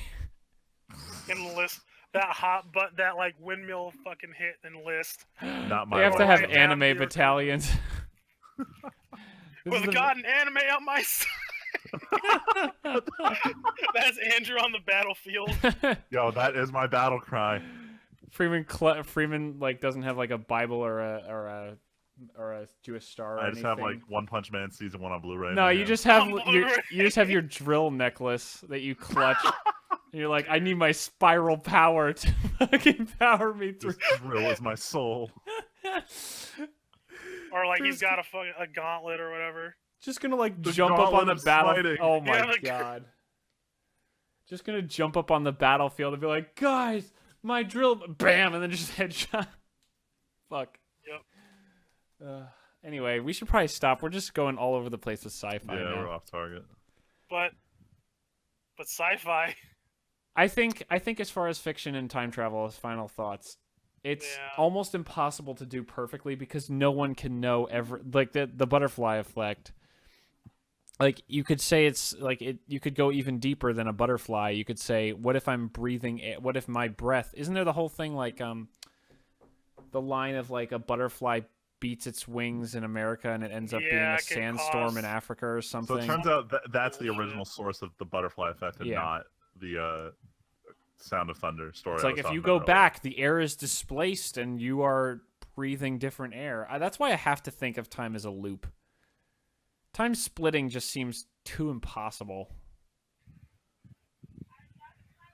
Enlist that that like windmill fucking hit enlist. Not my They have to way. have Right down anime to your- battalions. This is With the- God and anime on my side. That's Andrew on the battlefield. Yo, that is my battle cry. Freeman like doesn't have like a Bible or a Jewish star or I just anything. have like One Punch Man season 1 on Blu-ray. No, you just have On you Blu-ray. just have your drill necklace that you clutch. And you're like, I need my spiral power to fucking power me through. This drill is my soul. Or like he's got a gauntlet or whatever. Just gonna like The jump up on gauntlet the of battle. smiting. Oh my Yeah, like- god! Just gonna jump up on the battlefield and be like, guys, my drill, bam, and then just headshot. Fuck. Yep. Anyway, we should probably stop. We're just going all over the place with sci-fi Yeah, now. we're off target. But sci-fi. I think as far as fiction and time travel, as final thoughts, it's Yeah. almost impossible to do perfectly because no one can know like the butterfly effect. Like you could say it's like you could go even deeper than a butterfly. You could say, what if I'm breathing what if my breath, isn't there the whole thing like the line of like a butterfly beats its wings in America and it ends up being Yeah, a it can sandstorm cause- in Africa or So something? it turns out that's the original source of the butterfly effect and Yeah. not the Sound of Thunder story. It's I like was if talking you about go earlier. back, the air is displaced and you are breathing different air. That's why I have to think of time as a loop. Time splitting just seems too impossible.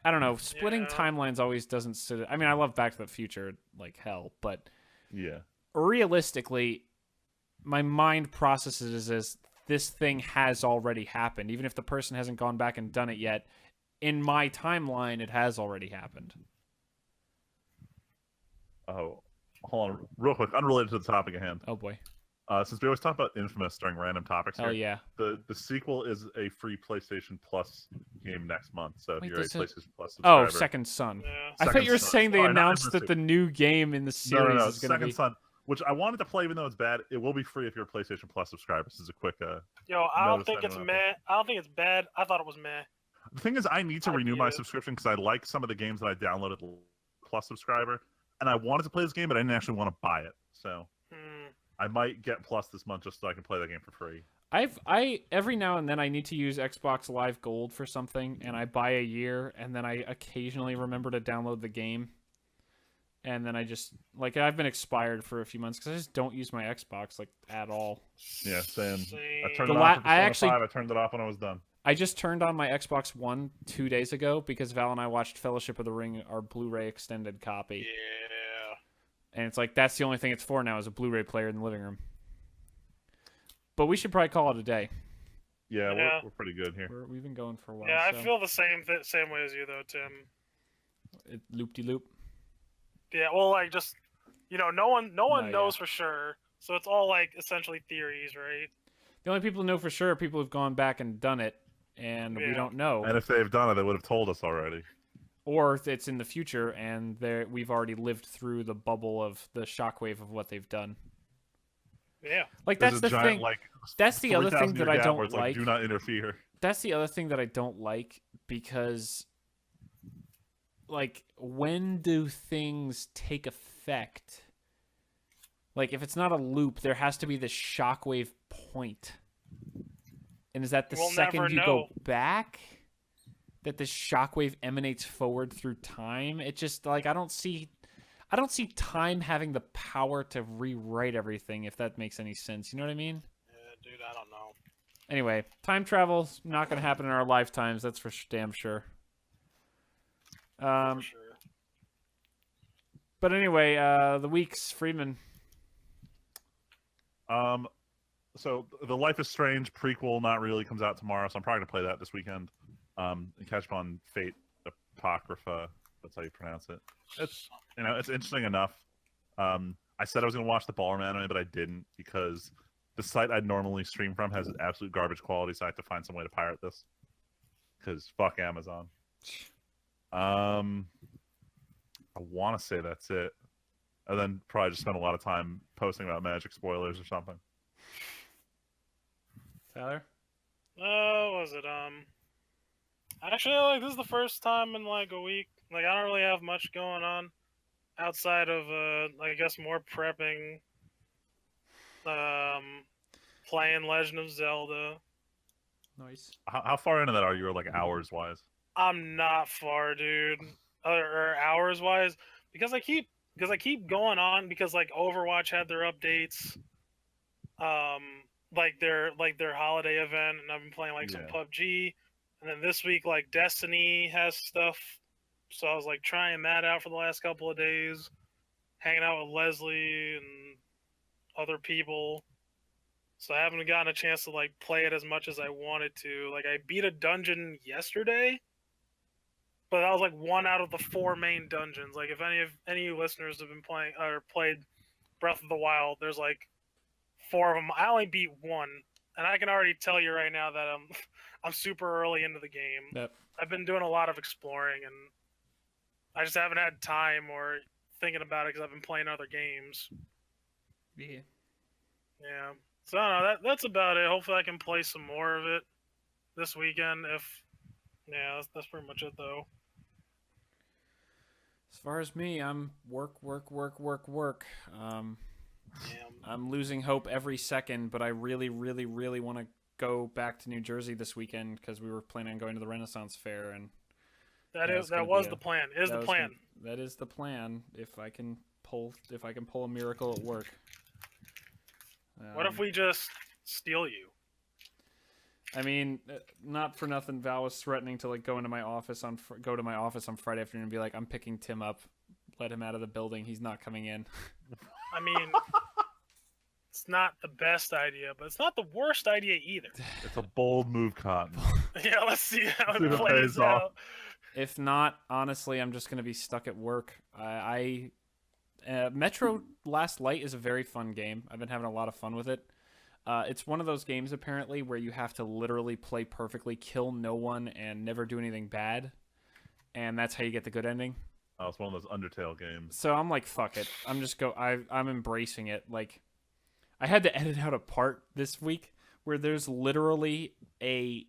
I don't know. Splitting Yeah. timelines always doesn't sit. I mean, I love Back to the Future like hell, but Yeah. realistically, my mind processes as this thing has already happened. Even if the person hasn't gone back and done it yet, in my timeline, it has already happened. Oh, hold on, real quick, unrelated to the topic at hand. Oh boy. Since we always talk about Infamous during random topics Hell here, yeah. the sequel is a free PlayStation Plus game next month. So if Wait, you're a does it- PlayStation Plus Oh, subscriber, Second Son. Yeah. I thought Second you were Son. saying they Sorry, not announced Infamous that the new game in the series no, is going to Second be. Son, which I wanted to play even though it's bad. It will be free if you're a PlayStation Plus subscriber. This is a quick. Yo, I don't Notice think that it's in meh. I don't think it's bad. I thought it was meh. The thing is, I need to I renew get my it. subscription because I like some of the games that I downloaded Plus subscriber, and I wanted to play this game, but I didn't actually want to buy it. So Hmm. I might get Plus this month just so I can play that game for free. I every now and then I need to use Xbox Live Gold for something, and I buy a year, and then I occasionally remember to download the game, and then I just like I've been expired for a few months because I just don't use my Xbox like at all. Yeah, same. I Same. turned The it la- off for I Persona actually- 5. I turned it off when I was done. I just turned on my Xbox One 2 days ago because Val and I watched Fellowship of the Ring, our Blu-ray extended copy, Yeah. And it's like, that's the only thing it's for now is a Blu-ray player in the living room. But we should probably call it a day. Yeah, we're pretty good here. We've been going for a while. Yeah, so. I feel the same way as you though, Tim. Loop-de-loop. Yeah, well, like just no one knows yeah. for sure, so it's all like essentially theories, right? The only people who know for sure are people who've gone back and done it, and we don't know. And if they've done it, they would have told us already. Or if it's in the future, and we've already lived through the bubble of the shockwave of what they've done. Yeah. Like, that's the thing. That's the other thing that I don't like. Do not interfere. That's the other thing that I don't like, because, like, when do things take effect? Like, if it's not a loop, there has to be this shockwave point. And is that the second you go back that this shockwave emanates forward through time? It just, like, I don't see time having the power to rewrite everything, if that makes any sense. You know what I mean? Yeah, dude, I don't know. Anyway, time travel's not going to happen in our lifetimes. That's for damn sure. For sure. But anyway, the weeks, Freeman. So the Life is Strange prequel not really comes out tomorrow, so I'm probably gonna play that this weekend. And catch up on Fate Apocrypha. That's how you pronounce it. It's it's interesting enough. I said I was gonna watch the Ballroom anime, but I didn't because the site I'd normally stream from has absolute garbage quality, so I have to find some way to pirate this. Because fuck Amazon. I want to say that's it. And then probably just spend a lot of time posting about Magic spoilers or something. Tyler? What was it? Actually, like, this is the first time in, like, a week. Like, I don't really have much going on outside of, I guess more prepping, playing Legend of Zelda. Nice. How far into that are you, like, hours-wise? I'm not far, dude. Or hours-wise. Because I keep going on because, like, Overwatch had their updates. Like their holiday event, and I've been playing like some PUBG, and then this week like Destiny has stuff, so I was like trying that out for the last couple of days, hanging out with Leslie and other people, so I haven't gotten a chance to like play it as much as I wanted to. Like, I beat a dungeon yesterday, but that was like one out of the 4 main dungeons. Like, if any of you listeners have been playing or played Breath of the Wild, there's like 4 of them. I only beat 1, and I can already tell you right now that I'm super early into the game. Yep. I've been doing a lot of exploring, and I just haven't had time or thinking about it because I've been playing other games. Yeah. Yeah. So I don't know. That's about it. Hopefully, I can play some more of it this weekend. That's pretty much it though. As far as me, I'm work. I'm losing hope every second, but I really, really, really want to go back to New Jersey this weekend because we were planning on going to the Renaissance Fair, and that was the plan. Is the plan. That is the plan. If I can pull a miracle at work. What if we just steal you? I mean, not for nothing, Val was threatening to like go to my office on Friday afternoon and be like, "I'm picking Tim up, let him out of the building. He's not coming in." I mean, it's not the best idea, but it's not the worst idea either. It's a bold move, Cotton. Yeah, let's see how it plays out. If not, honestly, I'm just going to be stuck at work. Metro Last Light is a very fun game. I've been having a lot of fun with it. It's one of those games, apparently, where you have to literally play perfectly, kill no one, and never do anything bad. And that's how you get the good ending. Oh, it's one of those Undertale games. So I'm like, fuck it. I'm embracing it. Like, I had to edit out a part this week where there's literally a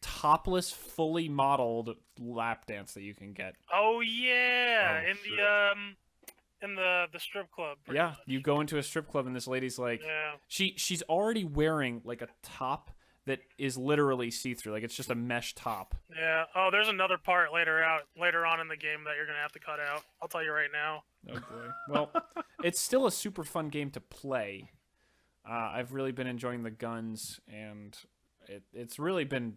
topless, fully modeled lap dance that you can get. Oh yeah, in the strip club. Yeah, much. You go into a strip club and this lady's like, she's already wearing like a top that is literally see-through. Like, it's just a mesh top. Yeah. Oh, there's another part later on in the game that you're gonna have to cut out. I'll tell you right now. Oh boy. Well, it's still a super fun game to play. I've really been enjoying the guns, and it's really been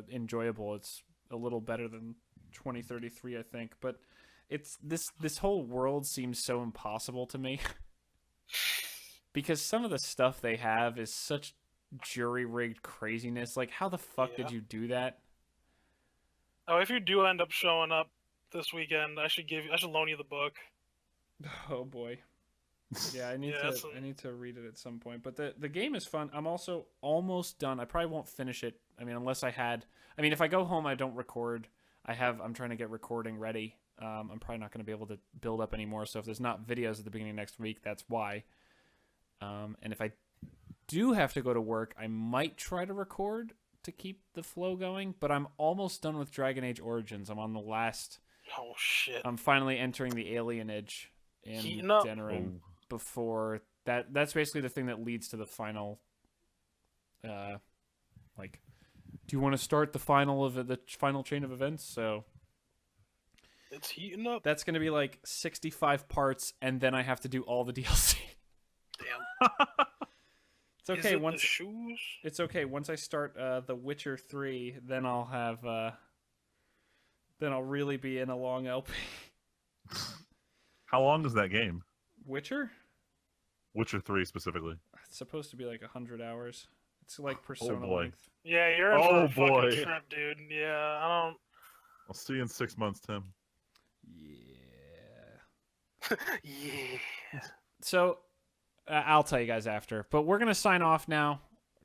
enjoyable. It's a little better than 2033, I think, but it's this whole world seems so impossible to me because some of the stuff they have is such jury-rigged craziness. Like, how the fuck did you do that? Oh, if you do end up showing up this weekend, I should loan you the book. Oh boy. Yeah, I need to read it at some point. But the game is fun. I'm also almost done. I probably won't finish it. I mean, if I go home, I don't record. I'm trying to get recording ready. I'm probably not going to be able to build up anymore. So if there's not videos at the beginning of next week, that's why. And if I do have to go to work, I might try to record to keep the flow going. But I'm almost done with Dragon Age Origins. I'm on the last. Oh shit! I'm finally entering the alienage in Denerim. Before that's basically the thing that leads to the final. Like, do you want to start the final chain of events? So it's heating up. That's going to be like 65 parts, and then I have to do all the DLC. Damn. It's okay. The shoes? It's okay. Once I start The Witcher 3, then I'll have. Then I'll really be in a long LP. How long is that game? Witcher 3 specifically. It's supposed to be like 100 hours. It's like Persona length. Yeah, you're in for a fucking trip, dude. Yeah, I'll see you in 6 months, Tim. Yeah. Yeah. So, I'll tell you guys after. But we're going to sign off now.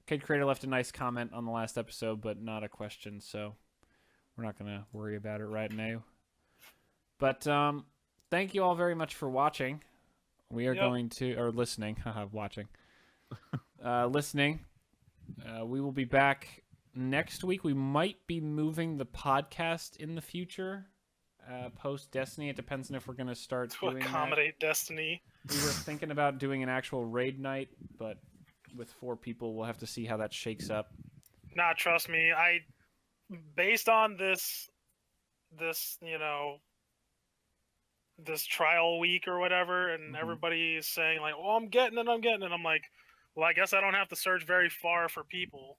Kid Creator left a nice comment on the last episode, but not a question, so we're not going to worry about it right now. But thank you all very much for watching. We are going to, or listening, watching, listening. We will be back next week. We might be moving the podcast in the future, post Destiny. It depends on if we're going to start doing that. Accommodate Destiny. We were thinking about doing an actual raid night, but with 4 people, we'll have to see how that shakes up. Nah, trust me. Based on this, this trial week or whatever, and everybody is saying like, "Oh, I'm getting it." I'm like, well, I guess I don't have to search very far for people.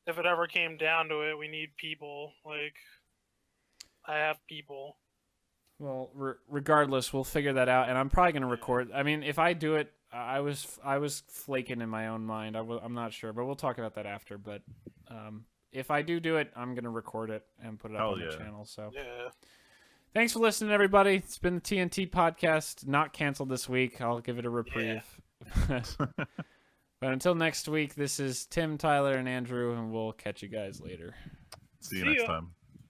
If it ever came down to it, we need people. Like, I have people. Well, regardless, we'll figure that out, and I'm probably going to record. I mean, if I do it, I was flaking in my own mind. I'm not sure, but we'll talk about that after. But if I do it, I'm going to record it and put it up on the channel. So yeah. Thanks for listening, everybody. It's been the TNT podcast, not canceled this week. I'll give it a reprieve. Yeah. But until next week, this is Tim, Tyler, and Andrew, and we'll catch you guys later. See you next time.